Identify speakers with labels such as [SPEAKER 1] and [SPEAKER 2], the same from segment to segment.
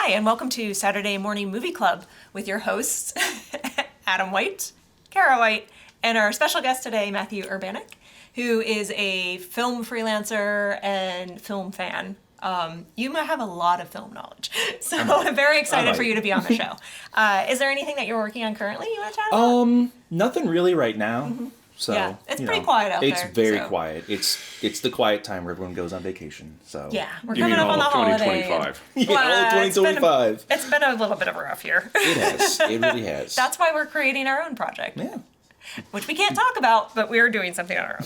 [SPEAKER 1] Hi, and welcome to Saturday Morning Movie Club with your hosts, Adam White, Kara White, and our special guest today, Matthew Urbanic, who is a film freelancer and film fan. You might have a lot of film knowledge, so I'm very excited for you to be on the show. Is there anything that you're working on currently you want to chat about?
[SPEAKER 2] Nothing really right now. Mm-hmm. So,
[SPEAKER 1] yeah, it's pretty quiet out there.
[SPEAKER 2] It's very quiet. It's the quiet time where everyone goes on vacation. So
[SPEAKER 1] yeah, we're coming up on the holiday.
[SPEAKER 3] 2025.
[SPEAKER 2] Yeah, all 2025.
[SPEAKER 1] It's been a little bit of a rough year.
[SPEAKER 2] It has. It really has.
[SPEAKER 1] That's why we're creating our own project.
[SPEAKER 2] Yeah.
[SPEAKER 1] Which we can't talk about, but we're doing something on our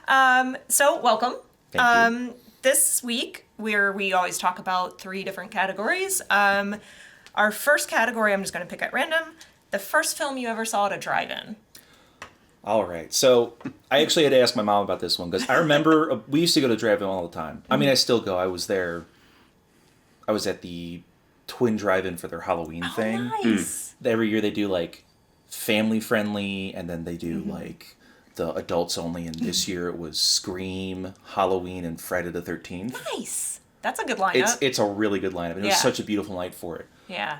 [SPEAKER 1] own. So welcome.
[SPEAKER 2] Thank you.
[SPEAKER 1] This week, we always talk about 3 different categories. Our first category, I'm just going to pick at random. The first film you ever saw at a drive-in.
[SPEAKER 2] All right. So I actually had to ask my mom about this one because I remember we used to go to drive-in all the time. I mean, I still go. I was there. I was at the Twin Drive-In for their Halloween thing.
[SPEAKER 1] Nice.
[SPEAKER 2] Every year they do like family friendly, and then they do like the adults only. And this year it was Scream, Halloween, and Friday the 13th.
[SPEAKER 1] Nice. That's a good lineup.
[SPEAKER 2] It's a really good lineup. It was such a beautiful night for it.
[SPEAKER 1] Yeah.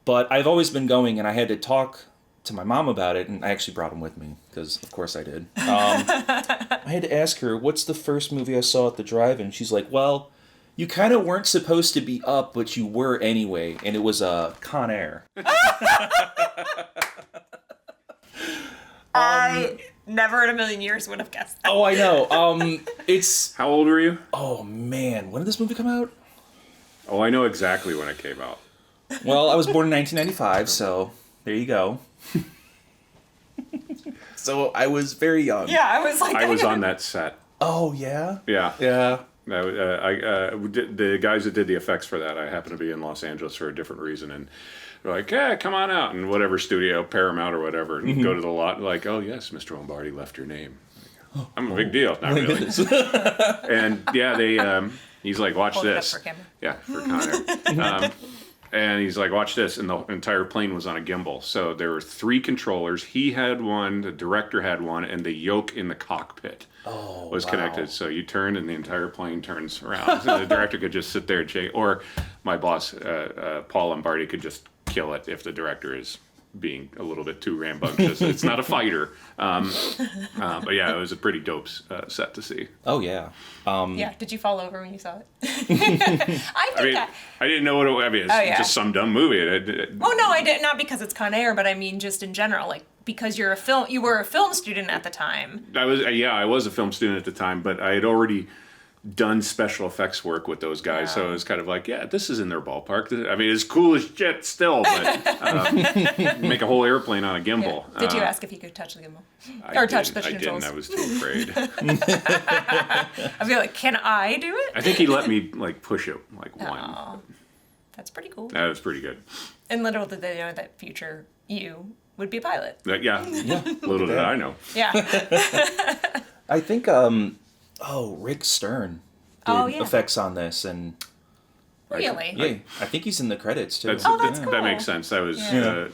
[SPEAKER 2] But I've always been going, and I had to talk to my mom about it, and I actually brought him with me, because of course I did. I had to ask her, what's the first movie I saw at the drive-in? She's like, well, you kind of weren't supposed to be up, but you were anyway, and it was Con Air.
[SPEAKER 1] I never in a million years would have guessed that.
[SPEAKER 2] Oh, I know. It's...
[SPEAKER 3] How old were you?
[SPEAKER 2] Oh, man. When did this movie come out?
[SPEAKER 3] Oh, I know exactly when it came out.
[SPEAKER 2] Well, I was born in 1995, so there you go. So I was very young.
[SPEAKER 1] Yeah, I was like...
[SPEAKER 3] I was on that set.
[SPEAKER 2] Oh, yeah?
[SPEAKER 3] Yeah.
[SPEAKER 2] Yeah.
[SPEAKER 3] The guys that did the effects for that, I happened to be in Los Angeles for a different reason, and they're like, yeah, come on out, and whatever studio, Paramount or whatever, and go to the lot, like, oh, yes, Mr. Lombardi left your name. I'm a big deal. Not really. And, yeah, he's like, watch
[SPEAKER 1] Hold it up
[SPEAKER 3] this.
[SPEAKER 1] for camera.
[SPEAKER 3] Yeah, for Con Air. And he's like, watch this. And the entire plane was on a gimbal. So there were 3 controllers. He had one, the director had one, and the yoke in the cockpit was connected. So you turn and the entire plane turns around. So the director could just sit there and shake. Or my boss, Paul Lombardi, could just kill it if the director is being a little bit too rambunctious. It's not a fighter. But yeah, it was a pretty dope set to see.
[SPEAKER 2] Oh, yeah.
[SPEAKER 1] Yeah, did you fall over when you saw it? I
[SPEAKER 3] didn't know what it was. I mean, it's just some dumb movie.
[SPEAKER 1] Oh, no, I did not because it's Con Air, but I mean just in general, like because you were a film student at the time.
[SPEAKER 3] I was a film student at the time, but I had already done special effects work with those guys, so it was kind of like, yeah, this is in their ballpark. I mean, it's cool as shit still, but make a whole airplane on a gimbal.
[SPEAKER 1] Yeah. Did you ask if you could touch the gimbal? Or touch the controls?
[SPEAKER 3] I didn't. I was too afraid.
[SPEAKER 1] I feel like, can I do it?
[SPEAKER 3] I think he let me like push it like one.
[SPEAKER 1] That's pretty cool.
[SPEAKER 3] That was pretty good.
[SPEAKER 1] And little did they know that future you would be a pilot.
[SPEAKER 3] Yeah. Little did I know.
[SPEAKER 1] Yeah.
[SPEAKER 2] I think, Rick Stern did effects on this, and
[SPEAKER 1] really?
[SPEAKER 2] yeah, I think he's in the credits too.
[SPEAKER 1] That's cool.
[SPEAKER 3] That makes sense. That was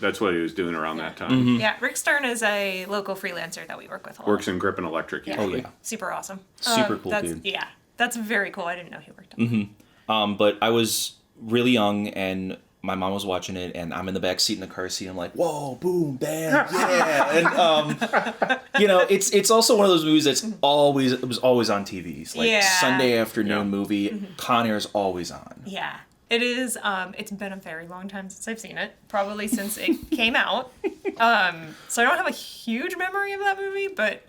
[SPEAKER 3] that's what he was doing around that time.
[SPEAKER 2] Mm-hmm.
[SPEAKER 1] Yeah, Rick Stern is a local freelancer that we work with a lot.
[SPEAKER 3] Works in Grip and Electric.
[SPEAKER 1] Yeah.
[SPEAKER 2] Oh yeah,
[SPEAKER 1] super awesome.
[SPEAKER 2] super cool dude.
[SPEAKER 1] Yeah, that's very cool. I didn't know he worked on it.
[SPEAKER 2] But I was really young, and my mom was watching it, and I'm in the back seat in the car seat. I'm like, whoa, boom, bam, yeah. And it's also one of those movies that's was always on TVs. Like Sunday afternoon movie, Con Air's always on.
[SPEAKER 1] Yeah. It is, it's been a very long time since I've seen it, probably since it came out. So I don't have a huge memory of that movie, but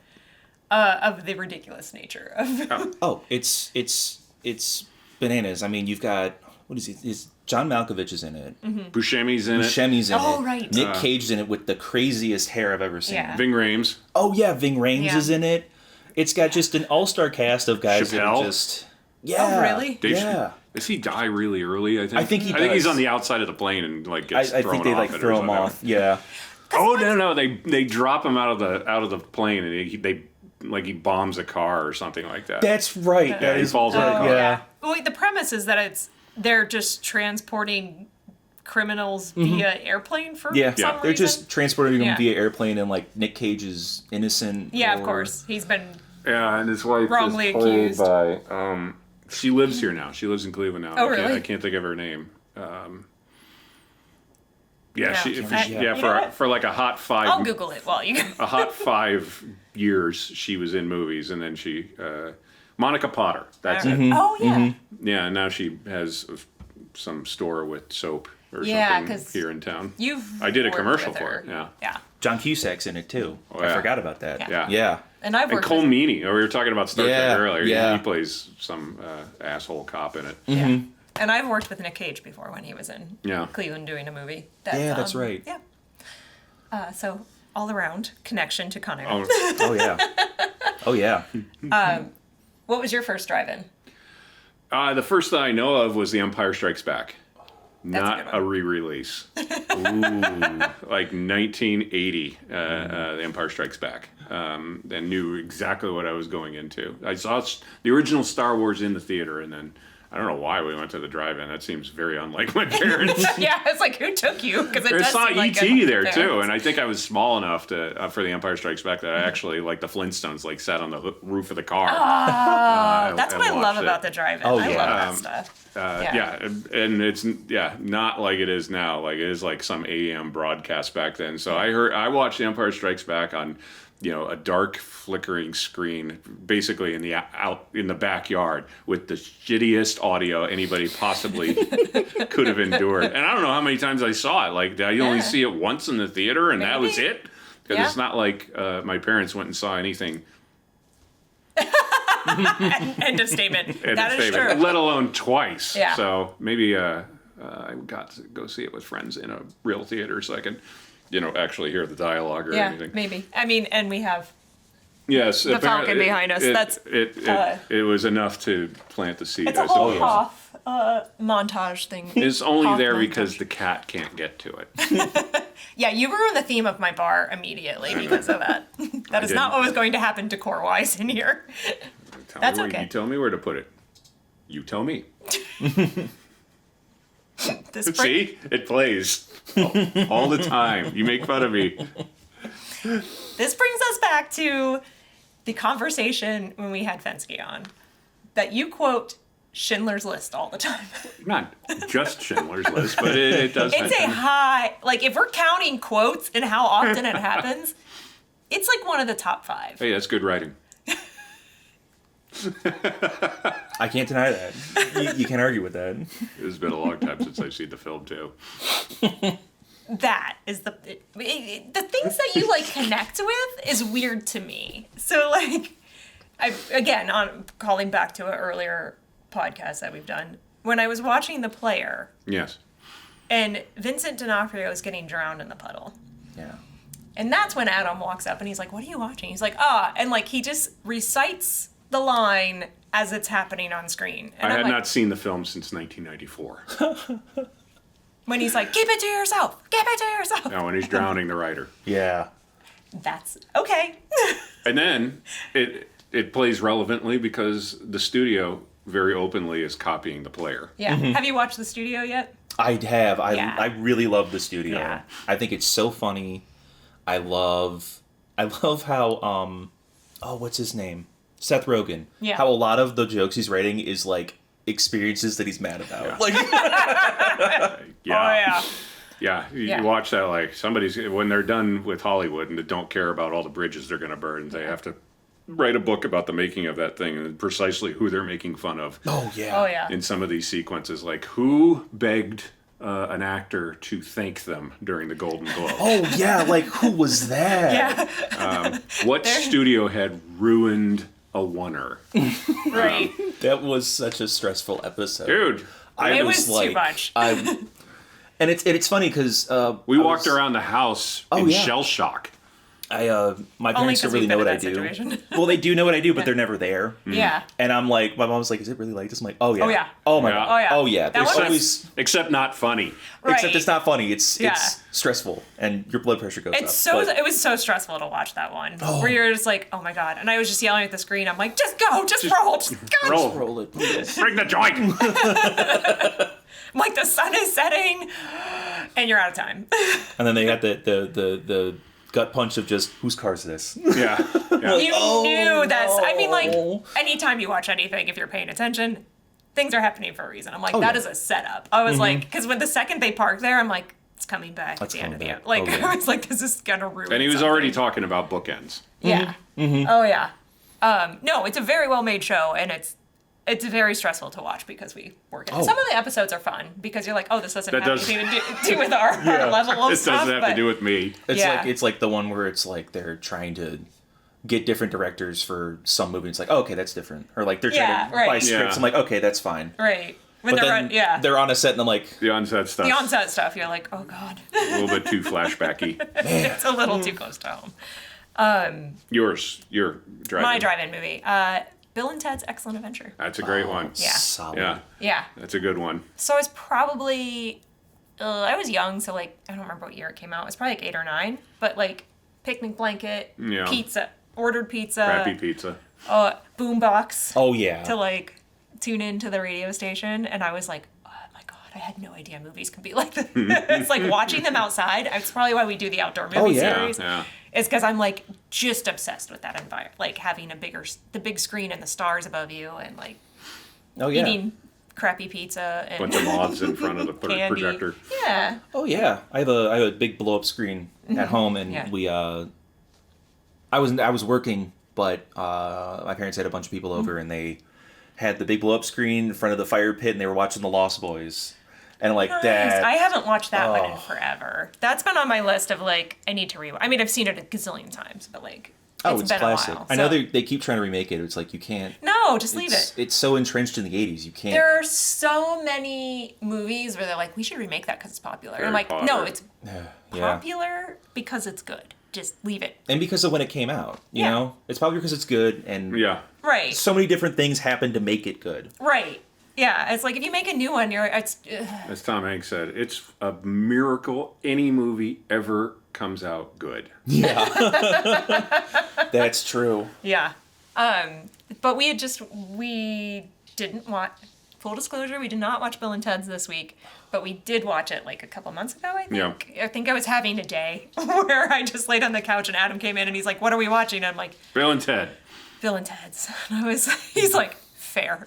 [SPEAKER 1] of the ridiculous nature of
[SPEAKER 2] It's bananas. I mean, you've got, what is it? John Malkovich is in it.
[SPEAKER 3] Buscemi's in it.
[SPEAKER 2] Buscemi's in it.
[SPEAKER 1] Oh, right.
[SPEAKER 2] Nick Cage is in it with the craziest hair I've ever seen.
[SPEAKER 1] Yeah.
[SPEAKER 3] Ving Rhames.
[SPEAKER 2] Oh, yeah, Ving Rhames is in it. It's got just an all-star cast of guys that
[SPEAKER 3] Chappelle.
[SPEAKER 2] are just... Yeah.
[SPEAKER 1] Oh, really?
[SPEAKER 3] Does he die really early? I think
[SPEAKER 2] he does.
[SPEAKER 3] he's on the outside of the plane and like gets thrown off.
[SPEAKER 2] I think they like throw him off. Yeah.
[SPEAKER 3] Oh no! They drop him out of the plane and he bombs a car or something like that.
[SPEAKER 2] That's right.
[SPEAKER 3] Yeah, he falls out of the car.
[SPEAKER 2] Yeah.
[SPEAKER 1] Well, wait, the premise is that they're just transporting criminals via airplane for some reason.
[SPEAKER 2] They're just transporting them via airplane, and like Nick Cage is innocent.
[SPEAKER 1] Yeah, of course. He's been
[SPEAKER 3] and his wife
[SPEAKER 1] wrongly
[SPEAKER 3] is played
[SPEAKER 1] accused
[SPEAKER 3] by She lives here now. She lives in Cleveland now.
[SPEAKER 1] Oh, really?
[SPEAKER 3] I can't think of her name. Yeah,
[SPEAKER 1] Yeah.
[SPEAKER 3] for like a hot 5.
[SPEAKER 1] I'll Google it while you.
[SPEAKER 3] A hot 5 years she was in movies, and then she Monica Potter. That's it.
[SPEAKER 1] Oh yeah.
[SPEAKER 3] Yeah, and now she has some store with soap or
[SPEAKER 1] Yeah,
[SPEAKER 3] something
[SPEAKER 1] 'cause
[SPEAKER 3] here in town.
[SPEAKER 1] You've.
[SPEAKER 3] I did a
[SPEAKER 1] worked
[SPEAKER 3] commercial
[SPEAKER 1] with
[SPEAKER 3] for
[SPEAKER 1] her.
[SPEAKER 3] it. Yeah.
[SPEAKER 1] Yeah.
[SPEAKER 2] John Cusack's in it too.
[SPEAKER 3] Oh,
[SPEAKER 2] I
[SPEAKER 3] yeah.
[SPEAKER 2] forgot about that.
[SPEAKER 1] Yeah.
[SPEAKER 3] Yeah.
[SPEAKER 1] And I've
[SPEAKER 3] And
[SPEAKER 1] worked.
[SPEAKER 3] Cole
[SPEAKER 1] with,
[SPEAKER 3] Meany. We were talking about Star
[SPEAKER 2] Yeah,
[SPEAKER 3] Trek earlier.
[SPEAKER 2] yeah.
[SPEAKER 3] He plays some asshole cop in it.
[SPEAKER 1] yeah. And I've worked with Nick Cage before when he was in
[SPEAKER 3] Yeah.
[SPEAKER 1] Cleveland doing a movie.
[SPEAKER 2] Yeah, that's right.
[SPEAKER 1] Yeah. So all around connection to Con Air.
[SPEAKER 3] Oh,
[SPEAKER 2] Oh yeah. Oh yeah.
[SPEAKER 1] What was your first drive-in?
[SPEAKER 3] the first that I know of was The Empire Strikes Back.
[SPEAKER 1] That's a
[SPEAKER 3] Not
[SPEAKER 1] good
[SPEAKER 3] a
[SPEAKER 1] one.
[SPEAKER 3] re-release. Ooh, like 1980, The Empire Strikes Back. And knew exactly what I was going into. I saw the original Star Wars in the theater, and then I don't know why we went to the drive-in. That seems very unlike my parents.
[SPEAKER 1] Yeah, it's like who took you? Because it
[SPEAKER 3] I
[SPEAKER 1] does
[SPEAKER 3] saw
[SPEAKER 1] seem like
[SPEAKER 3] E.T.
[SPEAKER 1] a-
[SPEAKER 3] there too,
[SPEAKER 1] parents.
[SPEAKER 3] and I think I was small enough to for The Empire Strikes Back that I actually, like the Flintstones, like sat on the roof of the car.
[SPEAKER 1] That's what I love
[SPEAKER 3] watched it.
[SPEAKER 1] about the drive-in.
[SPEAKER 2] Oh,
[SPEAKER 1] I
[SPEAKER 2] yeah.
[SPEAKER 1] love that stuff.
[SPEAKER 3] Yeah, and it's not like it is now. Like it is like some AM broadcast back then. So I watched The Empire Strikes Back on, a dark flickering screen, basically in the backyard with the shittiest audio anybody possibly could have endured. And I don't know how many times I saw it. Like did I only see it once in the theater, and that was
[SPEAKER 1] Maybe.
[SPEAKER 3] it? Because
[SPEAKER 1] Yeah.
[SPEAKER 3] it's not like my parents went and saw anything.
[SPEAKER 1] End of statement.
[SPEAKER 3] End
[SPEAKER 1] That
[SPEAKER 3] of
[SPEAKER 1] is
[SPEAKER 3] statement,
[SPEAKER 1] true.
[SPEAKER 3] let alone twice.
[SPEAKER 1] Yeah.
[SPEAKER 3] So maybe I got to go see it with friends in a real theater so I could, actually hear the dialogue or
[SPEAKER 1] Yeah,
[SPEAKER 3] anything.
[SPEAKER 1] maybe. I mean, and we have.
[SPEAKER 3] Yes,
[SPEAKER 1] The
[SPEAKER 3] apparently
[SPEAKER 1] Falcon behind us, that's,
[SPEAKER 3] it was enough to plant the seed.
[SPEAKER 1] It's a
[SPEAKER 3] I
[SPEAKER 1] whole
[SPEAKER 3] suppose.
[SPEAKER 1] Hoff montage thing.
[SPEAKER 3] It's only
[SPEAKER 1] Hoff
[SPEAKER 3] there
[SPEAKER 1] montage.
[SPEAKER 3] because the cat can't get to it.
[SPEAKER 1] Yeah, you ruined the theme of my bar immediately because of that. That is not
[SPEAKER 3] didn't.
[SPEAKER 1] what was going to happen decor-wise in here. That's okay.
[SPEAKER 3] You tell me where to put it. You tell me.
[SPEAKER 1] This spring,
[SPEAKER 3] See, it plays all the time. You make fun of me.
[SPEAKER 1] this brings us back to the conversation when we had Fensky on, that you quote Schindler's List all the time.
[SPEAKER 3] Not just Schindler's List, but it does.
[SPEAKER 1] It's
[SPEAKER 3] mention
[SPEAKER 1] a high, like if we're counting quotes and how often it happens, it's like one of the top 5.
[SPEAKER 3] Hey, that's good writing.
[SPEAKER 2] I can't deny that. You can't argue with that.
[SPEAKER 3] It's been a long time since I've seen the film too.
[SPEAKER 1] That is the things that you like connect with is weird to me. So like, on calling back to an earlier podcast that we've done, when I was watching The Player
[SPEAKER 3] Yes.
[SPEAKER 1] and Vincent D'Onofrio is getting drowned in the puddle.
[SPEAKER 2] Yeah.
[SPEAKER 1] And that's when Adam walks up and he's like, "What are you watching?" He's like, and like he just recites the line as it's happening on screen. And
[SPEAKER 3] I
[SPEAKER 1] I'm
[SPEAKER 3] had
[SPEAKER 1] like,
[SPEAKER 3] not seen the film since 1994.
[SPEAKER 1] when he's like, "Keep it to yourself, keep it to yourself."
[SPEAKER 3] Now, when he's drowning the writer.
[SPEAKER 2] Yeah.
[SPEAKER 1] That's okay.
[SPEAKER 3] And then it plays relevantly because the studio very openly is copying The Player.
[SPEAKER 1] Yeah. Have you watched The Studio yet?
[SPEAKER 2] I have.
[SPEAKER 1] Yeah.
[SPEAKER 2] I really love the studio.
[SPEAKER 1] Yeah.
[SPEAKER 2] I think it's so funny. I love how what's his name? Seth Rogen.
[SPEAKER 1] Yeah.
[SPEAKER 2] How a lot of the jokes he's writing is like experiences that he's mad about.
[SPEAKER 3] Yeah.
[SPEAKER 2] Like
[SPEAKER 1] Oh yeah.
[SPEAKER 3] Yeah,
[SPEAKER 1] Yeah.
[SPEAKER 3] you watch that like somebody's when they're done with Hollywood and they don't care about all the bridges they're going to burn, they have to write a book about the making of that thing and precisely who they're making fun of.
[SPEAKER 2] Oh yeah.
[SPEAKER 1] Oh yeah.
[SPEAKER 3] In some of these sequences, like who begged an actor to thank them during the Golden Globe?
[SPEAKER 2] Oh yeah, like who was that?
[SPEAKER 1] Yeah.
[SPEAKER 3] What studio had ruined a oneer?
[SPEAKER 1] Right.
[SPEAKER 2] That was such a stressful episode.
[SPEAKER 3] Dude,
[SPEAKER 1] It was too much.
[SPEAKER 2] And it's funny because
[SPEAKER 3] we walked around the house in
[SPEAKER 2] yeah.
[SPEAKER 3] shell shock.
[SPEAKER 2] my
[SPEAKER 1] Only
[SPEAKER 2] parents don't
[SPEAKER 1] 'cause
[SPEAKER 2] really
[SPEAKER 1] we've
[SPEAKER 2] know
[SPEAKER 1] been
[SPEAKER 2] what I
[SPEAKER 1] in
[SPEAKER 2] do.
[SPEAKER 1] that situation.
[SPEAKER 2] Well, they do know what I do, but they're never there.
[SPEAKER 1] Yeah.
[SPEAKER 2] And I'm like, my mom's like, is it really like this? I'm like, oh yeah.
[SPEAKER 1] Oh, yeah.
[SPEAKER 2] Oh my
[SPEAKER 3] Yeah.
[SPEAKER 2] god.
[SPEAKER 1] Oh, yeah.
[SPEAKER 2] Oh yeah.
[SPEAKER 1] That
[SPEAKER 2] There's
[SPEAKER 1] one
[SPEAKER 2] always,
[SPEAKER 3] Except not funny.
[SPEAKER 1] Right.
[SPEAKER 2] except it's not funny. It's
[SPEAKER 1] Yeah.
[SPEAKER 2] stressful, and your blood pressure goes up.
[SPEAKER 1] It's so
[SPEAKER 2] But-
[SPEAKER 1] it was so stressful to watch that one where you're just like, oh my god, and I was just yelling at the screen. I'm like, just go, just roll, just go.
[SPEAKER 3] Roll.
[SPEAKER 2] roll it, please.
[SPEAKER 3] Bring the joint.
[SPEAKER 1] I'm like, the sun is setting, and you're out of time.
[SPEAKER 2] And then they got the gut punch of just whose car is this?
[SPEAKER 3] Yeah. Yeah.
[SPEAKER 1] You knew that's. I mean, like anytime you watch anything, if you're paying attention, things are happening for a reason. I'm like,
[SPEAKER 2] Oh,
[SPEAKER 1] that
[SPEAKER 2] yeah.
[SPEAKER 1] is a setup. I was like, because when the second they parked there, I'm like, it's coming back at the end of the
[SPEAKER 2] coming back.
[SPEAKER 1] Like,
[SPEAKER 2] Oh, yeah.
[SPEAKER 1] I was like, this is gonna ruin.
[SPEAKER 3] And he was
[SPEAKER 1] something.
[SPEAKER 3] already talking about bookends.
[SPEAKER 1] Yeah. Oh yeah. No, it's a very well made show, and it's very stressful to watch because we work it.
[SPEAKER 2] Oh.
[SPEAKER 1] Some of the episodes are fun because you're like, oh, this doesn't
[SPEAKER 3] That
[SPEAKER 1] have
[SPEAKER 3] does-
[SPEAKER 1] anything to do with our level of
[SPEAKER 3] This
[SPEAKER 1] stuff.
[SPEAKER 3] doesn't have to do with me.
[SPEAKER 2] It's like the one where it's like they're trying to get different directors for some movie. It's like, oh, okay, that's different. Or like they're trying to buy scripts.
[SPEAKER 3] Yeah.
[SPEAKER 2] I'm like, okay, that's fine.
[SPEAKER 1] right. When
[SPEAKER 2] But
[SPEAKER 1] they're
[SPEAKER 2] then they're on a set and I'm like,
[SPEAKER 3] The onset stuff.
[SPEAKER 1] the onset stuff, you're like, oh god,
[SPEAKER 3] A little bit too flashbacky.
[SPEAKER 1] it's a little too close to home.
[SPEAKER 3] Your drive-in.
[SPEAKER 1] My drive-in movie, Bill and Ted's Excellent Adventure.
[SPEAKER 3] That's a great one.
[SPEAKER 1] Yeah.
[SPEAKER 2] solid.
[SPEAKER 3] Yeah,
[SPEAKER 1] Yeah.
[SPEAKER 3] that's a good one.
[SPEAKER 1] So I was probably, I was young, so like, I don't remember what year it came out. It was probably like 8 or 9, but like, picnic blanket,
[SPEAKER 3] Yeah.
[SPEAKER 1] pizza, ordered pizza,
[SPEAKER 3] Crappy pizza.
[SPEAKER 1] boombox
[SPEAKER 2] Oh, yeah.
[SPEAKER 1] to like tune into the radio station, and I was like, oh my god, I had no idea movies could be like this. It's like watching them outside. It's probably why we do the outdoor movie
[SPEAKER 2] yeah.
[SPEAKER 1] series.
[SPEAKER 3] Yeah.
[SPEAKER 1] It's because I'm like just obsessed with that environment, like having the big screen and the stars above you, and like
[SPEAKER 2] Oh, yeah.
[SPEAKER 1] eating crappy pizza and
[SPEAKER 3] Bunch of moths in front of the
[SPEAKER 1] candy.
[SPEAKER 3] projector.
[SPEAKER 1] Yeah.
[SPEAKER 2] Oh, yeah. I have a big blow up screen at home, and
[SPEAKER 1] Yeah.
[SPEAKER 2] we I was working, but my parents had a bunch of people over, and they had the big blow up screen in front of the fire pit, and they were watching The Lost Boys, and like that.
[SPEAKER 1] I haven't watched that one in
[SPEAKER 2] Oh.
[SPEAKER 1] forever. That's been on my list of like I need to rewatch. I mean, I've seen it a gazillion times, but like
[SPEAKER 2] it's
[SPEAKER 1] been
[SPEAKER 2] classic.
[SPEAKER 1] a while.
[SPEAKER 2] I know
[SPEAKER 1] so-
[SPEAKER 2] they keep trying to remake it. It's like you can't.
[SPEAKER 1] No, just leave it.
[SPEAKER 2] It's so entrenched in the 80s. You can't.
[SPEAKER 1] There are so many movies where they're like, we should remake that because it's popular. And I'm
[SPEAKER 3] Harry
[SPEAKER 1] like, no,
[SPEAKER 3] Potter.
[SPEAKER 1] it's
[SPEAKER 2] Yeah.
[SPEAKER 1] popular because it's good. Just leave it.
[SPEAKER 2] And because of when it came out, you
[SPEAKER 1] Yeah.
[SPEAKER 2] know, it's probably because it's good, and
[SPEAKER 3] Yeah.
[SPEAKER 1] Right.
[SPEAKER 2] so many different things happen to make it good.
[SPEAKER 1] Right. Yeah. It's like if you make a new one, it's
[SPEAKER 3] As Tom Hanks said, it's a miracle any movie ever comes out good.
[SPEAKER 2] Yeah, that's true.
[SPEAKER 1] yeah. But we didn't watch. Full disclosure, we did not watch Bill and Ted's this week, but we did watch it like a couple months ago, I think.
[SPEAKER 3] Yeah.
[SPEAKER 1] I think I was having a day where I just laid on the couch and Adam came in and he's like, what are we watching? And I'm like,
[SPEAKER 3] Bill and Ted.
[SPEAKER 1] Bill and Ted's. And he's like, fair.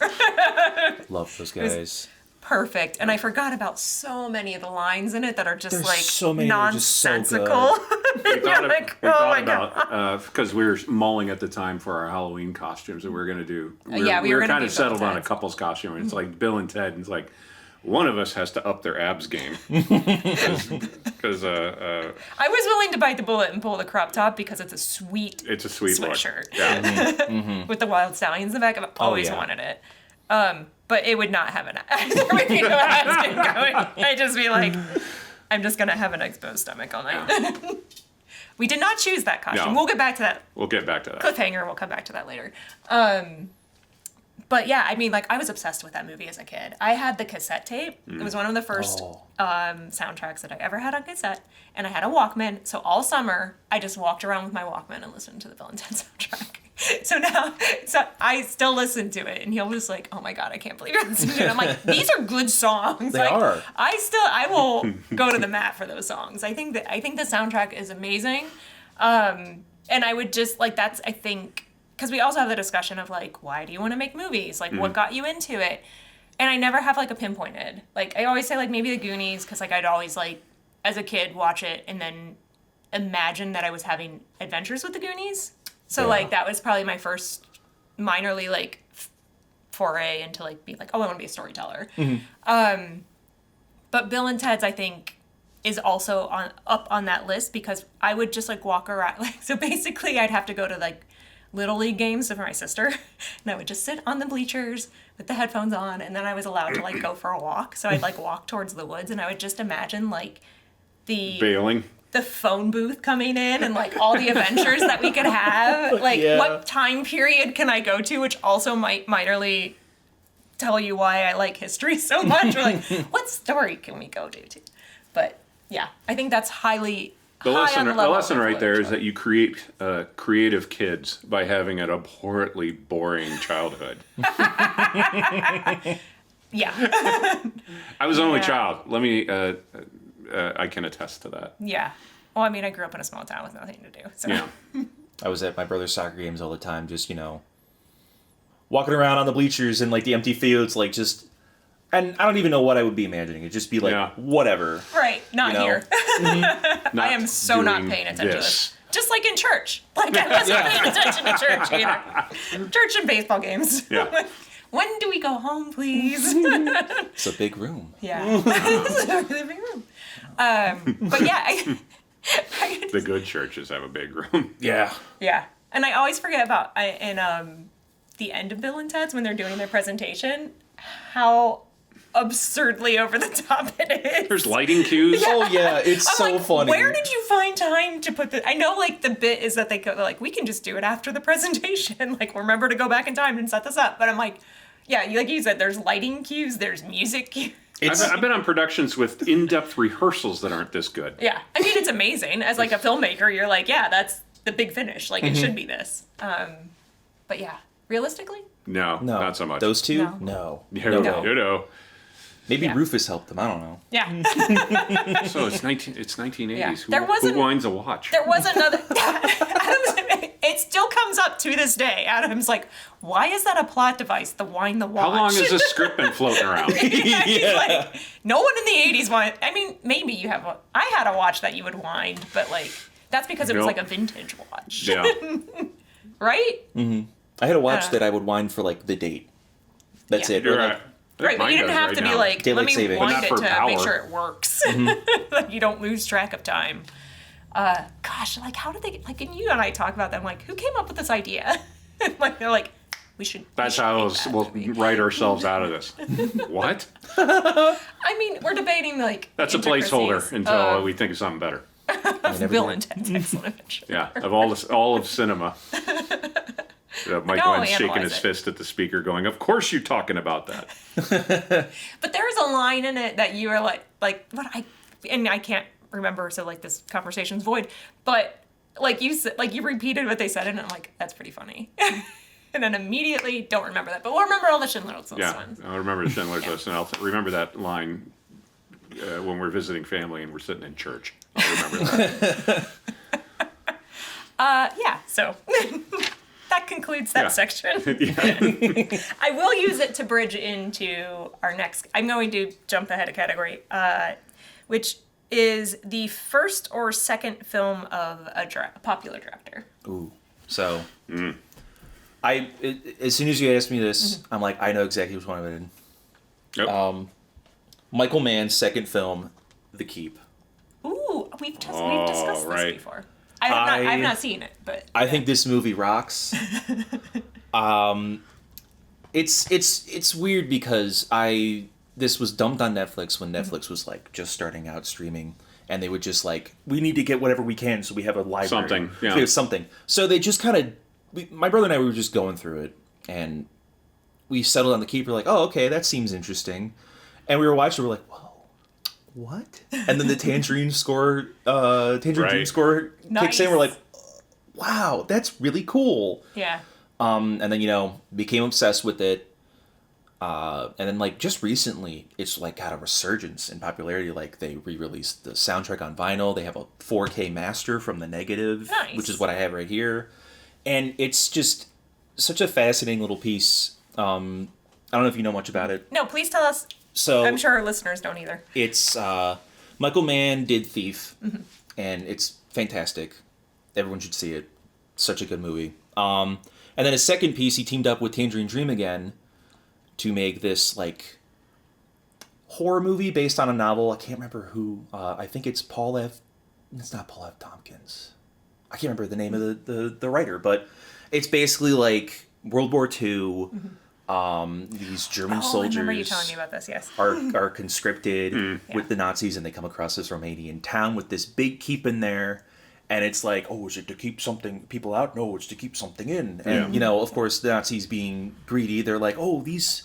[SPEAKER 2] Love those guys.
[SPEAKER 1] Perfect. And I forgot about so many of the lines in it that are just
[SPEAKER 2] There's
[SPEAKER 1] like
[SPEAKER 2] so many that are just so
[SPEAKER 1] nonsensical.
[SPEAKER 3] We thought,
[SPEAKER 1] like,
[SPEAKER 3] we
[SPEAKER 1] oh
[SPEAKER 3] thought
[SPEAKER 1] my
[SPEAKER 3] about because we were mulling at the time for our Halloween costumes that we were going to do.
[SPEAKER 1] Yeah, we
[SPEAKER 3] we
[SPEAKER 1] were
[SPEAKER 3] were
[SPEAKER 1] gonna
[SPEAKER 3] kind
[SPEAKER 1] be
[SPEAKER 3] of settled
[SPEAKER 1] Bill
[SPEAKER 3] on a
[SPEAKER 1] and Ted's.
[SPEAKER 3] couple's costume, and it's like Bill and Ted, and it's like one of us has to up their abs game because
[SPEAKER 1] I was willing to bite the bullet and pull the crop top because it's a sweet
[SPEAKER 3] it's a sweet look.
[SPEAKER 1] sweatshirt
[SPEAKER 3] Yeah.
[SPEAKER 1] with the wild stallions in the back. I've always
[SPEAKER 2] yeah.
[SPEAKER 1] wanted it. But it would not have an there would be no abs going. I'd just be like, I'm just gonna have an exposed stomach all night. We did not choose that costume.
[SPEAKER 3] No.
[SPEAKER 1] We'll get back to that
[SPEAKER 3] We'll get back to that.
[SPEAKER 1] cliffhanger. We'll come back to that later. But yeah, I mean, like, I was obsessed with that movie as a kid. I had the cassette tape. It was one of the first soundtracks that I ever had on cassette. And I had a Walkman. So all summer, I just walked around with my Walkman and listened to the Bill and Ted soundtrack. So I still listen to it. And he'll just like, oh my God, I can't believe you're listening to it. I'm like, these are good songs.
[SPEAKER 2] They
[SPEAKER 1] like,
[SPEAKER 2] are.
[SPEAKER 1] I will go to the mat for those songs. I think the soundtrack is amazing. And I would just, like, that's, I think, because we also have the discussion of, like, why do you want to make movies? Like, what got you into it? And I never have, like, a pinpointed. Like, I always say, like, maybe The Goonies, because, like, I'd always, like, as a kid, watch it and then imagine that I was having adventures with the Goonies. So,
[SPEAKER 2] Yeah.
[SPEAKER 1] like, that was probably my first minorly, like, foray into, like, being like, oh, I want to be a storyteller. But Bill and Ted's, I think, is also up on that list because I would just, like, walk around. Like, so basically, I'd have to go to, like, Little League games for my sister, and I would just sit on the bleachers with the headphones on, and then I was allowed to, like, go for a walk. So I'd, like, walk towards the woods, and I would just imagine, like,
[SPEAKER 3] Bailing.
[SPEAKER 1] the phone booth coming in and, like, all the adventures that we could have. Like,
[SPEAKER 2] Yeah.
[SPEAKER 1] what time period can I go to, which also might minorly tell you why I like history so much. Or, like, what story can we go to? But, yeah, I think that's highly...
[SPEAKER 3] The
[SPEAKER 1] high on
[SPEAKER 3] lesson,
[SPEAKER 1] level
[SPEAKER 3] the lesson
[SPEAKER 1] of
[SPEAKER 3] right there is
[SPEAKER 1] influence.
[SPEAKER 3] that you create creative kids by having an abhorrently boring childhood.
[SPEAKER 1] Yeah.
[SPEAKER 3] I was an only
[SPEAKER 1] Yeah.
[SPEAKER 3] child. Let me. I can attest to that.
[SPEAKER 1] Yeah. Well, I mean, I grew up in a small town with nothing to do. So.
[SPEAKER 3] Yeah.
[SPEAKER 2] I was at my brother's soccer games all the time, just, you know, walking around on the bleachers and like the empty fields, like just, and I don't even know what I would be imagining. It'd just be like whatever.
[SPEAKER 1] Right, not
[SPEAKER 2] you know?
[SPEAKER 1] here. I am so not paying attention to this. Just like in church. Like I wasn't paying attention to church either. Church and baseball games.
[SPEAKER 3] Yeah.
[SPEAKER 1] When do we go home, please?
[SPEAKER 2] It's a big room.
[SPEAKER 1] Yeah. It's a really big room. But yeah,
[SPEAKER 3] The good churches have a big room.
[SPEAKER 2] Yeah.
[SPEAKER 1] yeah. And I always forget about in the end of Bill and Ted's when they're doing their presentation, how absurdly over the top it is.
[SPEAKER 3] There's lighting cues.
[SPEAKER 2] Oh yeah, it's
[SPEAKER 1] I'm
[SPEAKER 2] so
[SPEAKER 1] like,
[SPEAKER 2] funny.
[SPEAKER 1] Where did you find time to put the? I know, like the bit is that they go like, we can just do it after the presentation. Like, remember to go back in time and set this up. But I'm like, yeah, like you said, there's lighting cues, there's music cues.
[SPEAKER 3] I've been on productions with in-depth rehearsals that aren't this good.
[SPEAKER 1] Yeah, I mean, it's amazing. As like a filmmaker, you're like, yeah, that's the big finish. Like it should be this. But yeah, realistically,
[SPEAKER 3] No, not so much.
[SPEAKER 2] Those two?
[SPEAKER 1] No.
[SPEAKER 2] No.
[SPEAKER 3] No.
[SPEAKER 1] No.
[SPEAKER 2] Maybe
[SPEAKER 1] Yeah.
[SPEAKER 2] Rufus helped them. I don't know.
[SPEAKER 1] yeah.
[SPEAKER 3] So it's 1980s.
[SPEAKER 1] Yeah.
[SPEAKER 3] Who winds a watch?
[SPEAKER 1] There was another. It still comes up to this day. Adam's like, why is that a plot device? The wine, the watch.
[SPEAKER 3] How long has this script been floating around?
[SPEAKER 1] He's like, no one in the 80s wanted. I mean, maybe you have. I had a watch that you would wind, but like that's because it was like a vintage watch.
[SPEAKER 3] Yeah.
[SPEAKER 1] Right.
[SPEAKER 2] I had a watch that I would wind for like the date. That's
[SPEAKER 1] Yeah.
[SPEAKER 2] it.
[SPEAKER 3] You're
[SPEAKER 2] Or, like,
[SPEAKER 3] right.
[SPEAKER 1] Right, but
[SPEAKER 3] Mine
[SPEAKER 1] you didn't
[SPEAKER 3] does
[SPEAKER 1] have
[SPEAKER 3] right
[SPEAKER 1] to be
[SPEAKER 3] now.
[SPEAKER 1] like,
[SPEAKER 2] Daylight
[SPEAKER 1] let me
[SPEAKER 2] savings.
[SPEAKER 1] wind
[SPEAKER 3] But not
[SPEAKER 1] it
[SPEAKER 3] for
[SPEAKER 1] to make
[SPEAKER 3] power.
[SPEAKER 1] sure it works. Like you don't lose track of time. Gosh, like how did they, like, and you and I talk about that, I'm like, who came up with this idea? Like, they're like, we should.
[SPEAKER 3] That's
[SPEAKER 1] we should
[SPEAKER 3] how
[SPEAKER 1] make that
[SPEAKER 3] we'll
[SPEAKER 1] movie.
[SPEAKER 3] write ourselves out of this. What?
[SPEAKER 1] I mean, we're debating like.
[SPEAKER 3] That's a placeholder until we think of something better.
[SPEAKER 1] Bill and Ted's Excellent Adventure.
[SPEAKER 3] Yeah, of all of cinema. Mike
[SPEAKER 1] I'll
[SPEAKER 3] Lynn's shaking
[SPEAKER 1] analyze
[SPEAKER 3] his
[SPEAKER 1] it.
[SPEAKER 3] fist at the speaker, going, "Of course you're talking about that."
[SPEAKER 1] But there's a line in it that you are like what I can't remember, so like this conversation's void. But like you said, like you repeated what they said, and I'm like, that's pretty funny. And then immediately don't remember that, but we'll remember all the Schindler's List
[SPEAKER 3] Yeah,
[SPEAKER 1] ones.
[SPEAKER 3] I remember the Schindler's List, and I'll remember that line when we're visiting family and we're sitting in church. I'll remember that.
[SPEAKER 1] Yeah. So. That concludes that
[SPEAKER 3] Yeah.
[SPEAKER 1] section.
[SPEAKER 3] Yeah.
[SPEAKER 1] I will use it to bridge into our next. I'm going to jump ahead a category, which is the first or second film of a popular director.
[SPEAKER 2] ooh. So, as soon as you asked me this, I'm like, I know exactly which one I did.
[SPEAKER 3] Yep.
[SPEAKER 2] Michael Mann's second film, The Keep.
[SPEAKER 1] Ooh, we've discussed
[SPEAKER 3] right.
[SPEAKER 1] this before. I've not seen it, but
[SPEAKER 2] I think this movie rocks. It's weird because this was dumped on Netflix when Netflix was like just starting out streaming, and they would just like, we need to get whatever we can, so we have a library.
[SPEAKER 3] Something, yeah.
[SPEAKER 2] So we have something. So they just kind of, my brother and I were just going through it, and we settled on The Keep. We're like, oh, okay, that seems interesting, and we were watching. We're like, whoa. What? And then the Tangerine score, Dream score kicks in.
[SPEAKER 1] Nice.
[SPEAKER 2] We're like, wow, that's really cool.
[SPEAKER 1] yeah.
[SPEAKER 2] And then, became obsessed with it. And then, like, just recently, it's, like, got a resurgence in popularity. Like, they re-released the soundtrack on vinyl. They have a 4K master from The Negative,
[SPEAKER 1] Nice.
[SPEAKER 2] which is what I have right here. And it's just such a fascinating little piece. I don't know if you know much about it.
[SPEAKER 1] No, please tell us.
[SPEAKER 2] So
[SPEAKER 1] I'm sure our listeners don't either.
[SPEAKER 2] it's Michael Mann did Thief, and it's fantastic. Everyone should see it. Such a good movie. And then his second piece, he teamed up with Tangerine Dream again to make this like horror movie based on a novel. I can't remember who. I think it's Paul F. It's not Paul F. Tompkins. I can't remember the name of the writer, but it's basically like World War II. These German soldiers.
[SPEAKER 1] I remember you telling me about this. Yes.
[SPEAKER 2] are conscripted
[SPEAKER 1] Yeah.
[SPEAKER 2] with the Nazis, and they come across this Romanian town with this big keep in there, and it's like, oh, is it to keep something people out? No, it's to keep something in. And of course, the Nazis being greedy, they're like, oh, these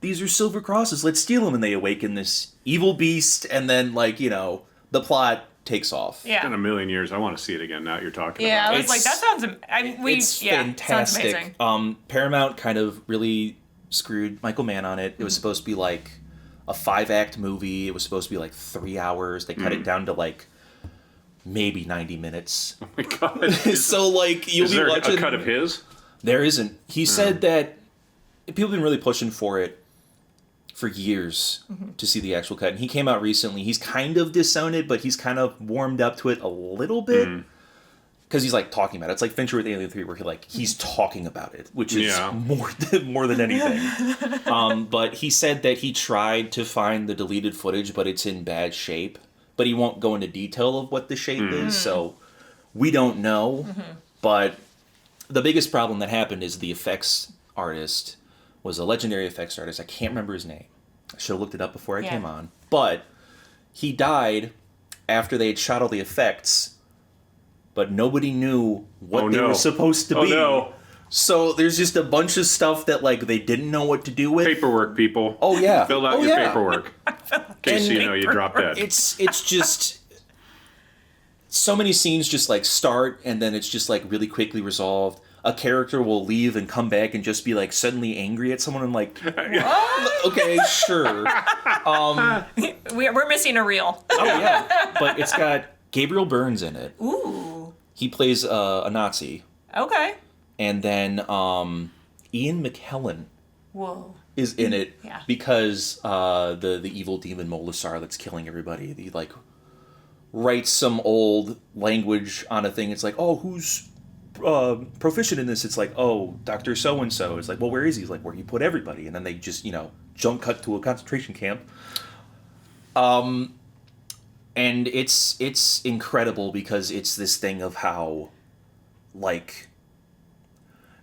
[SPEAKER 2] are silver crosses, let's steal them, and they awaken this evil beast, and then the plot takes off.
[SPEAKER 1] Yeah.
[SPEAKER 3] It's been a million years. I want to see it again now that you're talking
[SPEAKER 1] Yeah,
[SPEAKER 3] about
[SPEAKER 1] I
[SPEAKER 3] it.
[SPEAKER 1] was like, that sounds.
[SPEAKER 2] It's
[SPEAKER 1] fantastic.
[SPEAKER 2] fantastic.
[SPEAKER 1] Sounds amazing.
[SPEAKER 2] Paramount kind of really screwed Michael Mann on it. It was supposed to be like a 5-act movie. It was supposed to be like 3 hours. They cut it down to like maybe 90 minutes.
[SPEAKER 3] Oh my God.
[SPEAKER 2] So like you'll
[SPEAKER 3] Is
[SPEAKER 2] be
[SPEAKER 3] there
[SPEAKER 2] watching.
[SPEAKER 3] a cut of his?
[SPEAKER 2] There isn't. He said that people have been really pushing for it for years to see the actual cut. And he came out recently. He's kind of disowned it, but he's kind of warmed up to it a little bit. Because he's, like, talking about it. It's like Fincher with Alien 3, where he's talking about it, which is more than anything. But he said that he tried to find the deleted footage, but it's in bad shape. But he won't go into detail of what the shape is, so we don't know. But the biggest problem that happened is the effects artist was a legendary effects artist. I can't remember his name. I should have looked it up before I came on. But he died after they had shot all the effects, but nobody knew what they were supposed to be. No. So there's just a bunch of stuff that, like, they didn't know what to do with.
[SPEAKER 3] Paperwork, people.
[SPEAKER 2] Oh, yeah.
[SPEAKER 3] Fill out your paperwork. In case you drop dead.
[SPEAKER 2] It's just... So many scenes just, like, start, and then it's just, like, really quickly resolved. A character will leave and come back and just be, like, suddenly angry at someone and, like, okay, sure.
[SPEAKER 1] We're missing a reel.
[SPEAKER 2] Oh, yeah. But it's got Gabriel Byrne's in it.
[SPEAKER 1] Ooh.
[SPEAKER 2] He plays a Nazi.
[SPEAKER 1] Okay.
[SPEAKER 2] And then Ian McKellen is in it because the evil demon Molasar that's killing everybody. He, like, writes some old language on a thing. It's like, oh, who's proficient in this? It's like, oh, Dr. So-and-so. It's like, well, where is he? He's like, where he put everybody. And then they just, jump cut to a concentration camp. And it's incredible because it's this thing of how, like,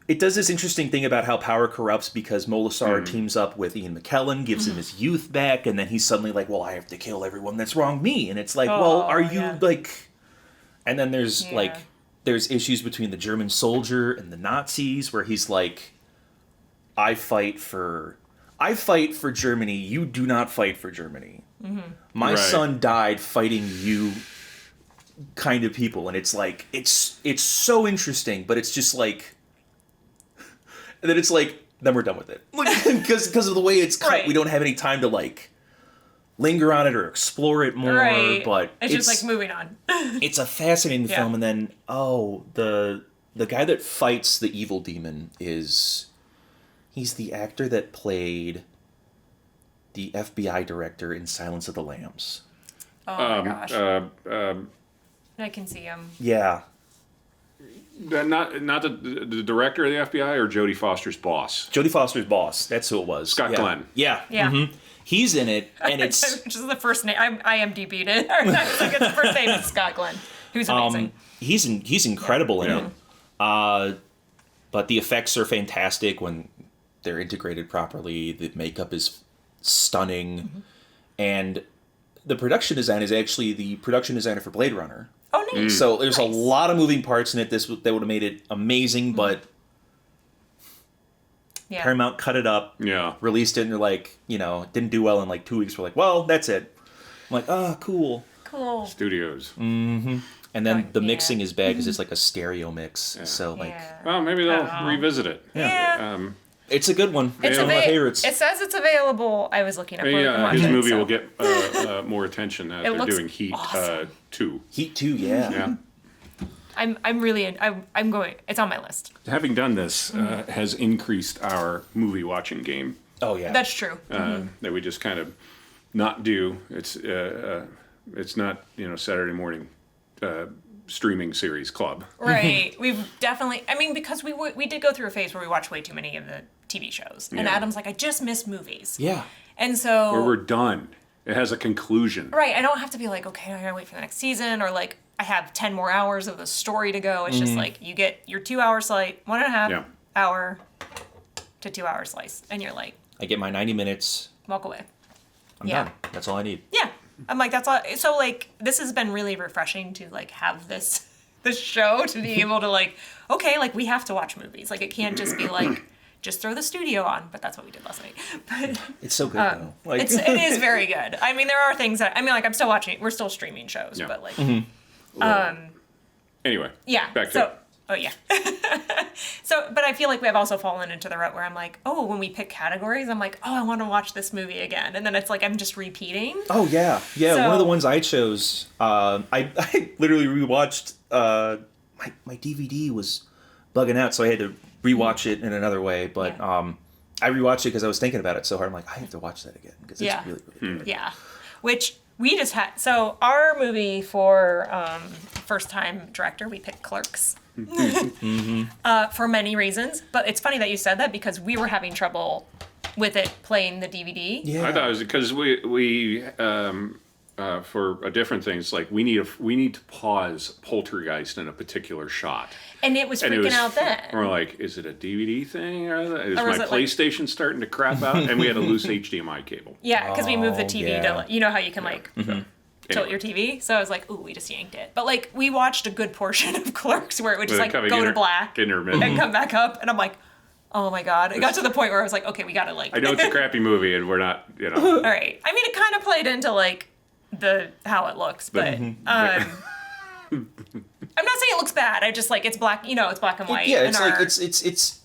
[SPEAKER 2] it does this interesting thing about how power corrupts because Molasar teams up with Ian McKellen, gives him his youth back, and then he's suddenly like, well, I have to kill everyone that's wronged me. And it's like, well, are you, like... And then there's, like, there's issues between the German soldier and the Nazis where he's like, I fight for Germany, you do not fight for Germany. My son died fighting you kind of people. And it's like, it's so interesting, but it's just like... And then it's like, then we're done with it. Because of the way it's cut, we don't have any time to, like, linger on it or explore it more. But
[SPEAKER 1] it's just, like, moving on.
[SPEAKER 2] It's a fascinating film. And then, the guy that fights the evil demon he's the actor that played the FBI director in Silence of the Lambs.
[SPEAKER 1] Oh, my gosh. I can see him.
[SPEAKER 2] Yeah.
[SPEAKER 3] Not the director of the FBI or Jodie Foster's boss?
[SPEAKER 2] Jodie Foster's boss. That's who it was.
[SPEAKER 3] Scott Glenn.
[SPEAKER 1] Yeah.
[SPEAKER 2] He's in it, and it's...
[SPEAKER 1] Which is the first name. I IMDb'd it. It's the first name is Scott Glenn, who's amazing.
[SPEAKER 2] He's incredible in it. But the effects are fantastic when they're integrated properly. The makeup is stunning. And the production design is actually the production designer for Blade Runner.
[SPEAKER 1] Oh, neat.
[SPEAKER 2] So there's a lot of moving parts in it. That would have made it amazing, but Paramount cut it up, released it, and they're like, didn't do well in like 2 weeks. We're like, well, that's it. I'm like, cool.
[SPEAKER 3] Studios.
[SPEAKER 2] Mm-hmm. And then the mixing is bad because it's like a stereo mix. So like,
[SPEAKER 3] well, maybe they'll revisit it.
[SPEAKER 2] It's a good one. It's one of my favorites.
[SPEAKER 1] It says it's available. I was looking up.
[SPEAKER 3] His movie will get more attention as they're doing Heat
[SPEAKER 1] awesome.
[SPEAKER 3] 2.
[SPEAKER 2] Heat 2, yeah.
[SPEAKER 1] I'm really I'm going. It's on my list.
[SPEAKER 3] Having done this has increased our movie watching game.
[SPEAKER 2] Oh yeah,
[SPEAKER 1] that's true.
[SPEAKER 3] That we just kind of not do. It's not Saturday morning streaming series club.
[SPEAKER 1] Right. We've definitely. I mean, because we did go through a phase where we watched way too many of the TV shows, and Adam's like, I just miss movies.
[SPEAKER 2] Yeah.
[SPEAKER 1] And so
[SPEAKER 3] where we're done. It has a conclusion.
[SPEAKER 1] Right. I don't have to be like, okay, I gotta wait for the next season, or like I have 10 more hours of the story to go. It's just like you get your 2 hour slice, 1.5 hour to 2 hour slice, and you're like,
[SPEAKER 2] I get my 90 minutes.
[SPEAKER 1] Walk away.
[SPEAKER 2] I'm done. That's all I need.
[SPEAKER 1] Yeah. I'm like, that's all. So like, this has been really refreshing to like have this show to be able to like, okay, like we have to watch movies. Like it can't just be like, just throw the studio on. But that's what we did last night. But
[SPEAKER 2] it's so good though. Like,
[SPEAKER 1] it is very good. I mean, there are things that like I'm still watching. We're still streaming shows, but like,
[SPEAKER 3] anyway.
[SPEAKER 1] Yeah.
[SPEAKER 3] Back to it.
[SPEAKER 1] Oh yeah. So, but I feel like we have also fallen into the rut where I'm like, oh, when we pick categories, I'm like, oh, I want to watch this movie again, and then it's like I'm just repeating.
[SPEAKER 2] Oh yeah. One of the ones I chose, I literally rewatched. My DVD was bugging out, so I had to rewatch it in another way. But I rewatched it because I was thinking about it so hard. I'm like, I have to watch that again because it's really, really good.
[SPEAKER 1] Yeah. Which we just had. So our movie for first time director, we picked Clerks. For many reasons. But it's funny that you said that because we were having trouble with it playing the DVD.
[SPEAKER 2] Yeah.
[SPEAKER 3] I thought it was because we for a different thing. It's like we need to pause Poltergeist in a particular shot.
[SPEAKER 1] And it was freaking out then.
[SPEAKER 3] We're like, is it a DVD thing? Is
[SPEAKER 1] Or
[SPEAKER 3] my
[SPEAKER 1] is it
[SPEAKER 3] PlayStation starting to crap out? And we had a loose HDMI cable.
[SPEAKER 1] Yeah, because we moved the TV
[SPEAKER 2] yeah.
[SPEAKER 1] to, you know how you can tilt your TV? So I was like, ooh, we just yanked it. But like, we watched a good portion of Clerks where it would just like go to black and come back up. And I'm like, oh my God. It got to the point where I was like, okay, we gotta like.
[SPEAKER 3] I know it's a crappy movie and we're not,
[SPEAKER 1] All right. I mean, it kind of played into like how it looks, but I'm not saying it looks bad. I just like it's black. It's black and white.
[SPEAKER 2] Yeah, it's like it's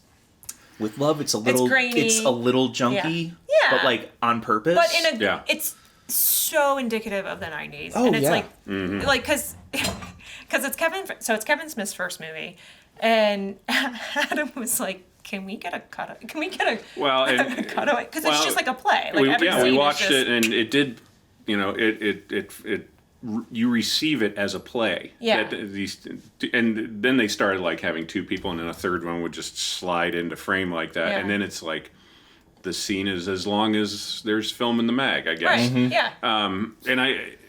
[SPEAKER 2] with love. It's a little
[SPEAKER 1] grainy.
[SPEAKER 2] It's a little junky.
[SPEAKER 1] Yeah.
[SPEAKER 2] But like on purpose.
[SPEAKER 1] But it's so indicative of the 90s.
[SPEAKER 2] Oh,
[SPEAKER 1] and it's
[SPEAKER 2] yeah.
[SPEAKER 1] like because it's Kevin Smith's first movie, and Adam was like, Can we get a cutaway? Cutaway? Because it's just like a play. Like
[SPEAKER 3] we watched it and it did. You receive it as a play.
[SPEAKER 1] Yeah.
[SPEAKER 3] And then they started like having two people, and then a third one would just slide into frame like that, and then it's like the scene is as long as there's film in the mag, I guess.
[SPEAKER 1] Right. Yeah.
[SPEAKER 3] And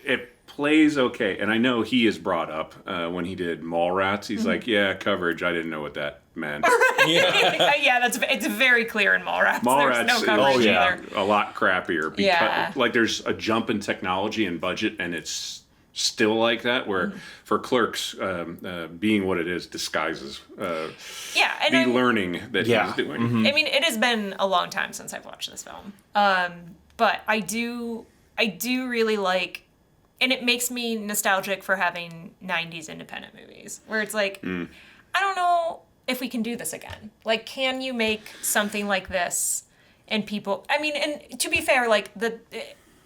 [SPEAKER 3] it plays okay, and I know he is brought up when he did Mallrats. He's like, yeah, coverage. I didn't know what that meant.
[SPEAKER 1] Yeah, it's very clear in Mallrats.
[SPEAKER 3] Mallrats
[SPEAKER 1] There's no coverage either.
[SPEAKER 3] A lot crappier. Because, like there's a jump in technology and budget, and it's still like that. Where for Clerks, being what it is disguises the learning that he's doing.
[SPEAKER 2] Mm-hmm.
[SPEAKER 1] I mean, it has been a long time since I've watched this film, but I do really like. And it makes me nostalgic for having 90s independent movies where it's like, I don't know if we can do this again. Like, can you make something like this and people, I mean, and to be fair, like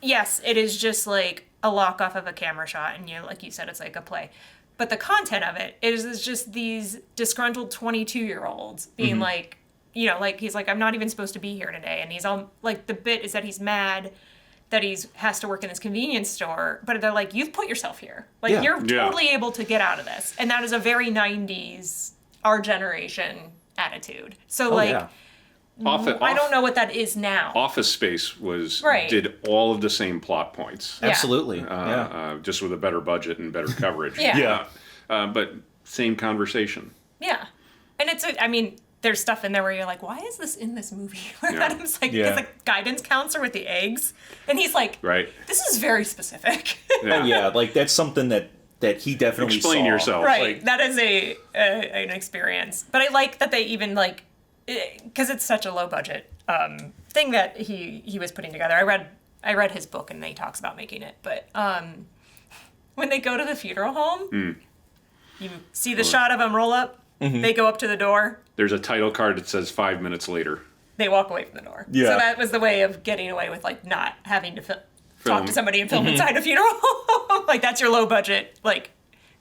[SPEAKER 1] yes, it is just like a lock off of a camera shot and like you said, it's like a play. But the content of it is just these disgruntled 22-year-olds being like, like he's like, I'm not even supposed to be here today. And he's all like, the bit is that he's mad that has to work in this convenience store, but they're like, you've put yourself here. Like, you're totally able to get out of this. And that is a very 90s, our generation attitude. So, I don't know what that is now.
[SPEAKER 3] Office Space did all of the same plot points.
[SPEAKER 1] Yeah.
[SPEAKER 2] Absolutely.
[SPEAKER 3] Just with a better budget and better coverage.
[SPEAKER 1] Yeah.
[SPEAKER 3] But same conversation.
[SPEAKER 1] Yeah. And there's stuff in there where you're like, why is this in this movie? Where Adam's like, he's like guidance counselor with the eggs. And he's like, this is very specific.
[SPEAKER 2] Yeah. Like that's something that he definitely
[SPEAKER 3] Explain
[SPEAKER 2] saw.
[SPEAKER 3] yourself.
[SPEAKER 1] Right. That is an experience. But I like that they even like, because it's such a low budget thing that he was putting together. I read his book and he talks about making it. But when they go to the funeral home, you see the shot of them roll up. They go up to the door. There's
[SPEAKER 3] a title card that says 5 minutes later.
[SPEAKER 1] They walk away from the door.
[SPEAKER 2] Yeah.
[SPEAKER 1] So that was the way of getting away with like not having to talk to somebody and film inside a funeral. Like that's your low budget. Like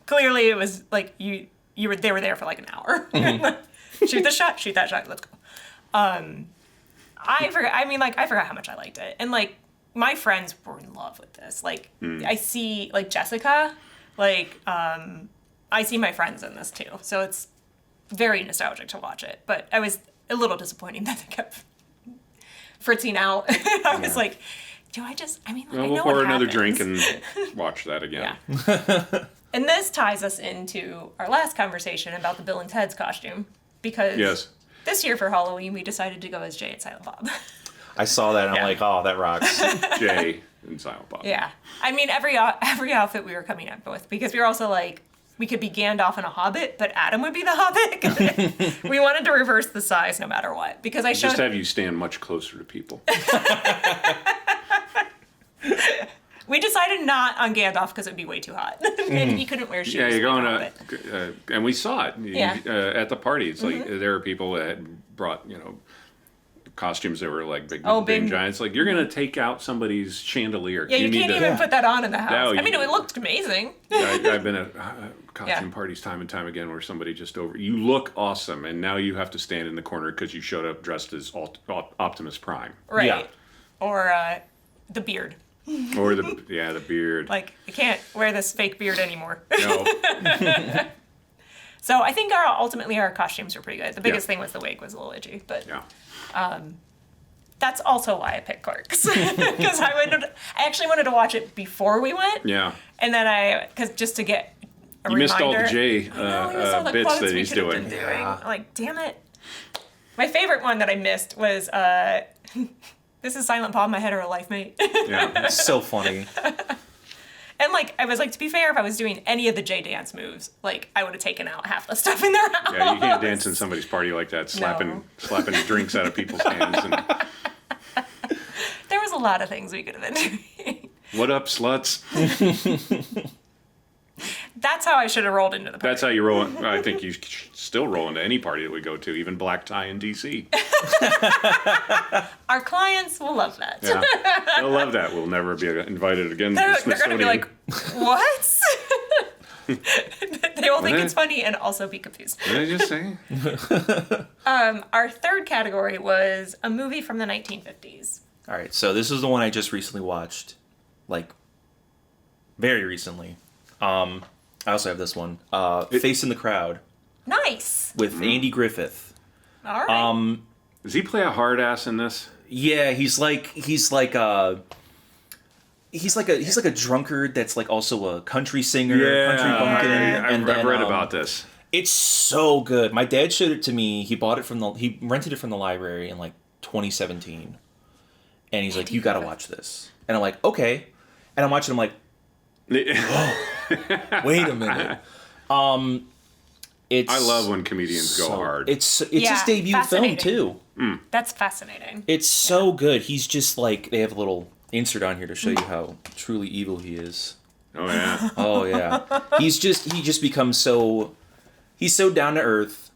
[SPEAKER 1] clearly it was like they were there for like an hour. Shoot that shot, let's go. I forgot how much I liked it. And like my friends were in love with this. Like I see like Jessica, like I see my friends in this too. So it's very nostalgic to watch it, but I was a little disappointed that they kept fritzing out. I was like, I know
[SPEAKER 3] we'll pour another drink and watch that again.
[SPEAKER 1] Yeah. And this ties us into our last conversation about the Bill and Ted's costume, because this year for Halloween, we decided to go as Jay and Silent Bob.
[SPEAKER 2] I saw that and I'm like, oh, that rocks.
[SPEAKER 3] Jay and Silent Bob.
[SPEAKER 1] Yeah. I mean, every outfit we were coming up with, because we were also like, we could be Gandalf and a Hobbit, but Adam would be the Hobbit. We wanted to reverse the size no matter what. Because I showed...
[SPEAKER 3] Just have you stand much closer to people.
[SPEAKER 1] We decided not on Gandalf because it would be way too hot. And he couldn't wear shoes.
[SPEAKER 3] Yeah, you're going to... and we saw it at the party. It's like there are people that had brought, costumes that were like big
[SPEAKER 1] big
[SPEAKER 3] giants. Like, you're gonna take out somebody's chandelier.
[SPEAKER 1] Yeah, you
[SPEAKER 3] need
[SPEAKER 1] can't
[SPEAKER 3] to,
[SPEAKER 1] even put that on in the house.
[SPEAKER 3] No,
[SPEAKER 1] I mean,
[SPEAKER 3] you-
[SPEAKER 1] it looked amazing.
[SPEAKER 3] I've been at costume
[SPEAKER 1] Yeah.
[SPEAKER 3] parties time and time again where somebody just you look awesome, and now you have to stand in the corner because you showed up dressed as Optimus Prime.
[SPEAKER 1] Right.
[SPEAKER 2] Yeah.
[SPEAKER 1] Or the beard.
[SPEAKER 3] Or the beard.
[SPEAKER 1] Like, I can't wear this fake beard anymore.
[SPEAKER 3] No.
[SPEAKER 1] So I think ultimately our costumes were pretty good. The biggest thing was the wig was a little itchy, but
[SPEAKER 3] Yeah.
[SPEAKER 1] that's also why I picked Clerks. Because I actually wanted to watch it before we went.
[SPEAKER 3] Yeah.
[SPEAKER 1] And then just to get a
[SPEAKER 3] You
[SPEAKER 1] reminder.
[SPEAKER 3] missed all the J
[SPEAKER 1] No, I missed all the
[SPEAKER 3] bits
[SPEAKER 1] quotes
[SPEAKER 3] that
[SPEAKER 1] we
[SPEAKER 3] he's
[SPEAKER 1] could have
[SPEAKER 3] doing.
[SPEAKER 1] been doing. Like, damn it. My favorite one that I missed was, this is Silent Bob, my hetero or life mate.
[SPEAKER 3] Yeah.
[SPEAKER 2] It's so funny.
[SPEAKER 1] And, like, I was like, to be fair, if I was doing any of the J dance moves, like, I would have taken out half the stuff in their house.
[SPEAKER 3] Yeah, you can't dance in somebody's party like that, slapping drinks out of people's hands. And
[SPEAKER 1] There was a lot of things we could have been doing.
[SPEAKER 3] what up, sluts?
[SPEAKER 1] That's how I should have rolled into the party.
[SPEAKER 3] That's how you roll. I think you should still roll into any party that we go to, even black tie in DC.
[SPEAKER 1] Our clients will love that.
[SPEAKER 3] Yeah, they'll love that. We'll never be invited again. To
[SPEAKER 1] They're
[SPEAKER 3] the
[SPEAKER 1] going to be like, what? They will think
[SPEAKER 3] What?
[SPEAKER 1] it's funny and also be confused.
[SPEAKER 3] What did I just say?
[SPEAKER 1] Our third category was a movie from the 1950s.
[SPEAKER 2] All right, so this is the one I just recently watched, like, very recently. I also have this one, Face in the Crowd
[SPEAKER 1] Nice.
[SPEAKER 2] with Andy Griffith.
[SPEAKER 1] All right.
[SPEAKER 3] Does he play a hard ass in this?
[SPEAKER 2] Yeah, he's like a drunkard that's like also a country singer, country bumpkin,
[SPEAKER 3] I've read about this.
[SPEAKER 2] It's so good. My dad showed it to me. He rented it from the library in like 2017, and he's like, "You got to watch this." And I'm like, "Okay," and I'm watching. I'm like, "Wait a minute." It's
[SPEAKER 3] I love when comedians go hard.
[SPEAKER 2] It's
[SPEAKER 1] Yeah,
[SPEAKER 2] his debut film
[SPEAKER 1] fascinating.
[SPEAKER 2] too.
[SPEAKER 1] That's fascinating.
[SPEAKER 2] It's so good. He's just like, they have a little insert on here to show you how truly evil he is.
[SPEAKER 3] Oh yeah.
[SPEAKER 2] Oh yeah. He just becomes he's so down to earth,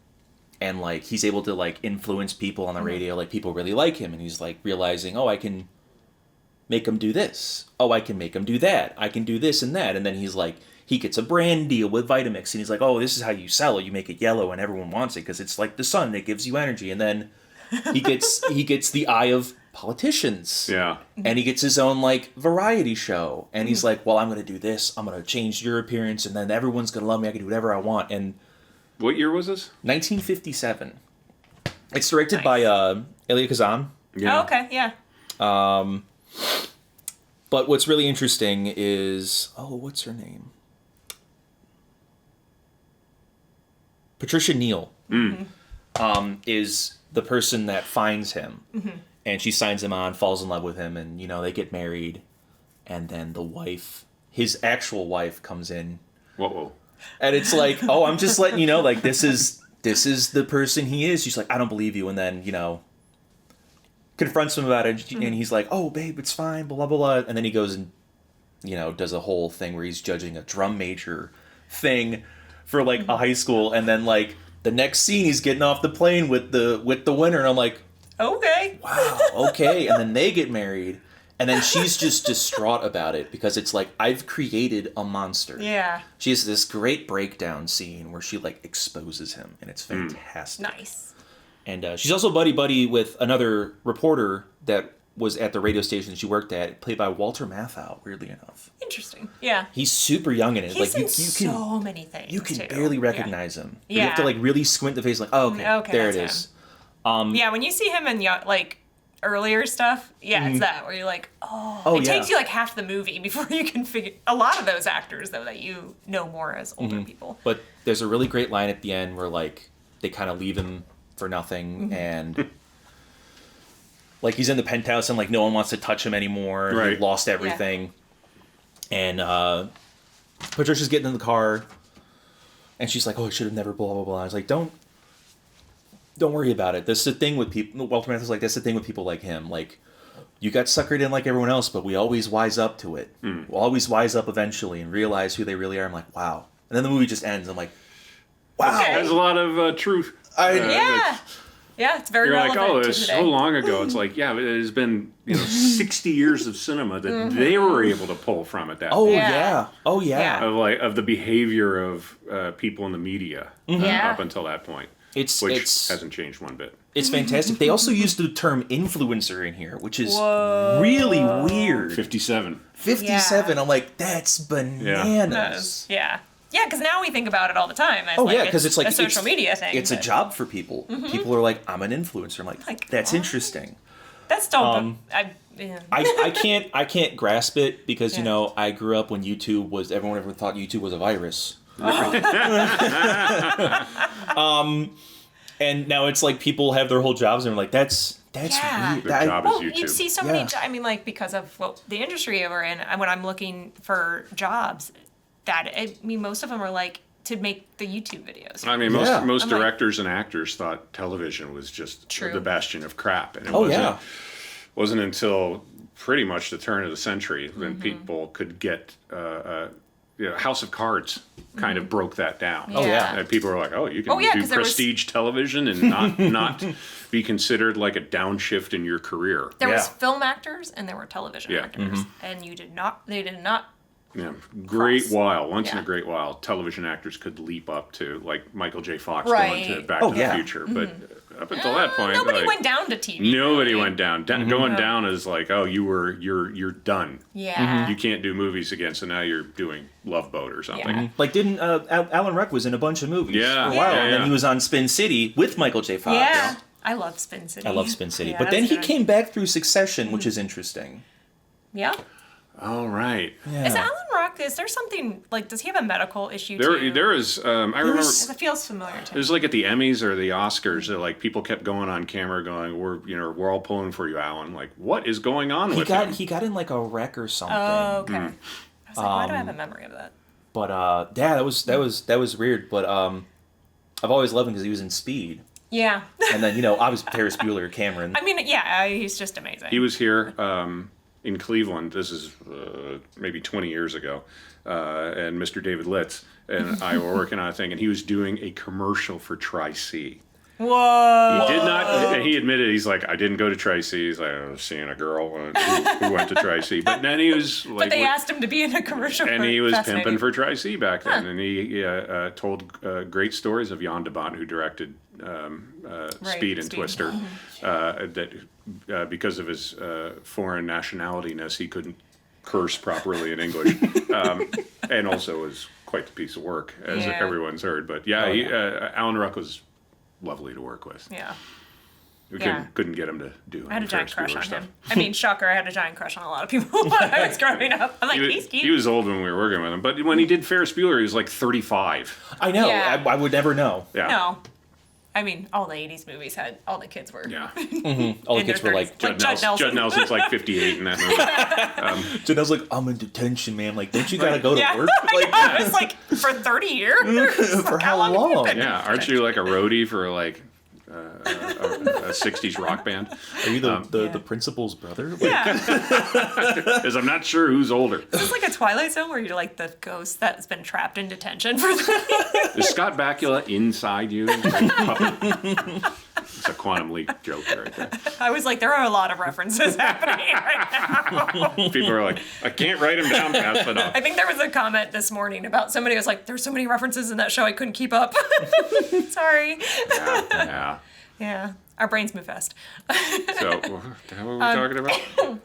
[SPEAKER 2] and like he's able to like influence people on the radio. Like people really like him, and he's like realizing, oh, I can make him do this. Oh, I can make him do that. I can do this and that. And then he's like, he gets a brand deal with Vitamix, and he's like, oh, this is how you sell it. You make it yellow, and everyone wants it because it's like the sun. It gives you energy. And then he gets the eye of politicians.
[SPEAKER 3] Yeah.
[SPEAKER 2] And he gets his own like variety show. And he's like, well, I'm going to do this. I'm going to change your appearance, and then everyone's going to love me. I can do whatever I want. And
[SPEAKER 3] What year was this?
[SPEAKER 2] 1957. It's directed by Elia Kazan.
[SPEAKER 3] Yeah.
[SPEAKER 1] Oh, okay, yeah.
[SPEAKER 2] But what's really interesting is, what's her name? Patricia Neal is the person that finds him, and she signs him on, falls in love with him, and they get married, and then the wife, his actual wife, comes in,
[SPEAKER 3] Whoa.
[SPEAKER 2] and it's like, oh, I'm just letting you know, like this is the person he is. She's like, I don't believe you, and then confronts him about it, and he's like, oh, babe, it's fine, blah blah blah, and then he goes and does a whole thing where he's judging a drum major thing for like a high school, and then like the next scene he's getting off the plane with the winner, and I'm like,
[SPEAKER 1] Okay.
[SPEAKER 2] wow, okay. And then they get married, and then she's just distraught about it because it's like, I've created a monster.
[SPEAKER 1] Yeah.
[SPEAKER 2] She has this great breakdown scene where she like exposes him, and it's fantastic.
[SPEAKER 1] Nice.
[SPEAKER 2] And she's also buddy with another reporter that was at the radio station she worked at, played by Walter Matthau, weirdly enough.
[SPEAKER 1] Interesting. Yeah.
[SPEAKER 2] He's super young in it.
[SPEAKER 1] He's
[SPEAKER 2] like
[SPEAKER 1] in so many things.
[SPEAKER 2] you can
[SPEAKER 1] too.
[SPEAKER 2] barely
[SPEAKER 1] Yeah.
[SPEAKER 2] recognize him. You have
[SPEAKER 1] Yeah.
[SPEAKER 2] to like really squint the face, like, oh, okay, there it
[SPEAKER 1] that's
[SPEAKER 2] is.
[SPEAKER 1] Yeah, when you see him in like earlier stuff, it's that where you're like,
[SPEAKER 2] Oh,
[SPEAKER 1] it
[SPEAKER 2] yeah.
[SPEAKER 1] takes you like half the movie before you can figure. A lot of those actors though that you know more as older people.
[SPEAKER 2] But there's a really great line at the end where like they kind of leave him for nothing, and like he's in the penthouse and like no one wants to touch him anymore.
[SPEAKER 3] Right.
[SPEAKER 2] He lost everything. And Patricia's getting in the car, and she's like, oh, I should have never blah blah blah. I was like, don't worry about it. That's the thing with people. Walter Matthau's like, that's the thing with people like him. Like, you got suckered in like everyone else, but we always wise up to it. We'll always wise up eventually and realize who they really are. I'm like, wow. And then the movie just ends. I'm like, wow.
[SPEAKER 1] Okay.
[SPEAKER 3] There's a lot of truth.
[SPEAKER 1] Yeah. Yeah, it's very
[SPEAKER 3] You're like,
[SPEAKER 1] relevant
[SPEAKER 3] oh, it
[SPEAKER 1] to
[SPEAKER 3] was
[SPEAKER 1] today.
[SPEAKER 3] so long ago. It's like, yeah, it has been 60 years of cinema that they were able to pull from at that
[SPEAKER 2] Oh
[SPEAKER 3] point.
[SPEAKER 2] yeah. Oh yeah.
[SPEAKER 1] Yeah.
[SPEAKER 3] Of the behavior of people in the media
[SPEAKER 1] Yeah.
[SPEAKER 3] up until that point,
[SPEAKER 2] It's
[SPEAKER 3] which
[SPEAKER 2] it's
[SPEAKER 3] hasn't changed one bit.
[SPEAKER 2] it's fantastic. They also used the term influencer in here, which is really weird.
[SPEAKER 3] 57.
[SPEAKER 2] 57.
[SPEAKER 1] Yeah.
[SPEAKER 2] I'm like, that's bananas.
[SPEAKER 1] Yeah. Yeah, because now we think about it all the time. As
[SPEAKER 2] Oh yeah, because it's like
[SPEAKER 1] a social media thing.
[SPEAKER 2] It's a
[SPEAKER 1] but
[SPEAKER 2] job for people. People are like, I'm an influencer. I'm like, that's
[SPEAKER 1] what?
[SPEAKER 2] interesting.
[SPEAKER 1] That's still. Yeah.
[SPEAKER 2] I can't grasp it because
[SPEAKER 1] Yeah.
[SPEAKER 2] I grew up when YouTube was everyone thought YouTube was a virus. And now it's like people have their whole jobs and they're like, that's
[SPEAKER 1] Yeah.
[SPEAKER 2] weird.
[SPEAKER 3] Their job is
[SPEAKER 1] Well,
[SPEAKER 3] YouTube.
[SPEAKER 1] you see so many.
[SPEAKER 2] Yeah.
[SPEAKER 1] I mean, like because of the industry we're in, and when I'm looking for jobs, most of them are like to make the YouTube videos.
[SPEAKER 3] I mean,
[SPEAKER 2] Yeah.
[SPEAKER 3] most
[SPEAKER 1] I'm like-
[SPEAKER 3] directors and actors thought television was just
[SPEAKER 1] True.
[SPEAKER 3] the bastion of crap, and it wasn't until pretty much the turn of the century when people could get House of Cards kind of broke that down.
[SPEAKER 2] Oh, yeah.
[SPEAKER 3] And people were like, oh, you can
[SPEAKER 1] yeah,
[SPEAKER 3] do
[SPEAKER 1] 'cause there was-
[SPEAKER 3] prestige television and not be considered like a downshift in your career.
[SPEAKER 1] There was
[SPEAKER 2] Yeah.
[SPEAKER 1] film actors and there were television
[SPEAKER 3] Yeah.
[SPEAKER 1] actors, and they did not.
[SPEAKER 3] Yeah,
[SPEAKER 1] Cross.
[SPEAKER 3] once in
[SPEAKER 1] Yeah.
[SPEAKER 3] a great while, television actors could leap up to like Michael J. Fox
[SPEAKER 1] Right.
[SPEAKER 3] going to Back
[SPEAKER 2] Oh,
[SPEAKER 3] to
[SPEAKER 2] yeah.
[SPEAKER 3] the Future, but up until that point,
[SPEAKER 1] Nobody
[SPEAKER 3] like,
[SPEAKER 1] went down to TV.
[SPEAKER 3] nobody went down. Going down is like, oh, you're done.
[SPEAKER 1] Yeah.
[SPEAKER 3] You can't do movies again, so now you're doing Love Boat or something.
[SPEAKER 1] Yeah.
[SPEAKER 2] Like didn't Alan Ruck was in a bunch of movies
[SPEAKER 3] Yeah.
[SPEAKER 2] for a while,
[SPEAKER 3] Yeah,
[SPEAKER 2] and then
[SPEAKER 3] yeah.
[SPEAKER 2] he was on Spin City with Michael J. Fox.
[SPEAKER 1] Yeah. I love Spin City.
[SPEAKER 2] I love Spin City,
[SPEAKER 1] Yeah,
[SPEAKER 2] but then
[SPEAKER 1] that's
[SPEAKER 2] he
[SPEAKER 1] good.
[SPEAKER 2] came back through Succession, which is interesting.
[SPEAKER 1] Yeah.
[SPEAKER 3] All right.
[SPEAKER 2] Yeah.
[SPEAKER 1] Is Alan Rock? Is there something like? Does he have a medical issue too?
[SPEAKER 3] There is. I remember.
[SPEAKER 1] It feels familiar to
[SPEAKER 3] It
[SPEAKER 1] me.
[SPEAKER 3] was like at the Emmys or the Oscars that like people kept going on camera, going, "We're all pulling for you, Alan." Like, what is going on with him?
[SPEAKER 2] He got in like a wreck or something.
[SPEAKER 1] Oh, okay. I was like, why do I have a memory of that?
[SPEAKER 2] But yeah, that was weird. But I've always loved him because he was in Speed,
[SPEAKER 1] Yeah.
[SPEAKER 2] and then obviously Ferris Bueller, Cameron.
[SPEAKER 1] I mean, yeah, he's just amazing.
[SPEAKER 3] He was here in Cleveland. This is maybe 20 years ago, and Mr. David Litz and I were working on a thing, and he was doing a commercial for Tri-C.
[SPEAKER 1] Whoa.
[SPEAKER 3] He did not. And he admitted, he's like, I didn't go to Tri-C. He's like, I was seeing a girl who went to Tri-C. But then he was like,
[SPEAKER 1] But they asked him to be in a commercial.
[SPEAKER 3] and
[SPEAKER 1] for
[SPEAKER 3] he was
[SPEAKER 1] Fascinating.
[SPEAKER 3] pimping for Tri-C back then, and he told great stories of Jan de Bont, who directed Speed and
[SPEAKER 1] Speed.
[SPEAKER 3] Twister, that because of his foreign nationalityness, he couldn't curse properly in English, and also was quite the piece of work, as
[SPEAKER 1] Yeah.
[SPEAKER 3] everyone's heard. But yeah, Alan Ruck was lovely to work with.
[SPEAKER 1] Yeah.
[SPEAKER 3] We
[SPEAKER 1] Yeah.
[SPEAKER 3] couldn't get him to do
[SPEAKER 1] I had a
[SPEAKER 3] any
[SPEAKER 1] giant
[SPEAKER 3] Ferris
[SPEAKER 1] crush
[SPEAKER 3] Bueller
[SPEAKER 1] on
[SPEAKER 3] stuff.
[SPEAKER 1] him. I mean, shocker, I had a giant crush on a lot of people when I was growing up. I'm like, he's cute.
[SPEAKER 3] He was old when we were working with him, but when he did Ferris Bueller, he was like 35.
[SPEAKER 2] I know.
[SPEAKER 1] Yeah.
[SPEAKER 2] I would never know.
[SPEAKER 3] Yeah.
[SPEAKER 1] No. I mean, all the 80s movies had, all the kids were.
[SPEAKER 3] Yeah.
[SPEAKER 2] All the
[SPEAKER 1] In
[SPEAKER 2] kids
[SPEAKER 1] their
[SPEAKER 2] were
[SPEAKER 1] 30s.
[SPEAKER 2] like,
[SPEAKER 1] Like Judd Nelson.
[SPEAKER 3] Judd Nelson's like 58 in that movie.
[SPEAKER 2] Judd Nelson's like, I'm in detention, man. Like, don't you gotta go to
[SPEAKER 1] Yeah.
[SPEAKER 2] work? Like,
[SPEAKER 1] I was like, for 30 years?
[SPEAKER 2] For
[SPEAKER 1] Like,
[SPEAKER 2] how
[SPEAKER 1] have you
[SPEAKER 2] long?
[SPEAKER 1] been?
[SPEAKER 3] Yeah, aren't you like a roadie for like a 60s rock band?
[SPEAKER 2] are you
[SPEAKER 1] Yeah.
[SPEAKER 2] the principal's brother? Like,
[SPEAKER 1] Yeah.
[SPEAKER 3] Because I'm not sure who's older.
[SPEAKER 1] Is this like a Twilight Zone where you're like the ghost that's been trapped in detention for 30 years?
[SPEAKER 3] Is Scott Bakula inside you? It's a quantum leap joke right there.
[SPEAKER 1] I was like, there are a lot of references happening right now.
[SPEAKER 3] People are like, I can't write them down fast enough.
[SPEAKER 1] I think there was a comment this morning about somebody was like, there's so many references in that show I couldn't keep up. Sorry.
[SPEAKER 3] Yeah.
[SPEAKER 1] Yeah. Our brains move fast.
[SPEAKER 3] So, what the hell are we talking about?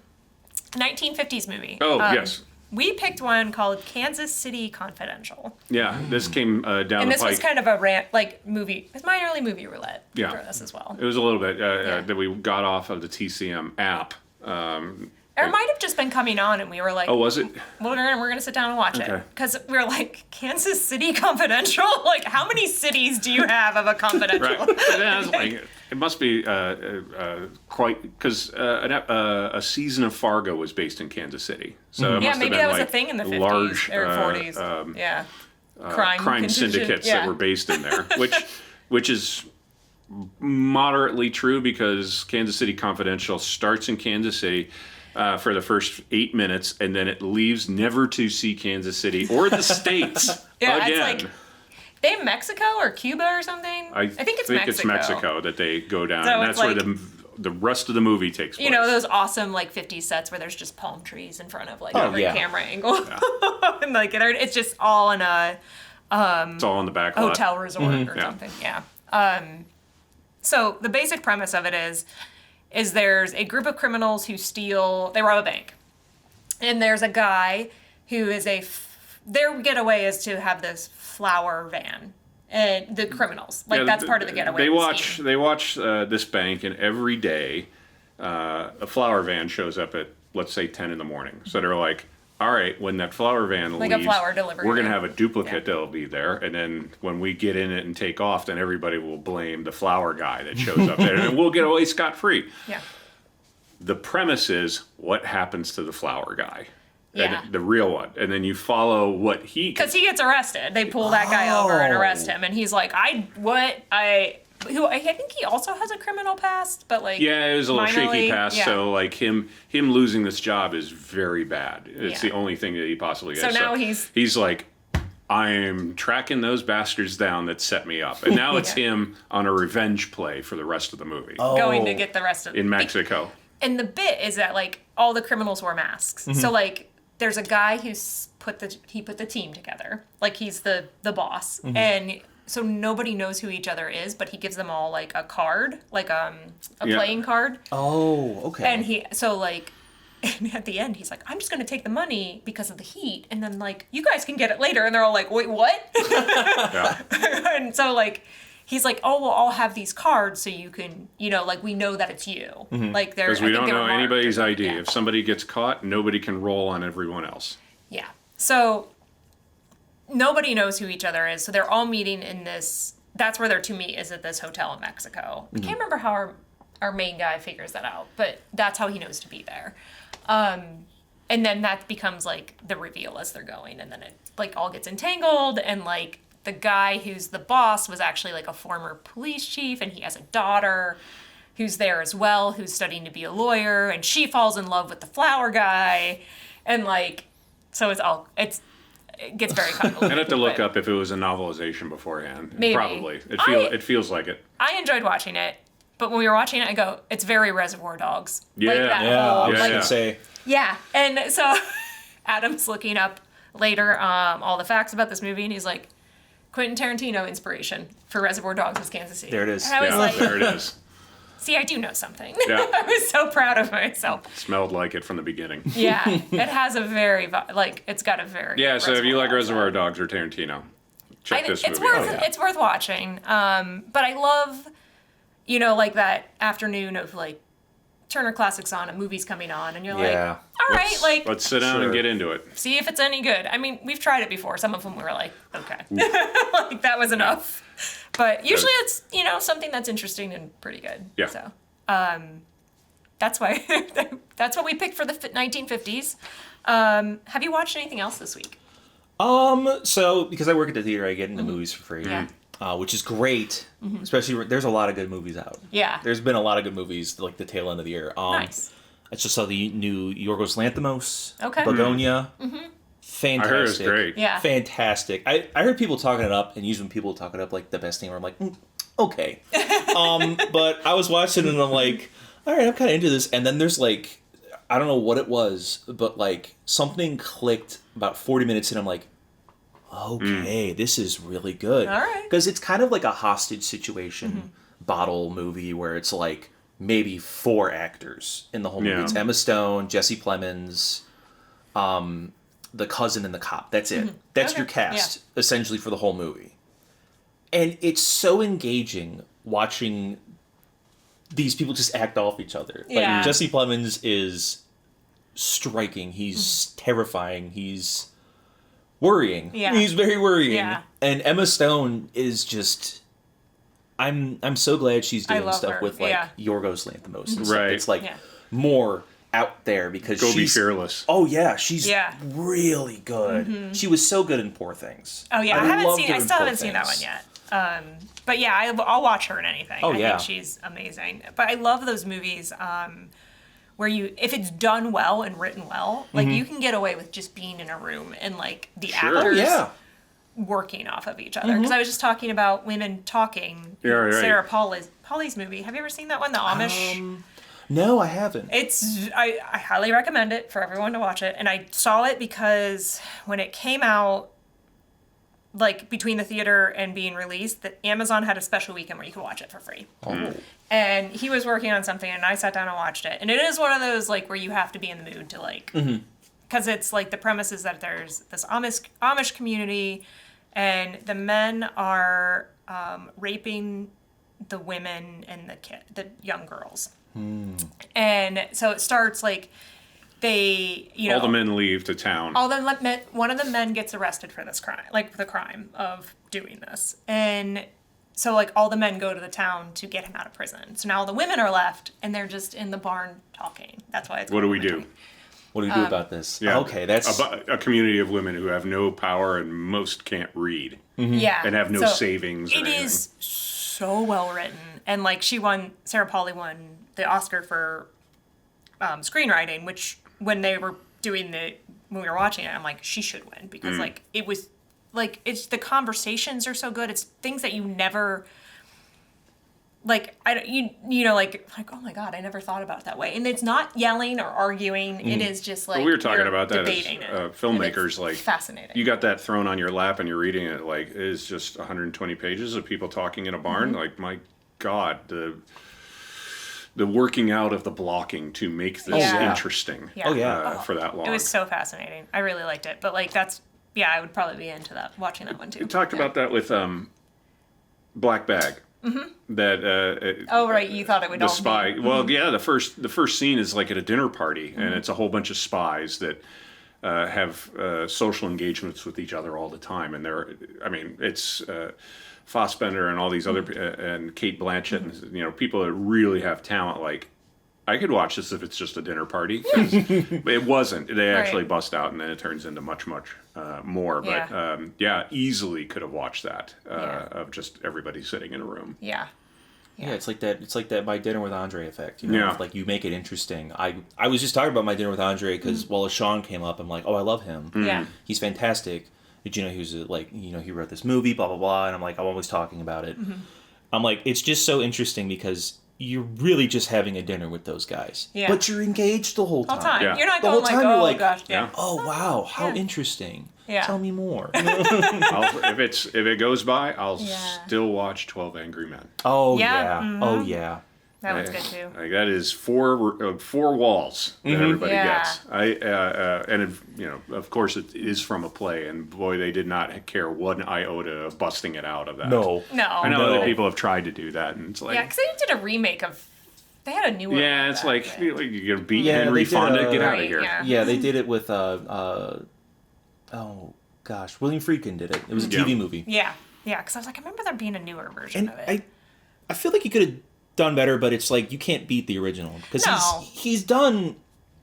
[SPEAKER 1] 1950s movie.
[SPEAKER 3] Oh, yes.
[SPEAKER 1] We picked one called Kansas City Confidential.
[SPEAKER 3] Yeah, this came down
[SPEAKER 1] And
[SPEAKER 3] the
[SPEAKER 1] this was
[SPEAKER 3] pike.
[SPEAKER 1] kind of a movie. It's my early movie roulette.
[SPEAKER 3] Yeah.
[SPEAKER 1] For this as well.
[SPEAKER 3] It was a little bit that we got off of the TCM app.
[SPEAKER 1] Or it might have just been coming on and we were like,
[SPEAKER 3] Oh, was it?
[SPEAKER 1] well, we're going to sit down and watch
[SPEAKER 3] Okay.
[SPEAKER 1] it. Because we were like, Kansas City Confidential? Like, how many cities do you have of a confidential?
[SPEAKER 3] Right. But then I was like, it must be quite, because a season of Fargo was based in Kansas City. So it
[SPEAKER 1] Yeah,
[SPEAKER 3] must have
[SPEAKER 1] maybe
[SPEAKER 3] been
[SPEAKER 1] that was
[SPEAKER 3] like
[SPEAKER 1] a thing in the 50s
[SPEAKER 3] large,
[SPEAKER 1] or 40s. Yeah. Crime contingent.
[SPEAKER 3] syndicates
[SPEAKER 1] Yeah.
[SPEAKER 3] that were based in there, which is moderately true because Kansas City Confidential starts in Kansas City for the first 8 minutes, and then it leaves never to see Kansas City or the States
[SPEAKER 1] Yeah,
[SPEAKER 3] again.
[SPEAKER 1] it's like they in Mexico or Cuba or something? I think it's Mexico.
[SPEAKER 3] It's Mexico that they go down,
[SPEAKER 1] So
[SPEAKER 3] and
[SPEAKER 1] it's
[SPEAKER 3] that's where the rest of the movie takes place.
[SPEAKER 1] You know, those awesome, like, 50s sets where there's just palm trees in front of, like, every camera angle. And, like, it's just all in a...
[SPEAKER 3] it's all in the back lot.
[SPEAKER 1] Hotel resort or something, so the basic premise of it is there's a group of criminals who they rob a bank. And there's a guy who is their getaway is to have this flower van. And the criminals, that's part of the getaway.
[SPEAKER 3] They watch this bank, and every day a flower van shows up at, let's say, 10 in the morning. So they're like, all right, when that flower van leaves,
[SPEAKER 1] a flower delivery
[SPEAKER 3] we're going to have a duplicate that'll be there. And then when we get in it and take off, then everybody will blame the flower guy that shows up there. And we'll get away scot-free.
[SPEAKER 1] Yeah.
[SPEAKER 3] The premise is what happens to the flower guy.
[SPEAKER 1] Yeah.
[SPEAKER 3] The real one. And then you follow what he...
[SPEAKER 1] Because he gets arrested. They pull that guy over and arrest him. And he's like, I think he also has a criminal past, but like...
[SPEAKER 3] Yeah, it was a little shaky past,
[SPEAKER 1] yeah.
[SPEAKER 3] so like him losing this job is very bad. It's the only thing that he possibly gets.
[SPEAKER 1] So now
[SPEAKER 3] he's like, I'm tracking those bastards down that set me up. And now it's him on a revenge play for the rest of the movie.
[SPEAKER 1] Going to get the rest of...
[SPEAKER 3] In Mexico.
[SPEAKER 1] And the bit is that like all the criminals wear masks. So like there's a guy who's put the team together. Like he's the boss. And so nobody knows who each other is, but he gives them all like a card, like a playing card.
[SPEAKER 2] Oh, okay.
[SPEAKER 1] And at the end, he's like, I'm just going to take the money because of the heat. And then, like, you guys can get it later. And they're all like, wait, what? And so, like, he's like, oh, well, I'll have these cards so you can, like, we know that it's you. Like,
[SPEAKER 3] Because we don't know anybody's ID.
[SPEAKER 1] Yeah.
[SPEAKER 3] If somebody gets caught, nobody can roll on everyone else.
[SPEAKER 1] Yeah. So nobody knows who each other is. So they're all meeting in this. That's where they're to meet, is at this hotel in Mexico. I can't remember how our main guy figures that out, but that's how he knows to be there. And then that becomes like the reveal as they're going, and then it like all gets entangled, and like the guy who's the boss was actually like a former police chief, and he has a daughter who's there as well, who's studying to be a lawyer, and she falls in love with the flower guy, and like so it gets very convoluted.
[SPEAKER 3] I'd have to look up if it was a novelization beforehand.
[SPEAKER 1] Maybe.
[SPEAKER 3] Probably. It feels like it.
[SPEAKER 1] I enjoyed watching it. But when we were watching it, I go, it's very Reservoir Dogs.
[SPEAKER 3] Yeah,
[SPEAKER 1] like that
[SPEAKER 2] I was
[SPEAKER 1] whole,
[SPEAKER 2] gonna say.
[SPEAKER 1] Yeah, and so Adam's looking up later all the facts about this movie, and he's like, Quentin Tarantino inspiration for Reservoir Dogs was Kansas City.
[SPEAKER 2] There it is.
[SPEAKER 1] And I was like,
[SPEAKER 3] there it is.
[SPEAKER 1] see, I do know something.
[SPEAKER 3] Yeah.
[SPEAKER 1] I was so proud of myself.
[SPEAKER 3] Smelled like it from the beginning.
[SPEAKER 1] Yeah, it has a very, it's got a very...
[SPEAKER 3] Yeah, so if you like Reservoir
[SPEAKER 1] vibe.
[SPEAKER 3] Dogs or Tarantino, check this movie
[SPEAKER 1] out. It's worth watching. But I love... like that afternoon of like Turner Classics on, a movie's coming on, and you're like, all right,
[SPEAKER 3] let's sit down and get into it.
[SPEAKER 1] See if it's any good. I mean, we've tried it before. Some of them we were like, okay, like that was enough. But usually it's something that's interesting and pretty good.
[SPEAKER 3] Yeah.
[SPEAKER 1] So that's why that's what we picked for the 1950s. Have you watched anything else this week?
[SPEAKER 2] So because I work at the theater, I get into movies for free.
[SPEAKER 1] Yeah.
[SPEAKER 2] Which is great, especially there's a lot of good movies out.
[SPEAKER 1] Yeah.
[SPEAKER 2] There's been a lot of good movies like the tail end of the year.
[SPEAKER 1] Nice.
[SPEAKER 2] I just saw the new Yorgos Lanthimos.
[SPEAKER 1] Okay.
[SPEAKER 2] Begonia. Fantastic.
[SPEAKER 3] I heard it was great.
[SPEAKER 1] Yeah.
[SPEAKER 2] Fantastic. I heard people talking it up, and usually when people talk it up like the best thing, where I'm like, okay. But I was watching it and I'm like, all right, I'm kind of into this. And then there's like, I don't know what it was, but like something clicked about 40 minutes in. I'm like, okay, this is really good.
[SPEAKER 1] All right.
[SPEAKER 2] Because it's kind of like a hostage situation bottle movie where it's like maybe 4 actors in the whole movie.
[SPEAKER 3] Yeah.
[SPEAKER 2] It's Emma Stone, Jesse Plemons, the cousin and the cop. That's it. That's your cast, essentially, for the whole movie. And it's so engaging watching these people just act off each other.
[SPEAKER 1] Yeah.
[SPEAKER 2] Like, Jesse Plemons is striking. He's terrifying. He's worrying.
[SPEAKER 1] Yeah.
[SPEAKER 2] He's very worrying.
[SPEAKER 1] Yeah.
[SPEAKER 2] And Emma Stone is just... I'm so glad she's doing stuff
[SPEAKER 1] her.
[SPEAKER 2] with, like, Yorgos Lanthimos. And
[SPEAKER 3] Right.
[SPEAKER 2] It's, like, more out there because
[SPEAKER 3] Go
[SPEAKER 2] she's...
[SPEAKER 3] be fearless.
[SPEAKER 2] Oh, yeah. She's
[SPEAKER 1] Yeah.
[SPEAKER 2] really good. She was so good in Poor Things.
[SPEAKER 1] Oh yeah, I still haven't seen that one
[SPEAKER 2] Things.
[SPEAKER 1] yet. But yeah, I'll watch her in anything.
[SPEAKER 2] Oh,
[SPEAKER 1] I
[SPEAKER 2] yeah.
[SPEAKER 1] think she's amazing. But I love those movies where if it's done well and written well, like you can get away with just being in a room and like the
[SPEAKER 3] Sure.
[SPEAKER 1] actors
[SPEAKER 2] Oh, yeah.
[SPEAKER 1] working off of each other. Because I was just talking about women talking.
[SPEAKER 3] Yeah, right.
[SPEAKER 1] Sarah Pauli's movie. Have you ever seen that one, The Amish?
[SPEAKER 2] No, I haven't.
[SPEAKER 1] I highly recommend it for everyone to watch it. And I saw it because when it came out, like between the theater and being released, that Amazon had a special weekend where you could watch it for free.
[SPEAKER 2] Oh.
[SPEAKER 1] And he was working on something, and I sat down and watched it. And it is one of those like where you have to be in the mood to like, because it's like the premise is that there's this Amish community, and the men are raping the women and the young girls. And so it starts like they,
[SPEAKER 3] all the men leave to town.
[SPEAKER 1] One of the men gets arrested for this crime, like the crime of doing this. And so like all the men go to the town to get him out of prison. So now all the women are left and they're just in the barn talking. That's why it's
[SPEAKER 3] What do we do?
[SPEAKER 2] What do we do about this?
[SPEAKER 3] Yeah.
[SPEAKER 2] Okay, that's
[SPEAKER 3] a community of women who have no power and most can't read.
[SPEAKER 1] Yeah.
[SPEAKER 3] And have no savings or anything.
[SPEAKER 1] It is so well written. And like Sarah Pauli won the Oscar for screenwriting, which when we were watching it, I'm like, she should win because like it was like it's the conversations are so good. It's things that you never like you know like oh my god, I never thought about it that way. And it's not yelling or arguing. It is just like
[SPEAKER 3] we were talking about that
[SPEAKER 1] debating
[SPEAKER 3] as filmmakers, like
[SPEAKER 1] fascinating.
[SPEAKER 3] You got that thrown on your lap and you're reading it, like it is just 120 pages of people talking in a barn. Like my god, the working out of the blocking to make this interesting.
[SPEAKER 1] Yeah.
[SPEAKER 2] Oh, yeah.
[SPEAKER 3] For that long.
[SPEAKER 1] It was so fascinating. I really liked it. But like I would probably be into that, watching that one too.
[SPEAKER 3] We talked about that with Black Bag. That
[SPEAKER 1] oh right, you thought it would
[SPEAKER 3] the
[SPEAKER 1] all
[SPEAKER 3] spy.
[SPEAKER 1] be.
[SPEAKER 3] Well, yeah, the first scene is like at a dinner party, and it's a whole bunch of spies that have social engagements with each other all the time, and it's Fassbender and all these other and Kate Blanchett, and people that really have talent. Like, I could watch this if it's just a dinner party. 'Cause it wasn't. They actually bust out, and then it turns into much more. But easily could have watched that of just everybody sitting in a room.
[SPEAKER 1] Yeah.
[SPEAKER 2] Yeah, it's like that My Dinner with Andre effect. Like you make it interesting. I was just talking about My Dinner with Andre because while Sean came up, I'm like, oh, I love him.
[SPEAKER 1] Yeah.
[SPEAKER 2] He's fantastic. Did you know he was he wrote this movie, blah blah blah, and I'm like, I'm always talking about it. I'm like, it's just so interesting because you're really just having a dinner with those guys, but you're engaged the whole time.
[SPEAKER 3] Yeah.
[SPEAKER 1] You're not
[SPEAKER 2] The
[SPEAKER 1] going
[SPEAKER 2] whole time
[SPEAKER 1] like,
[SPEAKER 2] you're
[SPEAKER 1] oh
[SPEAKER 2] like,
[SPEAKER 1] gosh,
[SPEAKER 2] oh wow, how interesting.
[SPEAKER 1] Yeah.
[SPEAKER 2] Tell me more.
[SPEAKER 3] If it goes by, I'll still watch 12 Angry Men.
[SPEAKER 2] Oh
[SPEAKER 1] Yeah.
[SPEAKER 2] yeah. Oh yeah.
[SPEAKER 1] That one's good too.
[SPEAKER 3] Like that is four walls that everybody gets. Of course, it is from a play, and boy, they did not care one iota of busting it out of that.
[SPEAKER 2] No.
[SPEAKER 3] I know that people have tried to do that, and it's like
[SPEAKER 1] because they did a remake of. They had a newer.
[SPEAKER 3] Yeah,
[SPEAKER 1] one
[SPEAKER 3] it's
[SPEAKER 1] back,
[SPEAKER 3] like
[SPEAKER 1] but-
[SPEAKER 3] you get a beat
[SPEAKER 2] Yeah,
[SPEAKER 3] Henry
[SPEAKER 2] they did
[SPEAKER 3] Fonda, get out of
[SPEAKER 1] Right,
[SPEAKER 3] here.
[SPEAKER 1] yeah.
[SPEAKER 2] Yeah, they did it with William Friedkin did it. It was a TV movie.
[SPEAKER 1] Yeah, because I was like, I remember there being a newer version
[SPEAKER 2] And
[SPEAKER 1] of it.
[SPEAKER 2] I feel like he could have done better, but it's like you can't beat the original because
[SPEAKER 1] No.
[SPEAKER 2] he's done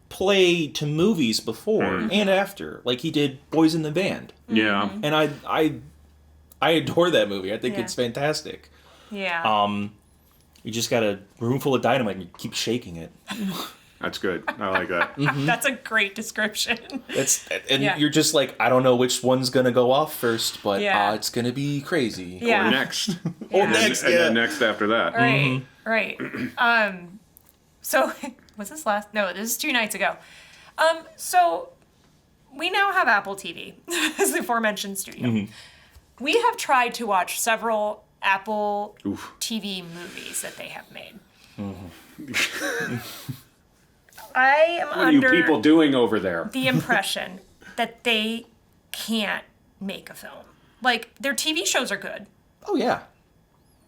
[SPEAKER 2] play to movies before and after. Like he did Boys in the Band,
[SPEAKER 3] Yeah.
[SPEAKER 2] and I adore that movie. I think
[SPEAKER 1] Yeah.
[SPEAKER 2] it's fantastic.
[SPEAKER 1] Yeah.
[SPEAKER 2] You just got a room full of dynamite and you keep shaking it.
[SPEAKER 3] That's good. I like that.
[SPEAKER 1] That's a great description.
[SPEAKER 2] And you're just like, I don't know which one's gonna go off first, but
[SPEAKER 1] Yeah.
[SPEAKER 2] It's gonna be crazy.
[SPEAKER 1] Yeah.
[SPEAKER 3] Or next.
[SPEAKER 2] Or
[SPEAKER 3] And
[SPEAKER 2] next,
[SPEAKER 3] then- and then next after that.
[SPEAKER 1] Right. Right. So was this last? No, this is 2 nights ago. So we now have Apple TV, as the aforementioned studio. We have tried to watch several Apple TV movies that they have made. I am
[SPEAKER 3] What are
[SPEAKER 1] under
[SPEAKER 3] you people doing over there?
[SPEAKER 1] the impression that they can't make a film. Like, their TV shows are good.
[SPEAKER 2] Oh yeah.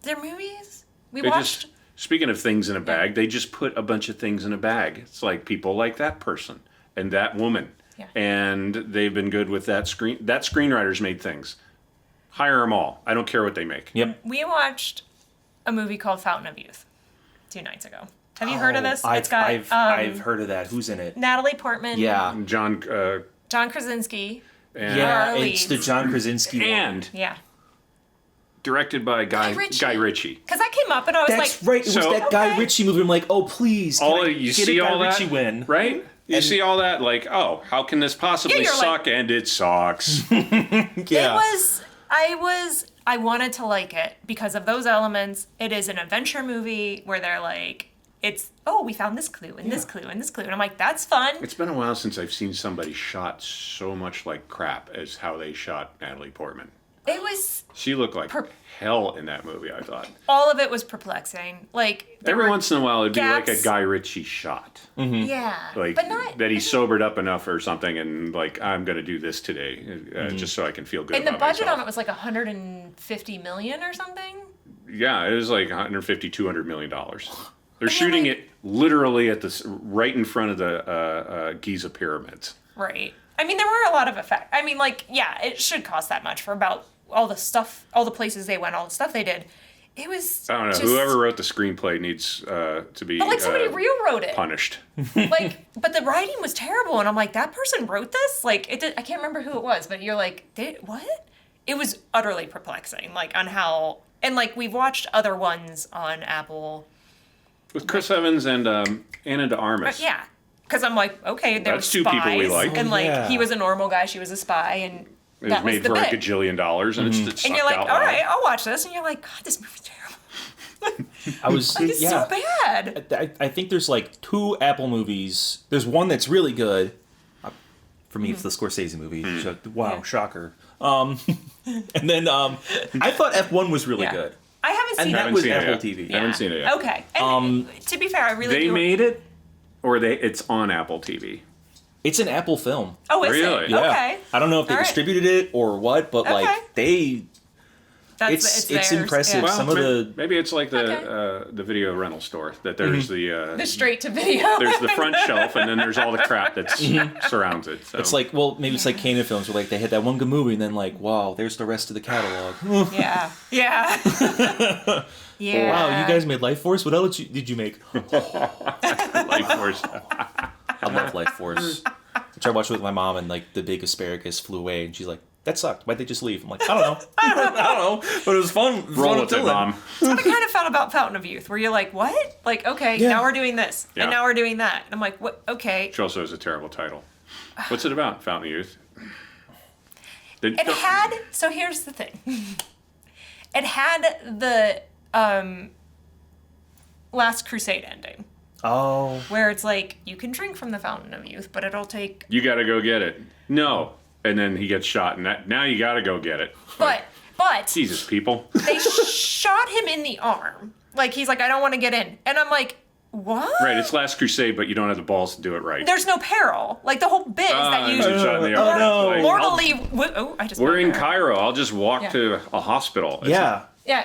[SPEAKER 1] Their movies, we
[SPEAKER 3] They
[SPEAKER 1] watched.
[SPEAKER 3] just, speaking of things in a bag, they just put a bunch of things in a bag. It's like people like that person and that woman.
[SPEAKER 1] Yeah.
[SPEAKER 3] And they've been good with that screenwriters made things. Hire them all. I don't care what they make.
[SPEAKER 2] Yep.
[SPEAKER 1] We watched a movie called Fountain of Youth 2 nights ago. Have you heard of this?
[SPEAKER 2] I've
[SPEAKER 1] It's got
[SPEAKER 2] heard of that. Who's in it?
[SPEAKER 1] Natalie Portman,
[SPEAKER 2] Yeah.
[SPEAKER 3] John
[SPEAKER 1] Krasinski.
[SPEAKER 3] and,
[SPEAKER 2] Yeah,
[SPEAKER 1] our
[SPEAKER 2] it's the
[SPEAKER 1] leads.
[SPEAKER 2] John Krasinski one.
[SPEAKER 1] Yeah.
[SPEAKER 3] directed by Guy Ritchie.
[SPEAKER 1] Because I came up and I was
[SPEAKER 2] That's
[SPEAKER 1] like,
[SPEAKER 2] right. It was
[SPEAKER 3] So-
[SPEAKER 2] that Guy
[SPEAKER 1] Okay.
[SPEAKER 2] Ritchie movie. I'm like, oh please, can I
[SPEAKER 3] You
[SPEAKER 2] get
[SPEAKER 3] see
[SPEAKER 2] a Guy
[SPEAKER 3] all that,
[SPEAKER 2] Ritchie win?
[SPEAKER 3] right? You see all that, like, oh, how can this possibly
[SPEAKER 1] Yeah, you're like-
[SPEAKER 3] suck? And it sucks.
[SPEAKER 2] Yeah.
[SPEAKER 1] I wanted to like it because of those elements. It is an adventure movie where they're like, we found this clue and this clue and this clue. And I'm like, that's fun.
[SPEAKER 3] It's been a while since I've seen somebody shot so much like crap as how they shot Natalie Portman.
[SPEAKER 1] It was...
[SPEAKER 3] She looked like hell in that movie, I thought.
[SPEAKER 1] All of it was perplexing. Like,
[SPEAKER 3] every once in a while, it'd
[SPEAKER 1] gaps.
[SPEAKER 3] be like a Guy Ritchie shot.
[SPEAKER 2] Mm-hmm.
[SPEAKER 1] Yeah.
[SPEAKER 3] Like,
[SPEAKER 1] but not...
[SPEAKER 3] that he sobered up enough or something and, like, I'm going to do this today just so I can feel good
[SPEAKER 1] and
[SPEAKER 3] about
[SPEAKER 1] the budget
[SPEAKER 3] myself.
[SPEAKER 1] on it was like $150 million or something?
[SPEAKER 3] Yeah, it was like $150, $200 million. They're shooting it literally at right in front of the Giza pyramids.
[SPEAKER 1] Right. I mean, there were a lot of effects. I mean, like, yeah, it should cost that much for about all the stuff, all the places they went, all the stuff they did. It was
[SPEAKER 3] I don't know.
[SPEAKER 1] just...
[SPEAKER 3] Whoever wrote the screenplay needs to be
[SPEAKER 1] But, like, somebody rewrote it.
[SPEAKER 3] punished.
[SPEAKER 1] Like, but the writing was terrible, and I'm like, that person wrote this? Like, I can't remember who it was, but you're like, what? It was utterly perplexing, like, on how... And, like, we've watched other ones on Apple...
[SPEAKER 3] With Chris Evans and Anna de Armas.
[SPEAKER 1] Yeah. Because I'm like, okay, there were
[SPEAKER 3] That's
[SPEAKER 1] spies.
[SPEAKER 3] two people we like.
[SPEAKER 1] And, like,
[SPEAKER 2] yeah.
[SPEAKER 1] he was a normal guy, she was a spy, and
[SPEAKER 3] It
[SPEAKER 1] that
[SPEAKER 3] was
[SPEAKER 1] was
[SPEAKER 3] made
[SPEAKER 1] the
[SPEAKER 3] for
[SPEAKER 1] bit.
[SPEAKER 3] like $1 gajillion, and it sucked
[SPEAKER 1] And you're like,
[SPEAKER 3] out
[SPEAKER 1] all
[SPEAKER 3] well.
[SPEAKER 1] right, I'll watch this. And you're like, God, this movie's terrible.
[SPEAKER 2] I was
[SPEAKER 1] Like, it's so bad.
[SPEAKER 2] I think there's like 2 Apple movies. There's one that's really good. For me, it's the Scorsese movie. So, wow,
[SPEAKER 1] Yeah.
[SPEAKER 2] shocker. And then I thought F1 was really
[SPEAKER 1] Yeah.
[SPEAKER 2] good.
[SPEAKER 1] I haven't seen
[SPEAKER 2] And
[SPEAKER 1] it.
[SPEAKER 2] that was
[SPEAKER 3] seen it
[SPEAKER 2] Apple
[SPEAKER 3] yet.
[SPEAKER 2] TV.
[SPEAKER 3] I haven't seen it yet.
[SPEAKER 1] Okay. And to be fair, I really
[SPEAKER 3] They
[SPEAKER 1] do...
[SPEAKER 3] made it, or it's on Apple TV.
[SPEAKER 2] It's an Apple film.
[SPEAKER 1] Oh, is
[SPEAKER 3] Really?
[SPEAKER 1] it?
[SPEAKER 2] Yeah.
[SPEAKER 1] Okay.
[SPEAKER 2] I don't know if they
[SPEAKER 1] All right.
[SPEAKER 2] distributed it or what, but
[SPEAKER 1] Okay.
[SPEAKER 2] like they...
[SPEAKER 1] It's
[SPEAKER 2] it's
[SPEAKER 1] theirs,
[SPEAKER 2] impressive.
[SPEAKER 1] yeah.
[SPEAKER 2] Some of the...
[SPEAKER 3] Maybe it's like the video rental store that there's
[SPEAKER 1] The straight to video.
[SPEAKER 3] there's the front shelf and then there's all the crap that surrounds it. So.
[SPEAKER 2] It's like, well, maybe it's like Canaan films where like they had that one good movie and then like, wow, there's the rest of the catalog.
[SPEAKER 1] Yeah. Yeah. Yeah.
[SPEAKER 2] Wow, you guys made Life Force? What else did you make?
[SPEAKER 3] Life Force.
[SPEAKER 2] I love Life Force. Which I watched with my mom and like the big asparagus flew away and she's like, that sucked. Why'd they just leave? I'm like, I don't know. I don't know. But it was fun. It was
[SPEAKER 3] Roll
[SPEAKER 2] fun
[SPEAKER 3] with it,
[SPEAKER 2] until then.
[SPEAKER 3] Mom.
[SPEAKER 1] That's what I kind of felt about Fountain of Youth, where you're like, what? Like, okay,
[SPEAKER 2] Yeah.
[SPEAKER 1] now we're doing this.
[SPEAKER 3] Yeah.
[SPEAKER 1] And now we're doing that. And I'm like, what? Okay.
[SPEAKER 3] Which also is a terrible title. What's it about, Fountain of Youth?
[SPEAKER 1] It had... So here's the thing. It had the Last Crusade ending.
[SPEAKER 2] Oh.
[SPEAKER 1] Where it's like, you can drink from the Fountain of Youth, but it'll take...
[SPEAKER 3] You got to go get it. No. And then he gets shot, and now you got to go get it.
[SPEAKER 1] But
[SPEAKER 3] Jesus, people.
[SPEAKER 1] they shot him in the arm. Like, he's like, I don't want to get in. And I'm like, what?
[SPEAKER 3] Right, it's Last Crusade, but you don't have the balls to do it right.
[SPEAKER 1] There's no peril. Like, the whole bit is that you...
[SPEAKER 3] You're shot in the arm.
[SPEAKER 2] no.
[SPEAKER 3] Like,
[SPEAKER 1] mortally... I just...
[SPEAKER 3] we're in
[SPEAKER 1] went there.
[SPEAKER 3] Cairo. I'll just walk
[SPEAKER 1] Yeah.
[SPEAKER 3] to a hospital. It's
[SPEAKER 2] Yeah.
[SPEAKER 1] Yeah,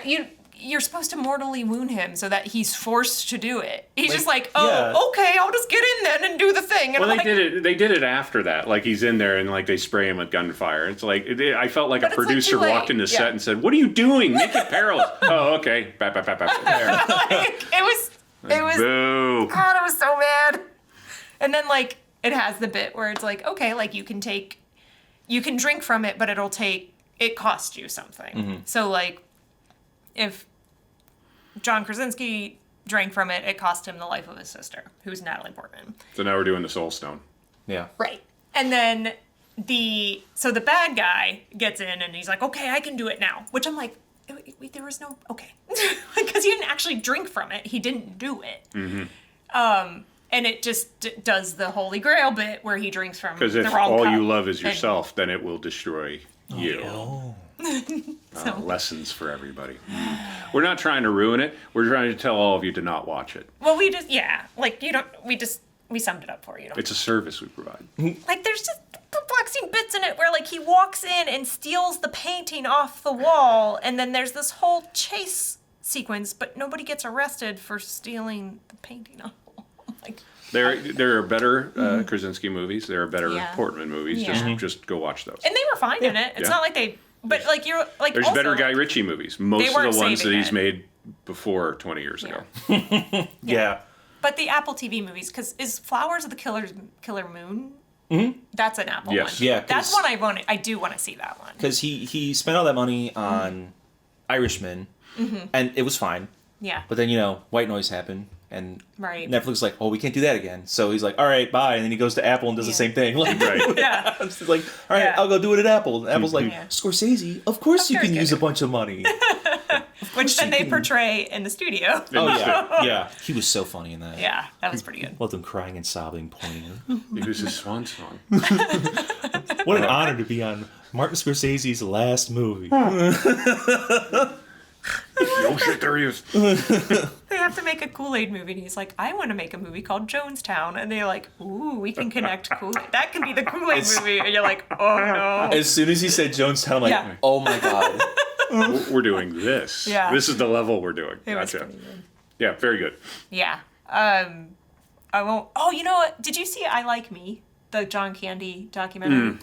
[SPEAKER 1] you're supposed to mortally wound him so that he's forced to do it. He's just like,
[SPEAKER 2] yeah.
[SPEAKER 1] okay, I'll just get in then and do the thing. And
[SPEAKER 3] Well,
[SPEAKER 1] I'm
[SPEAKER 3] they
[SPEAKER 1] like,
[SPEAKER 3] did it. They did it after that. Like he's in there and like they spray him with gunfire. It's like I felt like
[SPEAKER 1] But
[SPEAKER 3] a
[SPEAKER 1] it's, like,
[SPEAKER 3] producer
[SPEAKER 1] too late.
[SPEAKER 3] walked into
[SPEAKER 1] Yeah.
[SPEAKER 3] set and said, "What are you doing? Make it perilous." Oh, okay. Bap, bap, bap, bap. There.
[SPEAKER 1] like, it was,
[SPEAKER 3] Boo.
[SPEAKER 1] God, I was so mad. And then like it has the bit where it's like, okay, like you can drink from it, but it costs you something.
[SPEAKER 2] Mm-hmm.
[SPEAKER 1] So like, if John Krasinski drank from it, it cost him the life of his sister, who's Natalie Portman.
[SPEAKER 3] So now we're doing the Soul Stone.
[SPEAKER 2] Yeah.
[SPEAKER 1] Right. And then the bad guy gets in and he's like, okay, I can do it now. Which I'm like, wait, there was no, okay. Because he didn't actually drink from it. He didn't do it. Mm-hmm. And it just does the Holy Grail bit where he drinks from the
[SPEAKER 3] Because if
[SPEAKER 1] wrong
[SPEAKER 3] all
[SPEAKER 1] cup.
[SPEAKER 3] you love is
[SPEAKER 1] And-
[SPEAKER 3] yourself, then it will destroy you.
[SPEAKER 2] Oh.
[SPEAKER 3] Lessons for everybody. We're not trying to ruin it. We're trying to tell all of you to not watch it.
[SPEAKER 1] Well, we summed it up for you.
[SPEAKER 3] It's a service we provide.
[SPEAKER 1] Like, there's just perplexing bits in it where, like, he walks in and steals the painting off the wall, and then there's this whole chase sequence, but nobody gets arrested for stealing the painting off the wall. Like,
[SPEAKER 3] There are better Krasinski movies. There are better
[SPEAKER 1] Yeah.
[SPEAKER 3] Portman movies.
[SPEAKER 1] Yeah.
[SPEAKER 3] Just go watch those.
[SPEAKER 1] and they were fine in it. It's
[SPEAKER 3] Yeah.
[SPEAKER 1] not like they... But, like, you're... like
[SPEAKER 3] There's
[SPEAKER 1] also,
[SPEAKER 3] better Guy Ritchie movies. Most
[SPEAKER 1] They
[SPEAKER 3] of
[SPEAKER 1] weren't
[SPEAKER 3] the ones that
[SPEAKER 1] saving
[SPEAKER 3] he's
[SPEAKER 1] it.
[SPEAKER 3] made before 20 years ago.
[SPEAKER 2] Yeah.
[SPEAKER 1] But the Apple TV movies, because is Flowers of the Killer Moon? Mm-hmm. That's an Apple
[SPEAKER 3] Yes.
[SPEAKER 1] one.
[SPEAKER 2] Yeah,
[SPEAKER 1] That's
[SPEAKER 2] 'cause-
[SPEAKER 1] one I do want to see that one.
[SPEAKER 2] Because he spent all that money on Irishman, and it was fine.
[SPEAKER 1] Yeah.
[SPEAKER 2] But then, white noise happened, and
[SPEAKER 1] Right.
[SPEAKER 2] Netflix is like, oh, we can't do that again. So he's like, all right, bye, and then he goes to Apple and does the same thing. Like,
[SPEAKER 3] Right.
[SPEAKER 1] Yeah.
[SPEAKER 2] it's like, all right,
[SPEAKER 1] Yeah.
[SPEAKER 2] I'll go do it at Apple. And Apple's like,
[SPEAKER 1] Yeah.
[SPEAKER 2] Scorsese, of course you
[SPEAKER 1] course
[SPEAKER 2] can
[SPEAKER 1] you
[SPEAKER 2] use
[SPEAKER 1] can.
[SPEAKER 2] a bunch of money.
[SPEAKER 1] Which then
[SPEAKER 2] you
[SPEAKER 1] they
[SPEAKER 2] can-
[SPEAKER 1] portray in the studio.
[SPEAKER 2] Oh yeah, yeah. He was so funny in that.
[SPEAKER 1] Yeah, that was pretty good.
[SPEAKER 2] Both them crying and sobbing, pointing.
[SPEAKER 3] It was his swan song.
[SPEAKER 2] What an honor to be on Martin Scorsese's last movie.
[SPEAKER 3] Oh shit, there he is.
[SPEAKER 1] They have to make a Kool-Aid movie, and he's like, I want to make a movie called Jonestown. And they're like, ooh, we can connect Kool-Aid. That can be the Kool-Aid movie. And you're like, oh no.
[SPEAKER 2] As soon as he said Jonestown, I'm like,
[SPEAKER 1] Yeah.
[SPEAKER 2] oh my god.
[SPEAKER 3] We're doing this.
[SPEAKER 1] Yeah.
[SPEAKER 3] This is the level we're doing.
[SPEAKER 1] It was
[SPEAKER 3] Gotcha.
[SPEAKER 1] pretty good.
[SPEAKER 3] Yeah, very good.
[SPEAKER 1] Yeah. I won't. Oh, you know what? Did you see I Like Me, the John Candy documentary?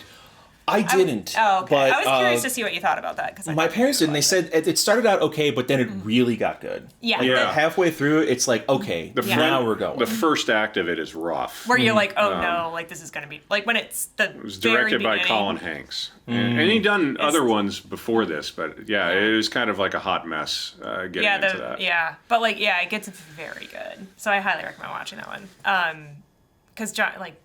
[SPEAKER 2] I didn't.
[SPEAKER 1] Oh, okay.
[SPEAKER 2] But,
[SPEAKER 1] I was curious to see what you thought about that. Cause
[SPEAKER 2] my parents did, and they said it started out okay, but then it really got good.
[SPEAKER 1] Yeah.
[SPEAKER 2] Like,
[SPEAKER 3] Yeah.
[SPEAKER 2] halfway through, it's like, okay,
[SPEAKER 1] Yeah.
[SPEAKER 2] now we're going.
[SPEAKER 3] The first act of it is rough.
[SPEAKER 1] where you're like, oh no, like this is gonna be like when it's the
[SPEAKER 3] It was directed by Colin Hanks, and he'd done other ones before this, but yeah, it was kind of like a hot mess getting into that.
[SPEAKER 1] Yeah, but like it gets very good. So I highly recommend watching that one. Because John, like,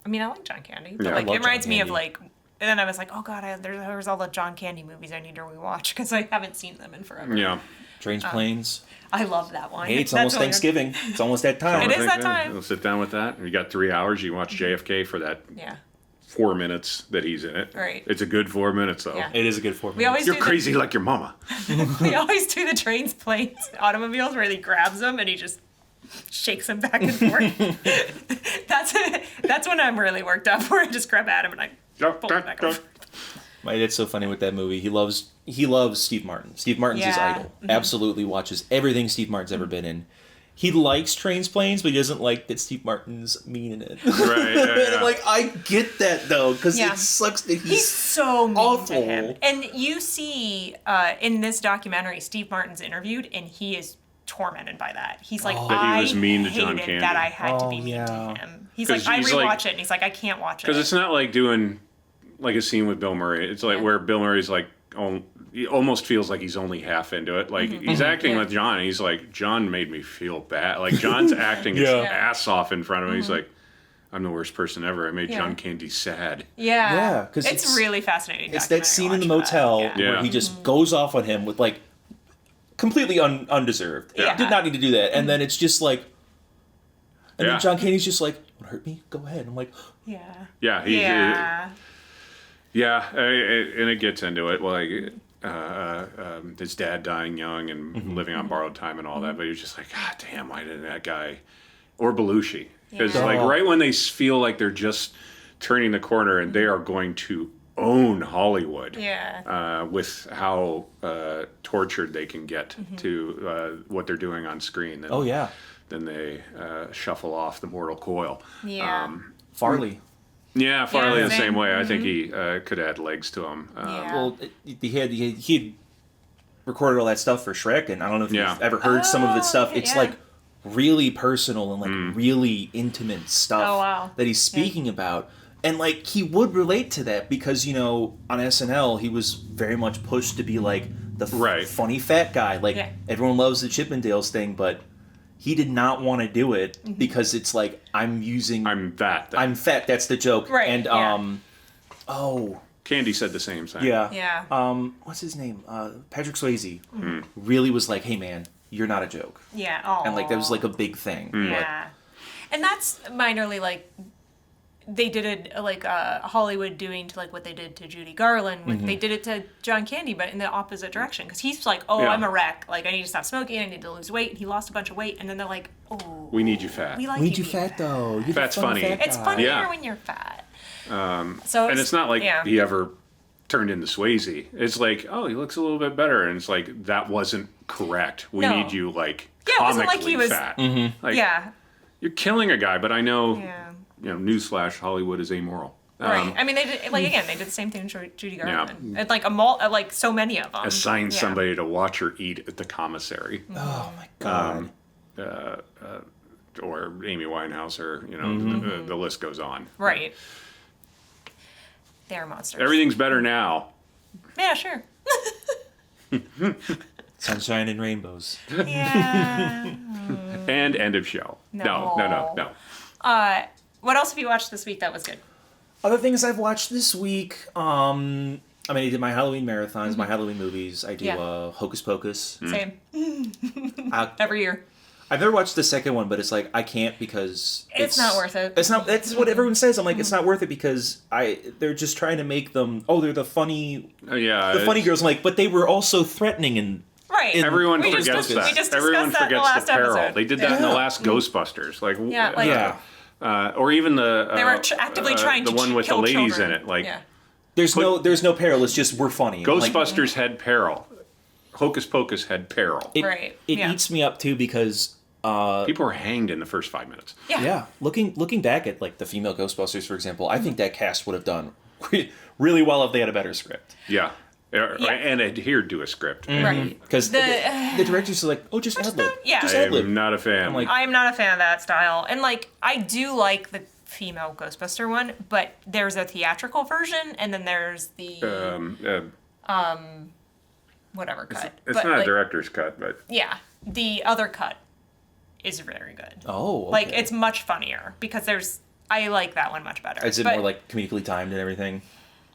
[SPEAKER 1] I mean, I like John Candy, but
[SPEAKER 3] Yeah, I
[SPEAKER 1] like
[SPEAKER 2] love
[SPEAKER 1] it reminds
[SPEAKER 2] John
[SPEAKER 1] me of
[SPEAKER 2] Candy.
[SPEAKER 1] like. And then I was like, oh god, there's all the John Candy movies I need to rewatch because I haven't seen them in forever.
[SPEAKER 3] Yeah.
[SPEAKER 2] Trains, planes.
[SPEAKER 1] I love that one.
[SPEAKER 2] Hey, it's
[SPEAKER 1] That's
[SPEAKER 2] almost
[SPEAKER 1] really good.
[SPEAKER 2] Thanksgiving. It's almost that time.
[SPEAKER 1] It is that time.
[SPEAKER 3] We'll sit down with that. You got 3 hours. You watch JFK for that
[SPEAKER 1] Yeah,
[SPEAKER 3] 4 minutes that he's in it.
[SPEAKER 1] Right.
[SPEAKER 3] It's a good 4 minutes though.
[SPEAKER 1] Yeah.
[SPEAKER 2] It is a good 4 minutes.
[SPEAKER 1] we always
[SPEAKER 3] You're
[SPEAKER 1] do
[SPEAKER 3] crazy like your mama.
[SPEAKER 1] We always do the trains, planes, automobiles where he grabs them and he just shakes them back and forth. That's when I'm really worked up. Where I just grab Adam and I pull him back over.
[SPEAKER 2] My dad's so funny with that movie. He loves Steve Martin. Steve Martin's his
[SPEAKER 1] Yeah.
[SPEAKER 2] idol. Absolutely watches everything Steve Martin's ever been in. He likes Trains, Planes, but he doesn't like that Steve Martin's mean in it.
[SPEAKER 3] Right. Yeah,
[SPEAKER 2] And
[SPEAKER 3] yeah.
[SPEAKER 2] I'm like, I get that though, because
[SPEAKER 1] Yeah.
[SPEAKER 2] it sucks that
[SPEAKER 1] He's so mean
[SPEAKER 2] awful.
[SPEAKER 1] to him. And you see in this documentary, Steve Martin's interviewed, and he is tormented by that. He's like,
[SPEAKER 3] That he
[SPEAKER 1] I
[SPEAKER 3] was mean to John
[SPEAKER 1] hated
[SPEAKER 3] Candy.
[SPEAKER 1] that I had to
[SPEAKER 2] Oh,
[SPEAKER 1] be mean
[SPEAKER 2] yeah.
[SPEAKER 1] to him. He's like,
[SPEAKER 3] 'Cause
[SPEAKER 1] I
[SPEAKER 3] he's
[SPEAKER 1] rewatch
[SPEAKER 3] like-
[SPEAKER 1] it, and he's like, I can't watch it.
[SPEAKER 3] Because it's not like doing like a scene with Bill Murray. It's like where Bill Murray's like, he almost feels like he's only half into it. Like he's acting
[SPEAKER 1] Yeah.
[SPEAKER 3] with John. And he's like, John made me feel bad. Like John's acting his
[SPEAKER 2] Yeah.
[SPEAKER 3] ass off in front of him. He's like, I'm the worst person ever. I made
[SPEAKER 1] Yeah.
[SPEAKER 3] John Candy sad.
[SPEAKER 1] Yeah,
[SPEAKER 2] Yeah, 'cause
[SPEAKER 1] it's
[SPEAKER 2] it's-
[SPEAKER 1] really fascinating.
[SPEAKER 2] It's that
[SPEAKER 1] documentary
[SPEAKER 2] scene
[SPEAKER 1] to
[SPEAKER 2] in the
[SPEAKER 1] watch that.
[SPEAKER 2] motel
[SPEAKER 1] Yeah.
[SPEAKER 2] where he just goes off on him with like completely undeserved.
[SPEAKER 1] Yeah.
[SPEAKER 2] He did not need to do that. And then it's just like, and
[SPEAKER 3] Yeah.
[SPEAKER 2] then John Candy's just like, "Want to hurt me? Go ahead." I'm like,
[SPEAKER 1] Yeah.
[SPEAKER 3] Yeah, he,
[SPEAKER 1] Yeah.
[SPEAKER 3] and it gets into it. Like his dad dying young and living on borrowed time and all that. But he was just like, God damn, why didn't that guy or Belushi? Because
[SPEAKER 1] Yeah.
[SPEAKER 3] like right when they feel like they're just turning the corner and they are going to own Hollywood.
[SPEAKER 1] Yeah.
[SPEAKER 3] With how tortured they can get to what they're doing on screen.
[SPEAKER 2] "Oh yeah,
[SPEAKER 3] Then they shuffle off the mortal coil.
[SPEAKER 1] Yeah.
[SPEAKER 2] Farley."
[SPEAKER 3] Yeah, Farley the
[SPEAKER 1] same.
[SPEAKER 3] same way. I think he could add legs to him.
[SPEAKER 1] Yeah.
[SPEAKER 2] Well, he recorded all that stuff for Shrek, and I don't know if
[SPEAKER 3] Yeah.
[SPEAKER 2] you've ever heard some of his stuff.
[SPEAKER 1] okay,
[SPEAKER 2] It's
[SPEAKER 1] yeah.
[SPEAKER 2] like really personal and like really intimate stuff
[SPEAKER 1] Oh, wow.
[SPEAKER 2] that he's speaking about. And like he would relate to that because, you know, on SNL he was very much pushed to be like the
[SPEAKER 3] Right.
[SPEAKER 2] funny fat guy. Like
[SPEAKER 1] Yeah.
[SPEAKER 2] everyone loves the Chippendales thing, but he did not want to do it because it's like I'm
[SPEAKER 3] that.
[SPEAKER 2] I'm fat, that's the joke.
[SPEAKER 1] Right,
[SPEAKER 2] And
[SPEAKER 1] yeah.
[SPEAKER 2] oh
[SPEAKER 3] Candy said the same thing.
[SPEAKER 2] yeah.
[SPEAKER 1] Yeah.
[SPEAKER 2] What's his name? Patrick Swayze really was like, "Hey man, you're not a joke."
[SPEAKER 1] Yeah. Oh.
[SPEAKER 2] And like that was like a big thing. But
[SPEAKER 1] Yeah. And that's minorly like they did it like Hollywood doing to like what they did to Judy Garland. They did it to John Candy, but in the opposite direction. Because he's like, oh,
[SPEAKER 3] Yeah.
[SPEAKER 1] I'm a wreck. Like I need to stop smoking. I need to lose weight. And he lost a bunch of weight. And then they're like, oh,
[SPEAKER 3] We need you fat.
[SPEAKER 1] we like
[SPEAKER 2] we need
[SPEAKER 1] you
[SPEAKER 2] you
[SPEAKER 1] being
[SPEAKER 2] fat though. You're the
[SPEAKER 3] Fat's
[SPEAKER 2] funny
[SPEAKER 3] funny.
[SPEAKER 2] fat
[SPEAKER 1] It's
[SPEAKER 2] guy.
[SPEAKER 1] funnier
[SPEAKER 3] Yeah.
[SPEAKER 1] when you're fat. So
[SPEAKER 3] And it's not like
[SPEAKER 1] yeah.
[SPEAKER 3] he ever turned into Swayze. It's like, oh, he looks a little bit better. And it's like, that wasn't correct. We
[SPEAKER 1] No.
[SPEAKER 3] need you like
[SPEAKER 1] Yeah, it wasn't like
[SPEAKER 3] comically
[SPEAKER 1] he was-
[SPEAKER 3] fat. Like,
[SPEAKER 1] Yeah.
[SPEAKER 3] you're killing a guy, but I know,
[SPEAKER 1] Yeah.
[SPEAKER 3] you know, newsflash, Hollywood is amoral.
[SPEAKER 1] Right. I mean, they did like again. They did the same thing with Judy Garland.
[SPEAKER 3] Yeah.
[SPEAKER 1] And like like so many of them.
[SPEAKER 3] Assign
[SPEAKER 1] Yeah.
[SPEAKER 3] somebody to watch her eat at the commissary.
[SPEAKER 2] Oh my god.
[SPEAKER 3] Or Amy Winehouse, or, you know, the list goes on.
[SPEAKER 1] Right. They're monsters.
[SPEAKER 3] Everything's better now.
[SPEAKER 1] Yeah, sure.
[SPEAKER 2] Sunshine and rainbows.
[SPEAKER 1] Yeah.
[SPEAKER 3] And end of show. No.
[SPEAKER 1] What else have you watched this week that was good?
[SPEAKER 2] Other things I've watched this week. I mean, I did my Halloween marathons, my Halloween movies. I do Hocus Pocus.
[SPEAKER 1] Same. Every year.
[SPEAKER 2] I've never watched the second one, but it's like I can't because
[SPEAKER 1] it's not worth it.
[SPEAKER 2] It's not. That's what everyone says. I'm like, it's not worth it because they're just trying to make them. Oh, they're the funny. The funny girls. I'm like, but they were also threatening and.
[SPEAKER 1] Right.
[SPEAKER 3] Everyone forgets that.
[SPEAKER 1] We just
[SPEAKER 3] Everyone
[SPEAKER 1] discussed that in the
[SPEAKER 3] forgets
[SPEAKER 1] last
[SPEAKER 3] the peril.
[SPEAKER 1] episode.
[SPEAKER 3] They did that in the last Ghostbusters. Or even the
[SPEAKER 1] they were actively trying
[SPEAKER 3] the
[SPEAKER 1] to
[SPEAKER 3] one with
[SPEAKER 1] kill
[SPEAKER 3] the ladies
[SPEAKER 1] children.
[SPEAKER 3] in it. Like
[SPEAKER 2] there's no peril. It's just we're funny.
[SPEAKER 3] Ghostbusters had peril. Hocus Pocus had peril.
[SPEAKER 1] It
[SPEAKER 2] eats me up too because
[SPEAKER 3] people were hanged in the first 5 minutes.
[SPEAKER 2] Yeah. Looking back at like the female Ghostbusters, for example, I think that cast would have done really well if they had a better script.
[SPEAKER 3] Yeah. And adhered to a script.
[SPEAKER 1] Right.
[SPEAKER 2] Because the directors are like, oh, just ad-lib. Just ad-lib.
[SPEAKER 3] I'm not a fan.
[SPEAKER 1] I'm not a fan of that style. And like, I do like the female Ghostbuster one, but there's a theatrical version, and then there's the whatever cut.
[SPEAKER 3] It's not a director's cut, but
[SPEAKER 1] the other cut is very good.
[SPEAKER 2] Oh, okay.
[SPEAKER 1] Like it's much funnier because I like that one much better.
[SPEAKER 2] Is it more like comedically timed and everything?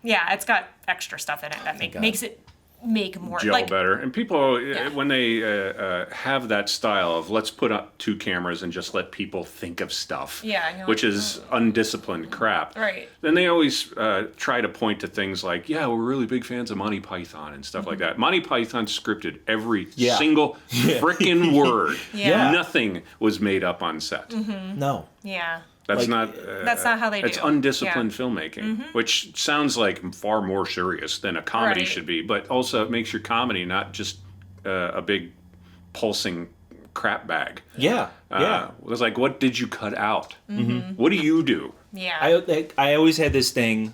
[SPEAKER 1] Yeah, it's got extra stuff in it that makes it make more
[SPEAKER 3] gel better. And people, when they have that style of let's put up 2 cameras and just let people think of stuff, which is undisciplined crap.
[SPEAKER 1] Right.
[SPEAKER 3] Then they always try to point to things like, we're really big fans of Monty Python and stuff like that. Monty Python scripted every single frickin' word. Nothing was made up on set.
[SPEAKER 2] No.
[SPEAKER 1] Yeah.
[SPEAKER 3] That's not
[SPEAKER 1] how they do.
[SPEAKER 3] It's undisciplined filmmaking, which sounds like far more serious than a comedy should be. But also, it makes your comedy not just a big pulsing crap bag.
[SPEAKER 2] Yeah.
[SPEAKER 3] It was like, what did you cut out? What do you do?
[SPEAKER 1] Yeah.
[SPEAKER 2] I always had this thing.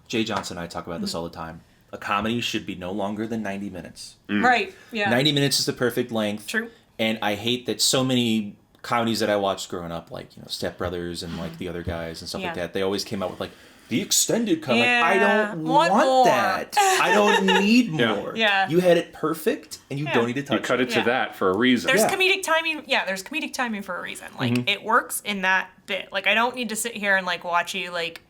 [SPEAKER 2] Jay Johnson and I talk about this all the time. A comedy should be no longer than 90 minutes.
[SPEAKER 1] Right. Yeah.
[SPEAKER 2] 90 minutes is the perfect length.
[SPEAKER 1] True.
[SPEAKER 2] And I hate that so many comedies that I watched growing up, like Step Brothers and like the other guys and stuff like that, they always came out with like the extended cut. Like, I don't want that. I don't need more.
[SPEAKER 1] Yeah.
[SPEAKER 2] You had it perfect, and you don't need to touch it.
[SPEAKER 3] You cut it to that for a reason.
[SPEAKER 1] There's comedic timing. Yeah, there's comedic timing for a reason. Like it works in that bit. Like I don't need to sit here and like watch you like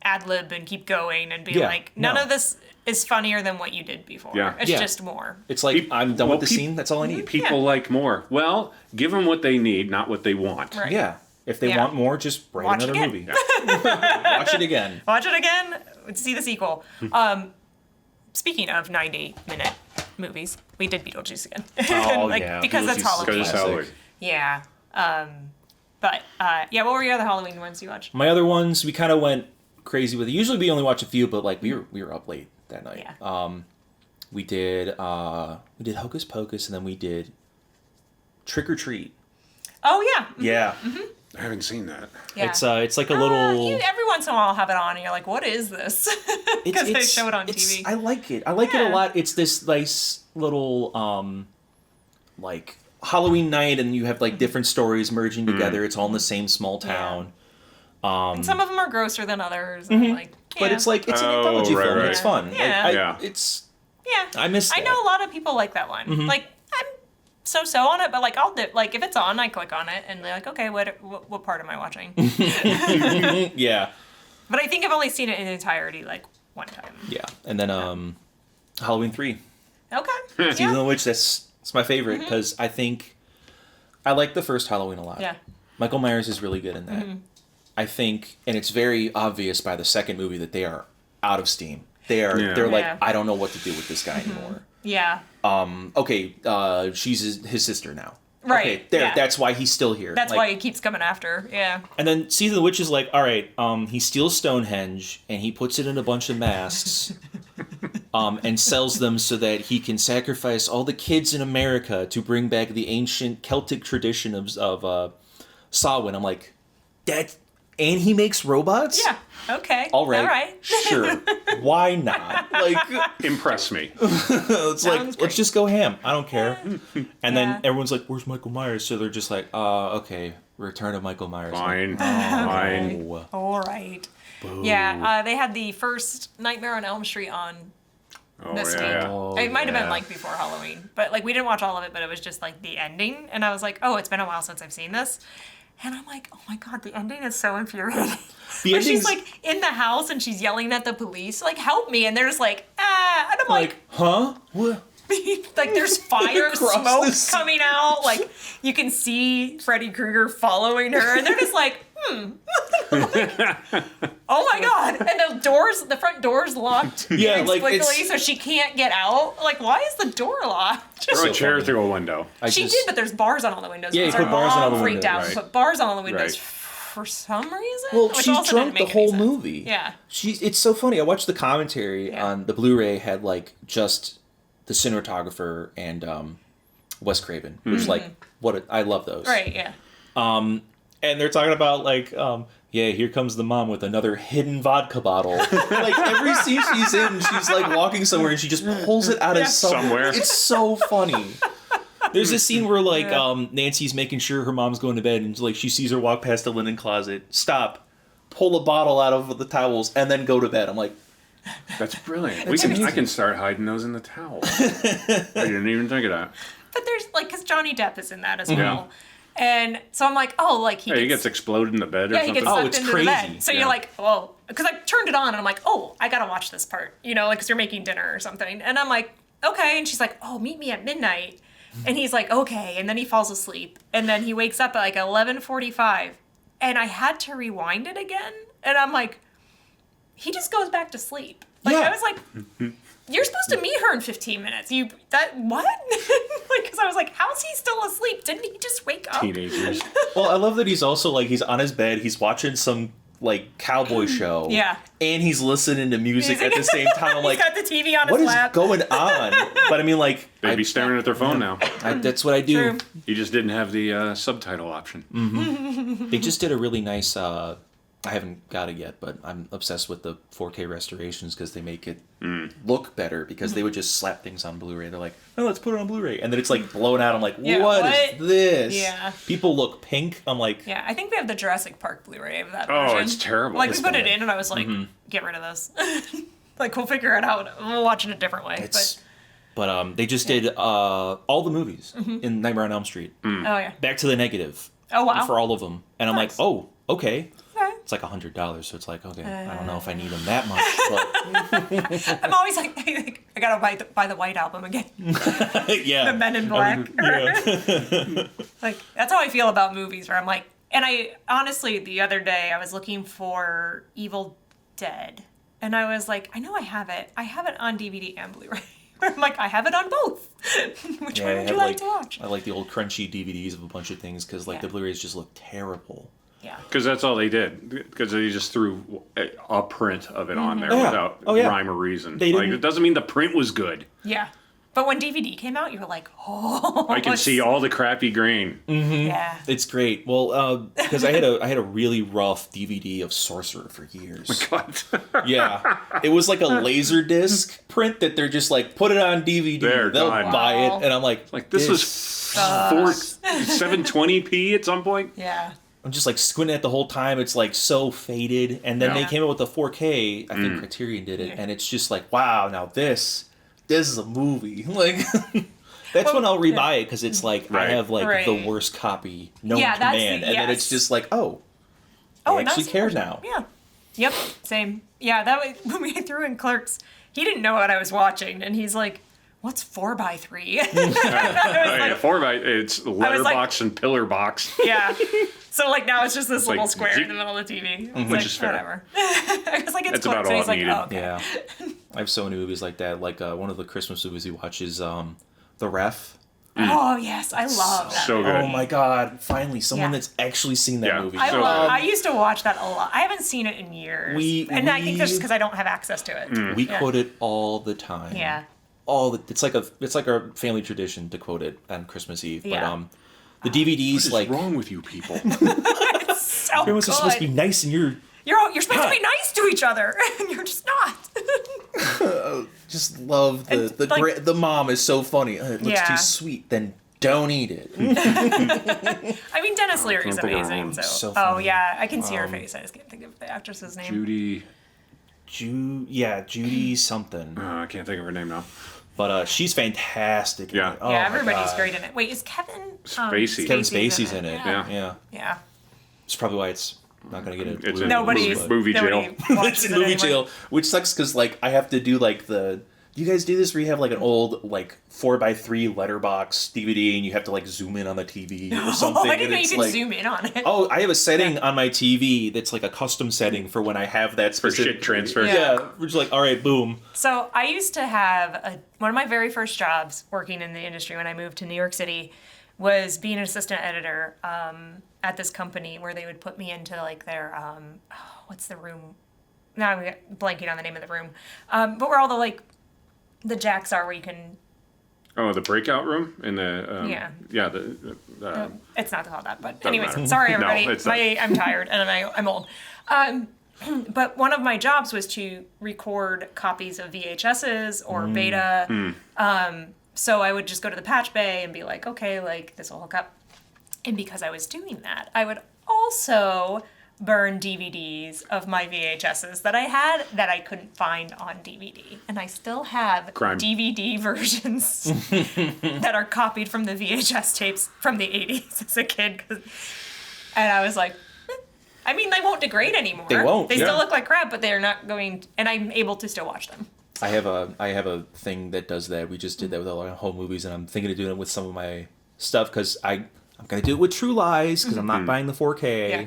[SPEAKER 1] ad lib and keep going and be like, none of this is funnier than what you did before. Yeah. It's just more.
[SPEAKER 2] It's like, I'm done with the scene. That's all I need.
[SPEAKER 3] People like more. Well, give them what they need, not what they want.
[SPEAKER 2] Right. Yeah. If they want more, just write another movie. Watch it again.
[SPEAKER 1] Watch it again. See the sequel. Speaking of 90-minute movies, we did Beetlejuice again.
[SPEAKER 2] Oh,
[SPEAKER 1] because that's Halloween.
[SPEAKER 3] Because it's Halloween.
[SPEAKER 1] Yeah. What were your other Halloween ones you watched?
[SPEAKER 2] My other ones, we kind of went crazy with it. Usually we only watch a few, but like we were up late that night.
[SPEAKER 1] Yeah.
[SPEAKER 2] We did Hocus Pocus, and then we did Trick or Treat.
[SPEAKER 1] Oh yeah.
[SPEAKER 2] Yeah.
[SPEAKER 3] I haven't seen that.
[SPEAKER 2] Yeah. It's like a little.
[SPEAKER 1] Every once in a while, I'll have it on, and you're like, "What is this?" Because they show it on TV.
[SPEAKER 2] I like it. I like it a lot. It's this nice little like Halloween night, and you have like different stories merging together. It's all in the same small town.
[SPEAKER 1] And some of them are grosser than others. And
[SPEAKER 2] But it's like it's an anthology film. Right. It's fun.
[SPEAKER 1] Yeah.
[SPEAKER 2] I miss that.
[SPEAKER 1] I know a lot of people like that one. Like I'm so on it, but like I'll like if it's on, I click on it and they're like, okay, what part am I watching?
[SPEAKER 2] Yeah.
[SPEAKER 1] But I think I've only seen it in entirety like one time.
[SPEAKER 2] Yeah, and then Halloween 3.
[SPEAKER 1] Okay.
[SPEAKER 2] Season of the Witch. It's my favorite because I think I like the first Halloween a lot.
[SPEAKER 1] Yeah.
[SPEAKER 2] Michael Myers is really good in that. I think, and it's very obvious by the second movie that they are out of steam. They're like, I don't know what to do with this guy anymore.
[SPEAKER 1] Yeah.
[SPEAKER 2] Okay, she's his sister now.
[SPEAKER 1] Right.
[SPEAKER 2] Okay, that's why he's still here.
[SPEAKER 1] That's why he keeps coming after. Yeah.
[SPEAKER 2] And then Season of the Witch is like, all right, he steals Stonehenge and he puts it in a bunch of masks, and sells them so that he can sacrifice all the kids in America to bring back the ancient Celtic tradition of Samhain. I'm like, and he makes robots?
[SPEAKER 1] Yeah. Okay.
[SPEAKER 2] All right. Sure. Why not? Like,
[SPEAKER 3] impress me.
[SPEAKER 2] It's like, let's just go ham. I don't care. And then everyone's like, where's Michael Myers? So they're just like, okay, Return of Michael Myers.
[SPEAKER 3] Fine. Fine.
[SPEAKER 1] All right. Boo. Yeah, they had the first Nightmare on Elm Street on this week.
[SPEAKER 3] yeah.
[SPEAKER 1] It might have
[SPEAKER 2] yeah.
[SPEAKER 1] been like before Halloween, but like we didn't watch all of it, but it was just like the ending, and I was like, oh, it's been a while since I've seen this, and I'm like, oh my god, the ending is so infuriating. Where she's like in the house and she's yelling at the police, like, help me, and they're just like, ah, and I'm like
[SPEAKER 2] huh? What?
[SPEAKER 1] like there's fire
[SPEAKER 2] Across
[SPEAKER 1] smoke coming out, like you can see Freddy Krueger following her, and they're just like, oh my god, and the front door's locked inexplicably, so she can't get out. Like, why is the door locked?
[SPEAKER 3] Throw a chair through a window.
[SPEAKER 1] She did, but there's bars on all the windows.
[SPEAKER 2] Yeah, you put bars on all the
[SPEAKER 1] freaked
[SPEAKER 2] windows.
[SPEAKER 1] out,
[SPEAKER 3] Right.
[SPEAKER 1] put bars on all the windows
[SPEAKER 3] Right.
[SPEAKER 1] for some reason.
[SPEAKER 2] Well,
[SPEAKER 1] which
[SPEAKER 2] she's
[SPEAKER 1] also
[SPEAKER 2] drunk
[SPEAKER 1] didn't
[SPEAKER 2] the
[SPEAKER 1] make any
[SPEAKER 2] whole
[SPEAKER 1] sense.
[SPEAKER 2] movie.
[SPEAKER 1] Yeah.
[SPEAKER 2] It's so funny. I watched the commentary on the Blu-ray had like just the cinematographer and Wes Craven, which like I love those.
[SPEAKER 1] Right. Yeah.
[SPEAKER 2] And they're talking about like yeah, here comes the mom with another hidden vodka bottle. Like every scene she's in, she's like walking somewhere and she just pulls it out of somewhere. It's so funny. There's a scene where like Nancy's making sure her mom's going to bed and like she sees her walk past the linen closet, stop, pull a bottle out of the towels, and then go to bed. I'm like,
[SPEAKER 3] That's brilliant.
[SPEAKER 2] amazing.
[SPEAKER 3] I can start hiding those in the towel. I didn't even think of that.
[SPEAKER 1] But there's like, because Johnny Depp is in that as well. And so I'm like, oh, like
[SPEAKER 3] He gets exploded in the bed or
[SPEAKER 1] yeah,
[SPEAKER 3] something.
[SPEAKER 1] he gets sucked
[SPEAKER 2] it's
[SPEAKER 1] into
[SPEAKER 2] crazy.
[SPEAKER 1] the bed. So you're like, well, because I turned it on and I'm like, oh, I gotta watch this part, like, because you're making dinner or something. And I'm like, okay. And she's like, oh, meet me at midnight. And he's like, okay. And then he falls asleep. And then he wakes up at like 11:45. And I had to rewind it again. And I'm like, he just goes back to sleep. Like, I was like, you're supposed to meet her in 15 minutes. What? Because I was like, how's he still asleep? Didn't he just wake up?
[SPEAKER 3] Teenagers.
[SPEAKER 2] well, I love that he's also like he's on his bed, he's watching some like cowboy show.
[SPEAKER 1] Yeah.
[SPEAKER 2] And he's listening to music at the same time. I'm like,
[SPEAKER 1] he's got the TV on
[SPEAKER 2] what
[SPEAKER 1] his
[SPEAKER 2] is
[SPEAKER 1] lap.
[SPEAKER 2] going on? But I mean, like,
[SPEAKER 3] They'd be staring at their phone now.
[SPEAKER 2] that's what I do.
[SPEAKER 1] True.
[SPEAKER 3] You just didn't have the subtitle option.
[SPEAKER 2] They just did a really nice. I haven't got it yet, but I'm obsessed with the 4K restorations because they make it look better. Because they would just slap things on Blu-ray. They're like, "Oh, let's put it on Blu-ray," and then it's like blown out. I'm like,
[SPEAKER 1] Yeah,
[SPEAKER 2] what
[SPEAKER 1] what?
[SPEAKER 2] is this?
[SPEAKER 1] Yeah.
[SPEAKER 2] People look pink. I'm like,
[SPEAKER 1] Yeah, I think we have the Jurassic Park Blu-ray of that
[SPEAKER 3] Oh,
[SPEAKER 1] version.
[SPEAKER 3] it's terrible.
[SPEAKER 1] Like,
[SPEAKER 2] It's
[SPEAKER 1] we put it
[SPEAKER 2] bad.
[SPEAKER 1] in, and I was like, get rid of this. Like, we'll figure it out. We'll watch it a different way.
[SPEAKER 2] But they just did all the movies in Nightmare on Elm Street.
[SPEAKER 1] Oh, yeah.
[SPEAKER 2] Back to the negative.
[SPEAKER 1] Oh, wow.
[SPEAKER 2] For all of them, and I'm like,
[SPEAKER 1] Nice.
[SPEAKER 2] oh, okay.
[SPEAKER 1] Okay.
[SPEAKER 2] It's like $100, so it's like, okay, I don't know if I need them that much, but
[SPEAKER 1] I'm always like, I gotta buy the White Album again.
[SPEAKER 2] yeah.
[SPEAKER 1] The Men in Black. Like, that's how I feel about movies, where I'm like, and I, honestly, the other day, I was looking for Evil Dead, and I was like, I know I have it. I have it on DVD and Blu-ray. I'm like, I have it on both. Which one would you like to watch?
[SPEAKER 2] I like the old crunchy DVDs of a bunch of things because like the Blu-rays just look terrible.
[SPEAKER 1] Yeah.
[SPEAKER 3] Because that's all they did. Because they just threw a print of it on there
[SPEAKER 2] Yeah.
[SPEAKER 3] without rhyme or reason.
[SPEAKER 2] They
[SPEAKER 3] Like,
[SPEAKER 2] didn't-
[SPEAKER 3] it doesn't mean the print was good.
[SPEAKER 1] Yeah. But when DVD came out, you were like, oh.
[SPEAKER 3] I can see all the crappy grain.
[SPEAKER 1] Yeah.
[SPEAKER 2] It's great. Well, because I had a really rough DVD of Sorcerer for years.
[SPEAKER 3] God.
[SPEAKER 2] Yeah, it was like a laser disc print that they're just like put it on DVD.
[SPEAKER 3] There,
[SPEAKER 2] They'll
[SPEAKER 3] God.
[SPEAKER 2] buy
[SPEAKER 1] Wow.
[SPEAKER 2] it, and I'm like,
[SPEAKER 3] Like, this was 720p at some point.
[SPEAKER 1] Yeah.
[SPEAKER 2] I'm just like squinting at the whole time. It's like so faded, and then they
[SPEAKER 1] Yeah.
[SPEAKER 2] came out with the 4K. I think Criterion did it, and it's just like, wow, now this is a movie. Like, that's when I'll rebuy it because it's like I
[SPEAKER 3] Right.
[SPEAKER 2] have like
[SPEAKER 1] Right.
[SPEAKER 2] the worst copy known
[SPEAKER 1] Yeah,
[SPEAKER 2] to
[SPEAKER 1] that's
[SPEAKER 2] man,
[SPEAKER 1] the-
[SPEAKER 2] and then
[SPEAKER 1] yes.
[SPEAKER 2] it's just like, oh,
[SPEAKER 1] Oh,
[SPEAKER 2] I
[SPEAKER 1] and
[SPEAKER 2] actually
[SPEAKER 1] that's
[SPEAKER 2] care
[SPEAKER 1] the version.
[SPEAKER 2] now.
[SPEAKER 1] Yeah. Yep. Same. Yeah. That way, when we threw in Clerks, he didn't know what I was watching, and he's like, "What's 4x3?"
[SPEAKER 3] It's letterbox and pillar box.
[SPEAKER 1] Yeah. So like now it's just this little
[SPEAKER 3] like,
[SPEAKER 1] square in the middle of the TV. It's
[SPEAKER 3] Which
[SPEAKER 1] like,
[SPEAKER 3] is fair.
[SPEAKER 1] whatever. I was like, it's
[SPEAKER 3] That's about
[SPEAKER 1] Clerks, and
[SPEAKER 3] all
[SPEAKER 1] he's
[SPEAKER 3] it
[SPEAKER 1] like,
[SPEAKER 3] needed.
[SPEAKER 1] oh, okay.
[SPEAKER 2] Yeah, I have so many movies like that. Like one of the Christmas movies we watch is The Ref.
[SPEAKER 1] Oh yes, I love that.
[SPEAKER 3] So good.
[SPEAKER 2] Oh my god! Finally, someone
[SPEAKER 1] Yeah.
[SPEAKER 2] that's actually seen that
[SPEAKER 3] Yeah.
[SPEAKER 2] movie.
[SPEAKER 1] I
[SPEAKER 3] So
[SPEAKER 1] love.
[SPEAKER 3] good.
[SPEAKER 1] I used to watch that a lot. I haven't seen it in years, and I think that's just because I don't have access to it.
[SPEAKER 2] We
[SPEAKER 1] Yeah.
[SPEAKER 2] quote it all the time.
[SPEAKER 1] Yeah.
[SPEAKER 2] It's like a family tradition to quote it on Christmas Eve.
[SPEAKER 1] Yeah.
[SPEAKER 2] But the DVDs
[SPEAKER 3] What is
[SPEAKER 2] like
[SPEAKER 3] wrong with you people?
[SPEAKER 1] It's so
[SPEAKER 2] everyone's
[SPEAKER 1] good.
[SPEAKER 2] supposed to be nice, and you're
[SPEAKER 1] You're supposed to be nice to each other, and you're just not.
[SPEAKER 2] just love
[SPEAKER 1] And, like-
[SPEAKER 2] the mom is so funny. It looks
[SPEAKER 1] Yeah.
[SPEAKER 2] too sweet, then don't eat it.
[SPEAKER 1] I mean, Dennis Leary's
[SPEAKER 3] Don't think
[SPEAKER 1] amazing.
[SPEAKER 3] I'm
[SPEAKER 1] So,
[SPEAKER 2] so
[SPEAKER 1] oh
[SPEAKER 2] funny.
[SPEAKER 1] yeah, I can see her face. I just can't think of the actress's name.
[SPEAKER 3] Judy.
[SPEAKER 2] Judy something.
[SPEAKER 3] I can't think of her name now.
[SPEAKER 2] But she's fantastic. In
[SPEAKER 3] Yeah.
[SPEAKER 2] it. Oh,
[SPEAKER 1] yeah,
[SPEAKER 2] my
[SPEAKER 1] everybody's
[SPEAKER 2] God.
[SPEAKER 1] great in it. Wait, is Kevin
[SPEAKER 3] Spacey.
[SPEAKER 2] Kevin Spacey's in it.
[SPEAKER 3] Yeah.
[SPEAKER 2] Yeah.
[SPEAKER 1] Yeah.
[SPEAKER 2] It's probably why it's not gonna get a
[SPEAKER 3] It's
[SPEAKER 2] blue
[SPEAKER 3] in
[SPEAKER 1] Nobody's
[SPEAKER 3] movie jail.
[SPEAKER 1] nobody watches
[SPEAKER 2] it's in
[SPEAKER 1] it
[SPEAKER 2] movie
[SPEAKER 1] anymore.
[SPEAKER 2] jail, which sucks because like I have to do like the. Do you guys do this where you have like an old like 4x3 letterbox DVD and you have to like zoom in on the TV or something?
[SPEAKER 1] Oh, I didn't
[SPEAKER 2] and
[SPEAKER 1] know you
[SPEAKER 2] it's
[SPEAKER 1] could
[SPEAKER 2] like,
[SPEAKER 1] zoom in on it.
[SPEAKER 2] Oh, I have a setting on my TV that's like a custom setting for when I have that
[SPEAKER 3] For
[SPEAKER 2] specific
[SPEAKER 3] shit transfer.
[SPEAKER 2] Yeah, we're just like, all right, boom.
[SPEAKER 1] So I used to have one of my very first jobs working in the industry when I moved to New York City was being an assistant editor at this company where they would put me into like their what's the room? Now I'm blanking on the name of the room, but where all the jacks are where you can.
[SPEAKER 3] Oh, the breakout room in the
[SPEAKER 1] Yeah.
[SPEAKER 3] the
[SPEAKER 1] It's not called that, but
[SPEAKER 3] Doesn't
[SPEAKER 1] anyways,
[SPEAKER 3] matter.
[SPEAKER 1] sorry
[SPEAKER 3] No,
[SPEAKER 1] everybody.
[SPEAKER 3] it's not.
[SPEAKER 1] I'm tired and I'm old. But one of my jobs was to record copies of VHSs or beta. So I would just go to the patch bay and be like, okay, like this will hook up. And because I was doing that, I would also burn DVDs of my VHSs that I had that I couldn't find on DVD. And I still have
[SPEAKER 3] Crime.
[SPEAKER 1] DVD versions that are copied from the VHS tapes from the 80s as a kid. And I was like, I mean, they won't degrade anymore.
[SPEAKER 2] They won't,
[SPEAKER 1] They
[SPEAKER 2] yeah.
[SPEAKER 1] still look like crap, but they're not going, and I'm able to still watch them.
[SPEAKER 2] I have a thing that does that. We just did that with all our home movies, and I'm thinking of doing it with some of my stuff because I'm gonna do it with True Lies because I'm not buying the 4K.
[SPEAKER 1] Yeah.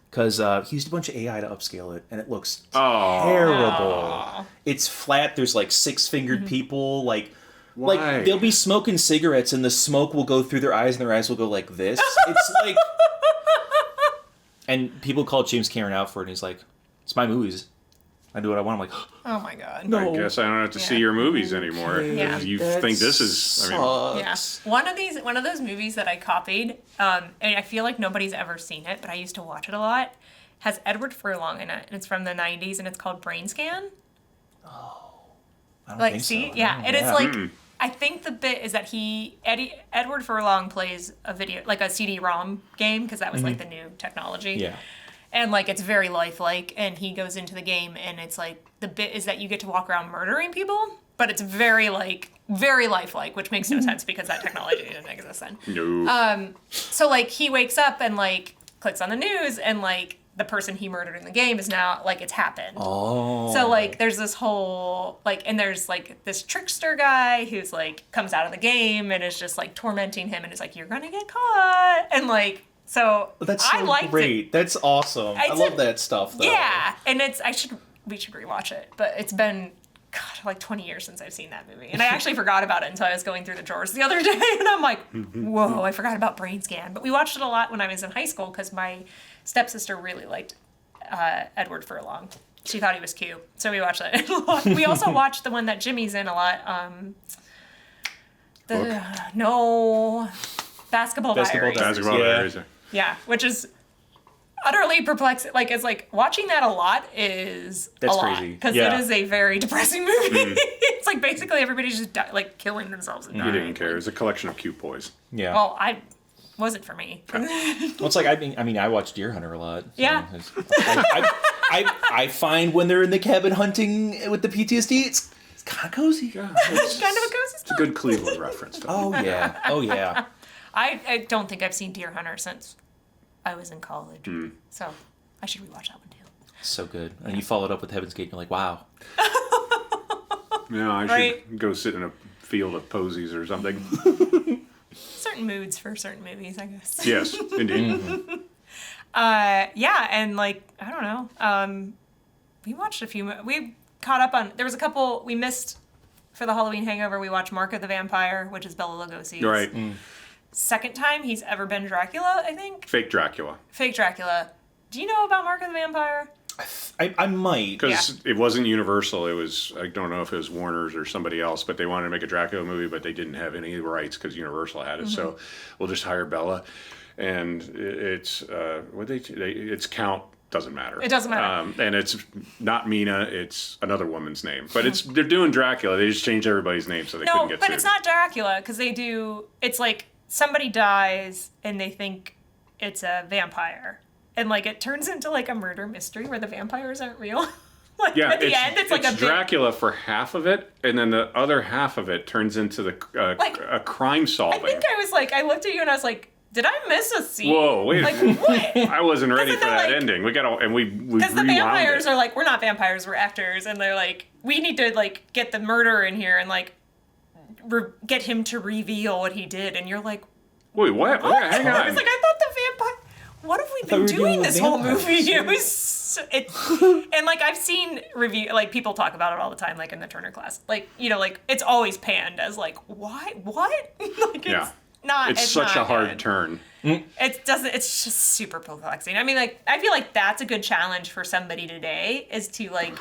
[SPEAKER 2] Because he used a bunch of AI to upscale it, and it looks
[SPEAKER 3] Oh.
[SPEAKER 2] terrible. It's flat. There's like 6-fingered people. Like
[SPEAKER 3] Why?
[SPEAKER 2] they'll be smoking cigarettes, and the smoke will go through their eyes, and their eyes will go like this. It's like, and people call James Cameron out for it, and he's like, "It's my movies. I do what I want." I'm like,
[SPEAKER 1] Oh my god.
[SPEAKER 2] No.
[SPEAKER 3] I guess I don't have to see
[SPEAKER 1] Yeah.
[SPEAKER 3] your movies anymore.
[SPEAKER 1] Yeah.
[SPEAKER 3] If you
[SPEAKER 2] that
[SPEAKER 3] think this is, I mean,
[SPEAKER 1] Yeah, one of those movies that I copied, and I feel like nobody's ever seen it, but I used to watch it a lot. Has Edward Furlong in it, and it's from the '90s, and it's called Brain Scan.
[SPEAKER 2] I don't
[SPEAKER 1] Like,
[SPEAKER 2] think
[SPEAKER 1] see,
[SPEAKER 2] so.
[SPEAKER 1] yeah,
[SPEAKER 2] No,
[SPEAKER 1] and it's like I think the bit is that Edward Furlong plays a video like a CD-ROM game because that was like the new technology.
[SPEAKER 2] Yeah.
[SPEAKER 1] And like it's very lifelike, and he goes into the game, and it's like the bit is that you get to walk around murdering people, but it's very lifelike, which makes no sense because that technology didn't exist then.
[SPEAKER 3] no.
[SPEAKER 1] So like he wakes up and like clicks on the news, and like the person he murdered in the game is now like it's happened.
[SPEAKER 2] Oh.
[SPEAKER 1] So like there's this whole like, and there's like this trickster guy who's like comes out of the game and is just like tormenting him and is like, you're gonna get caught, and like. So
[SPEAKER 2] That's so
[SPEAKER 1] I liked
[SPEAKER 2] great.
[SPEAKER 1] it.
[SPEAKER 2] That's awesome. I
[SPEAKER 1] did-
[SPEAKER 2] love that stuff, though.
[SPEAKER 1] Yeah, and we should rewatch it, but it's been like 20 years since I've seen that movie, and I actually forgot about it until I was going through the drawers the other day, and I'm like, whoa, I forgot about Brain Scan. But we watched it a lot when I was in high school because my stepsister really liked Edward Furlong. She thought he was cute, so we watched that a lot. We also watched the one that Jimmy's in a lot. Basketball Diaries.
[SPEAKER 3] Basketball
[SPEAKER 2] Yeah.
[SPEAKER 3] Diaries.
[SPEAKER 1] Yeah, which is utterly perplexing. Like, it's like watching that a lot is
[SPEAKER 2] That's
[SPEAKER 1] a lot
[SPEAKER 2] crazy.
[SPEAKER 1] because
[SPEAKER 2] Yeah.
[SPEAKER 1] it is a very depressing movie. It's like basically everybody's just like killing themselves and
[SPEAKER 3] You
[SPEAKER 1] dying.
[SPEAKER 3] didn't care. It was a collection of cute boys.
[SPEAKER 2] Yeah.
[SPEAKER 1] Well, I wasn't for me.
[SPEAKER 2] Well, it's like I mean, I watch Deer Hunter a lot. So
[SPEAKER 1] Yeah.
[SPEAKER 2] I find when they're in the cabin hunting with the PTSD, it's kind of cozy.
[SPEAKER 3] Yeah,
[SPEAKER 1] It's kind of a cozy
[SPEAKER 3] It's a good Cleveland reference. Though.
[SPEAKER 2] Oh yeah. Oh yeah.
[SPEAKER 1] I don't think I've seen Deer Hunter since I was in college. So I should rewatch that one too.
[SPEAKER 2] So good. And you followed up with Heaven's Gate, and you're like, wow.
[SPEAKER 3] Yeah, I
[SPEAKER 1] Right.
[SPEAKER 3] should go sit in a field of posies or something.
[SPEAKER 1] Certain moods for certain movies, I guess.
[SPEAKER 3] Yes, indeed.
[SPEAKER 1] Yeah, and like I don't know. We watched a few. We caught up on. There was a couple we missed for the Halloween hangover. We watched Mark of the Vampire, which is Bela Lugosi's
[SPEAKER 3] Right.
[SPEAKER 1] second time he's ever been Dracula. I think
[SPEAKER 3] Fake Dracula.
[SPEAKER 1] fake Dracula. Do you know about Mark of the Vampire?
[SPEAKER 2] I might.
[SPEAKER 3] Because it wasn't Universal. It was, I don't know if it was Warner's or somebody else, but they wanted to make a Dracula movie, but they didn't have any rights because Universal had it. So we'll just hire Bella. And it's, it's Count, doesn't matter.
[SPEAKER 1] It doesn't matter.
[SPEAKER 3] And it's not Mina, it's another woman's name. But they're doing Dracula. They just changed everybody's name so they
[SPEAKER 1] No,
[SPEAKER 3] couldn't get
[SPEAKER 1] but
[SPEAKER 3] sued.
[SPEAKER 1] it's not Dracula because they do. It's like somebody dies and they think it's a vampire, and like it turns into like a murder mystery where the vampires aren't real. Like
[SPEAKER 3] Yeah,
[SPEAKER 1] at the end, it's like a big,
[SPEAKER 3] Dracula for half of it, and then the other half of it turns into a crime
[SPEAKER 1] I
[SPEAKER 3] solving.
[SPEAKER 1] think I was like, I looked at you and I was like, did I miss a scene?
[SPEAKER 3] Whoa, wait!
[SPEAKER 1] Like what?
[SPEAKER 3] I wasn't ready for
[SPEAKER 1] they're
[SPEAKER 3] that
[SPEAKER 1] like-
[SPEAKER 3] ending. We got and we
[SPEAKER 1] Because the
[SPEAKER 3] rewound
[SPEAKER 1] vampires
[SPEAKER 3] it.
[SPEAKER 1] are like, we're not vampires, we're actors, and they're like, we need to like get the murderer in here and like get him to reveal what he did, and you're like,
[SPEAKER 3] Wait, what?
[SPEAKER 1] what?
[SPEAKER 3] Hang
[SPEAKER 1] I
[SPEAKER 3] on.
[SPEAKER 1] was like, I thought the vampire. What have we
[SPEAKER 2] thought
[SPEAKER 1] been
[SPEAKER 2] we were
[SPEAKER 1] doing
[SPEAKER 2] dealing with
[SPEAKER 1] this whole movie?
[SPEAKER 2] vampires.
[SPEAKER 1] It was and like I've seen like people talk about it all the time, like in the Turner class, like like it's always panned as like why what like
[SPEAKER 3] Yeah.
[SPEAKER 1] it's
[SPEAKER 3] such
[SPEAKER 1] not
[SPEAKER 3] a hard
[SPEAKER 1] good.
[SPEAKER 3] turn.
[SPEAKER 1] It doesn't. It's just super perplexing. I mean, like I feel like that's a good challenge for somebody today is to like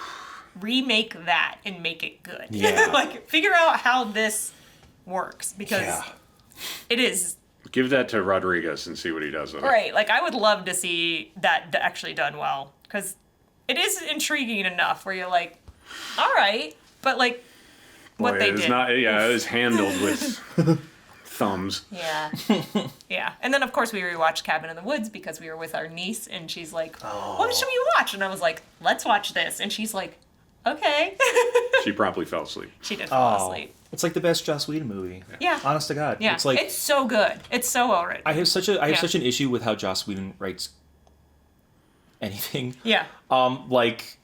[SPEAKER 1] remake that and make it good.
[SPEAKER 2] Yeah.
[SPEAKER 1] Like figure out how this works because
[SPEAKER 2] Yeah.
[SPEAKER 1] it is
[SPEAKER 3] Give that to Rodriguez and see what he does with it.
[SPEAKER 1] right. Like I would love to see that actually done well because it is intriguing enough where you're like, all right, but like what
[SPEAKER 3] Boy,
[SPEAKER 1] they
[SPEAKER 3] it is
[SPEAKER 1] did.
[SPEAKER 3] not. Yeah, it is handled with thumbs.
[SPEAKER 1] Yeah. Yeah. And then, of course, we rewatched Cabin in the Woods because we were with our niece, and she's like, what should we watch? And I was like, let's watch this. And she's like, okay.
[SPEAKER 3] She promptly fell asleep.
[SPEAKER 1] She did fall
[SPEAKER 2] Oh,
[SPEAKER 1] asleep.
[SPEAKER 2] it's like the best Joss Whedon movie.
[SPEAKER 1] Yeah.
[SPEAKER 2] Honest to God.
[SPEAKER 1] Yeah.
[SPEAKER 2] It's like
[SPEAKER 1] it's so good. It's so well written.
[SPEAKER 2] I have such
[SPEAKER 1] Yeah.
[SPEAKER 2] an issue with how Joss Whedon writes anything.
[SPEAKER 1] Yeah.
[SPEAKER 2] Like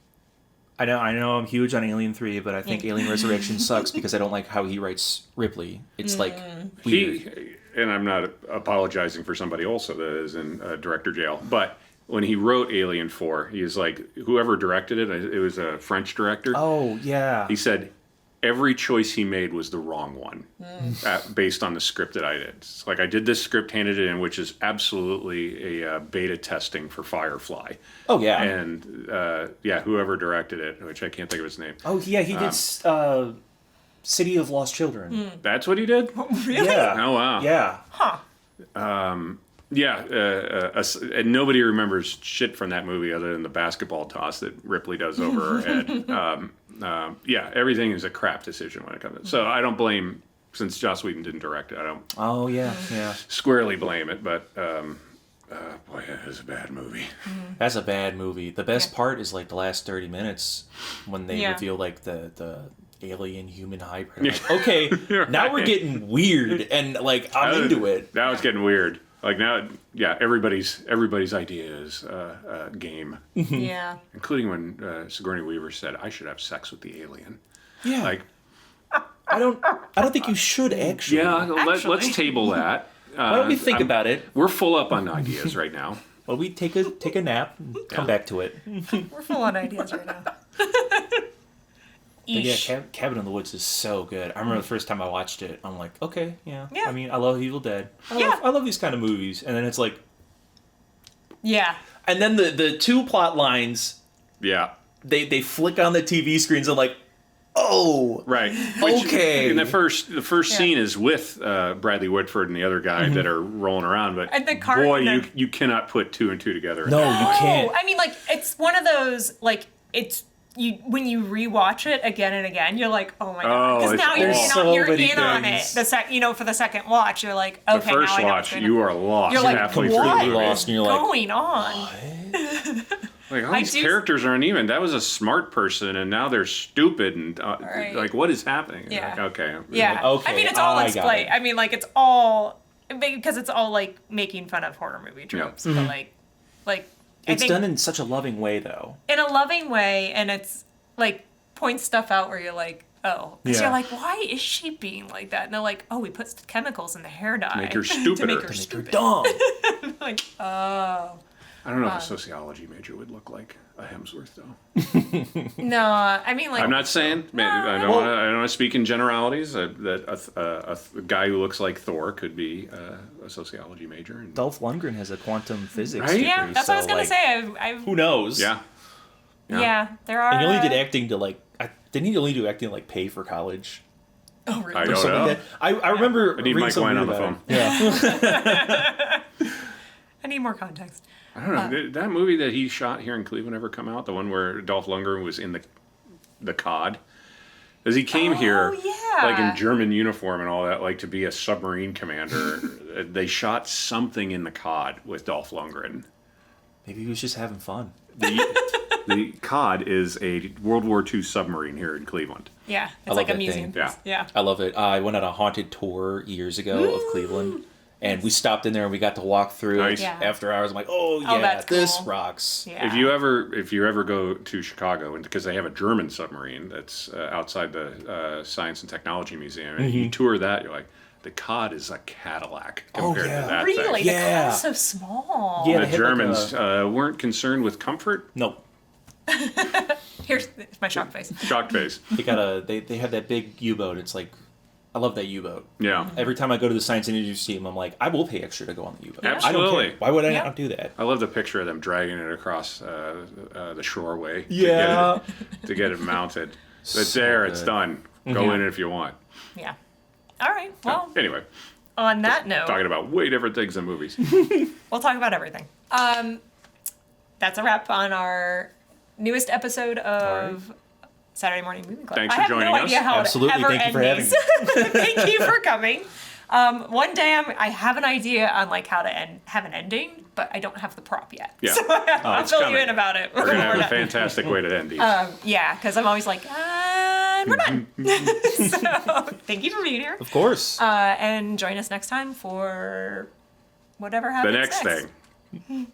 [SPEAKER 2] I know I'm huge on Alien 3, but I think Alien Resurrection sucks because I don't like how he writes Ripley. It's like weird.
[SPEAKER 3] And I'm not apologizing for somebody also that is in director jail, but when he wrote Alien 4, he was like, whoever directed it was a French director.
[SPEAKER 2] Oh, yeah.
[SPEAKER 3] He said every choice he made was the wrong one based on the script that I did. It's like I did this script, handed it in, which is absolutely a beta testing for Firefly.
[SPEAKER 2] Oh, yeah.
[SPEAKER 3] And whoever directed it, which I can't think of his name.
[SPEAKER 2] Oh, yeah, he did City of Lost Children.
[SPEAKER 3] That's what he did?
[SPEAKER 1] Really?
[SPEAKER 2] Yeah.
[SPEAKER 3] Oh, wow.
[SPEAKER 2] Yeah.
[SPEAKER 1] Huh.
[SPEAKER 3] And nobody remembers shit from that movie other than the basketball toss that Ripley does over her head. Everything is a crap decision when it comes to. So I don't blame, since Joss Whedon didn't direct it, I don't
[SPEAKER 2] Oh, yeah, yeah.
[SPEAKER 3] squarely blame it, but boy, it is a bad movie.
[SPEAKER 2] That's a bad movie. The best part is like the last 30 minutes when they reveal like the alien human hybrid. Like, okay, now we're getting weird and like I'm into it.
[SPEAKER 3] Now it's getting weird. Like now, everybody's idea is game,
[SPEAKER 1] Yeah.
[SPEAKER 3] including when Sigourney Weaver said, "I should have sex with the alien."
[SPEAKER 2] Yeah.
[SPEAKER 3] Like,
[SPEAKER 2] I don't think you should actually.
[SPEAKER 3] let's table that.
[SPEAKER 2] Why don't we think about it?
[SPEAKER 3] We're full up on ideas right now.
[SPEAKER 2] Well, we take a nap and come back to it.
[SPEAKER 1] We're full on ideas right now.
[SPEAKER 2] But yeah,
[SPEAKER 1] Eesh.
[SPEAKER 2] Cabin in the Woods is so good. I remember the first time I watched it, I'm like, okay, yeah.
[SPEAKER 1] Yeah.
[SPEAKER 2] I mean, I love Evil Dead.
[SPEAKER 1] Yeah.
[SPEAKER 2] I love these kind of movies. And then it's like,
[SPEAKER 1] Yeah.
[SPEAKER 2] and then the two plot lines,
[SPEAKER 3] Yeah,
[SPEAKER 2] they flick on the TV screens. I'm like, oh,
[SPEAKER 3] right.
[SPEAKER 2] Okay.
[SPEAKER 3] And the first scene is with Bradley Whitford and the other guy that are rolling around. But
[SPEAKER 1] And the car-
[SPEAKER 3] boy,
[SPEAKER 1] the-
[SPEAKER 3] you cannot put two and two together.
[SPEAKER 2] no, you can't.
[SPEAKER 1] Oh, I mean, like, it's one of those, like, it's, when you rewatch it again and again, you're like, oh my god. Because
[SPEAKER 3] it's
[SPEAKER 1] now you're
[SPEAKER 3] all-
[SPEAKER 1] you're
[SPEAKER 2] so many
[SPEAKER 1] in on it.
[SPEAKER 2] things.
[SPEAKER 1] For the second watch, you're like, okay,
[SPEAKER 3] The first
[SPEAKER 1] now I know
[SPEAKER 3] watch,
[SPEAKER 1] what's going
[SPEAKER 3] you
[SPEAKER 1] on.
[SPEAKER 3] are lost
[SPEAKER 1] You're like,
[SPEAKER 3] halfway
[SPEAKER 1] what
[SPEAKER 3] through the
[SPEAKER 2] Completely
[SPEAKER 3] movie.
[SPEAKER 2] lost, and you're like,
[SPEAKER 1] going on?
[SPEAKER 3] Like, all
[SPEAKER 1] I
[SPEAKER 3] these
[SPEAKER 1] do-
[SPEAKER 3] characters aren't even. That was a smart person, and now they're stupid, and
[SPEAKER 1] Right.
[SPEAKER 3] like, what is happening?
[SPEAKER 1] Yeah.
[SPEAKER 3] Like, okay.
[SPEAKER 1] Yeah.
[SPEAKER 2] Okay,
[SPEAKER 1] I mean, it's all
[SPEAKER 2] I got
[SPEAKER 1] explained.
[SPEAKER 2] it.
[SPEAKER 1] I mean, like, it's all, because it's all, like, making fun of horror movie tropes. But, like, I
[SPEAKER 2] It's
[SPEAKER 1] think
[SPEAKER 2] done in such a loving way, though.
[SPEAKER 1] in a loving way, and it's, like, points stuff out where you're like, oh. Because
[SPEAKER 2] Yeah.
[SPEAKER 1] you're like, why is she being like that? And they're like, oh, we put chemicals in the hair dye.
[SPEAKER 3] Make her
[SPEAKER 1] to
[SPEAKER 3] stupider.
[SPEAKER 1] make her
[SPEAKER 3] To make
[SPEAKER 2] You're
[SPEAKER 1] stupid.
[SPEAKER 2] dumb.
[SPEAKER 1] Like, oh.
[SPEAKER 3] I don't know if a sociology major would look like a Hemsworth, though.
[SPEAKER 1] No, I mean, like.
[SPEAKER 3] I'm not saying. I don't want to speak in generalities. That a guy who looks like Thor could be a sociology major. And,
[SPEAKER 2] Dolph Lundgren has a quantum physics
[SPEAKER 3] Right?
[SPEAKER 2] degree.
[SPEAKER 1] Yeah, that's
[SPEAKER 2] so,
[SPEAKER 1] what I was going
[SPEAKER 2] like,
[SPEAKER 1] to say. I've
[SPEAKER 2] Who knows?
[SPEAKER 3] yeah.
[SPEAKER 1] yeah, there are.
[SPEAKER 2] And he only did acting to like. Didn't he only do acting to like pay for college?
[SPEAKER 1] Oh, really?
[SPEAKER 3] I
[SPEAKER 2] Or
[SPEAKER 3] don't
[SPEAKER 2] something
[SPEAKER 3] know.
[SPEAKER 2] like that? I remember.
[SPEAKER 3] I need
[SPEAKER 2] reading
[SPEAKER 3] Mike
[SPEAKER 2] something
[SPEAKER 3] Wine on
[SPEAKER 2] weird
[SPEAKER 3] the
[SPEAKER 2] about it. Yeah.
[SPEAKER 1] I need more context.
[SPEAKER 3] I don't know. Did that movie that he shot here in Cleveland ever come out? The one where Dolph Lundgren was in the COD? As he came here,
[SPEAKER 1] yeah.
[SPEAKER 3] like in German uniform and all that, like to be a submarine commander. They shot something in the COD with Dolph Lundgren.
[SPEAKER 2] Maybe he was just having fun.
[SPEAKER 3] The COD is a World War II submarine here in Cleveland.
[SPEAKER 1] Yeah,
[SPEAKER 2] I
[SPEAKER 1] it's like
[SPEAKER 2] love
[SPEAKER 1] a
[SPEAKER 2] that
[SPEAKER 1] museum
[SPEAKER 2] thing.
[SPEAKER 1] piece. Yeah.
[SPEAKER 2] I love it. I went on a haunted tour years ago of Cleveland, and we stopped in there and we got to walk through
[SPEAKER 3] Nice.
[SPEAKER 1] Yeah.
[SPEAKER 2] after hours. I'm like, oh yeah,
[SPEAKER 1] that's
[SPEAKER 2] this
[SPEAKER 1] cool.
[SPEAKER 2] rocks.
[SPEAKER 1] Yeah.
[SPEAKER 3] If you ever go to Chicago, and because they have a German submarine that's outside the Science and Technology Museum, and you tour that, you're like, the COD is a Cadillac compared
[SPEAKER 2] yeah.
[SPEAKER 3] to that
[SPEAKER 1] Really?
[SPEAKER 3] thing.
[SPEAKER 1] The
[SPEAKER 2] Yeah.
[SPEAKER 1] car is so small.
[SPEAKER 2] Yeah.
[SPEAKER 3] The
[SPEAKER 2] They had like
[SPEAKER 3] Germans weren't concerned with comfort.
[SPEAKER 2] No,
[SPEAKER 1] Here's my shock face.
[SPEAKER 3] Shocked face.
[SPEAKER 2] they have that big U-boat. It's like, I love that U-boat.
[SPEAKER 3] Yeah.
[SPEAKER 2] Every time I go to the Science and Museum, I'm like, I will pay extra to go on the U-boat. I don't
[SPEAKER 3] Absolutely.
[SPEAKER 2] care. Why would I
[SPEAKER 1] Yeah.
[SPEAKER 2] not do that?
[SPEAKER 3] I love the picture of them dragging it across the shoreway
[SPEAKER 2] Yeah.
[SPEAKER 3] to get it mounted. It's
[SPEAKER 2] So
[SPEAKER 3] there. It's
[SPEAKER 2] good.
[SPEAKER 3] done. Go in if you want.
[SPEAKER 1] Yeah. All right. Well,
[SPEAKER 3] Anyway,
[SPEAKER 1] on that note,
[SPEAKER 3] talking about way different things than movies.
[SPEAKER 1] we'll talk about everything. That's a wrap on our newest episode of Saturday Morning Movie Club.
[SPEAKER 3] Thanks
[SPEAKER 1] I
[SPEAKER 3] for
[SPEAKER 1] have
[SPEAKER 3] joining
[SPEAKER 1] no
[SPEAKER 3] us.
[SPEAKER 1] idea how
[SPEAKER 2] Absolutely.
[SPEAKER 1] it ever
[SPEAKER 2] Thank you for having
[SPEAKER 1] ends. Thank you for coming. One day I have an idea on like how to have an ending, but I don't have the prop yet.
[SPEAKER 3] Yeah.
[SPEAKER 1] So I'll
[SPEAKER 3] it's
[SPEAKER 1] fill you
[SPEAKER 3] coming.
[SPEAKER 1] in about it.
[SPEAKER 3] We're
[SPEAKER 1] when
[SPEAKER 3] gonna have a
[SPEAKER 1] done.
[SPEAKER 3] fantastic way to end these.
[SPEAKER 1] Yeah, because I'm always like, and we're done. So thank you for being here.
[SPEAKER 2] Of course.
[SPEAKER 1] And join us next time for whatever happens
[SPEAKER 3] the next thing.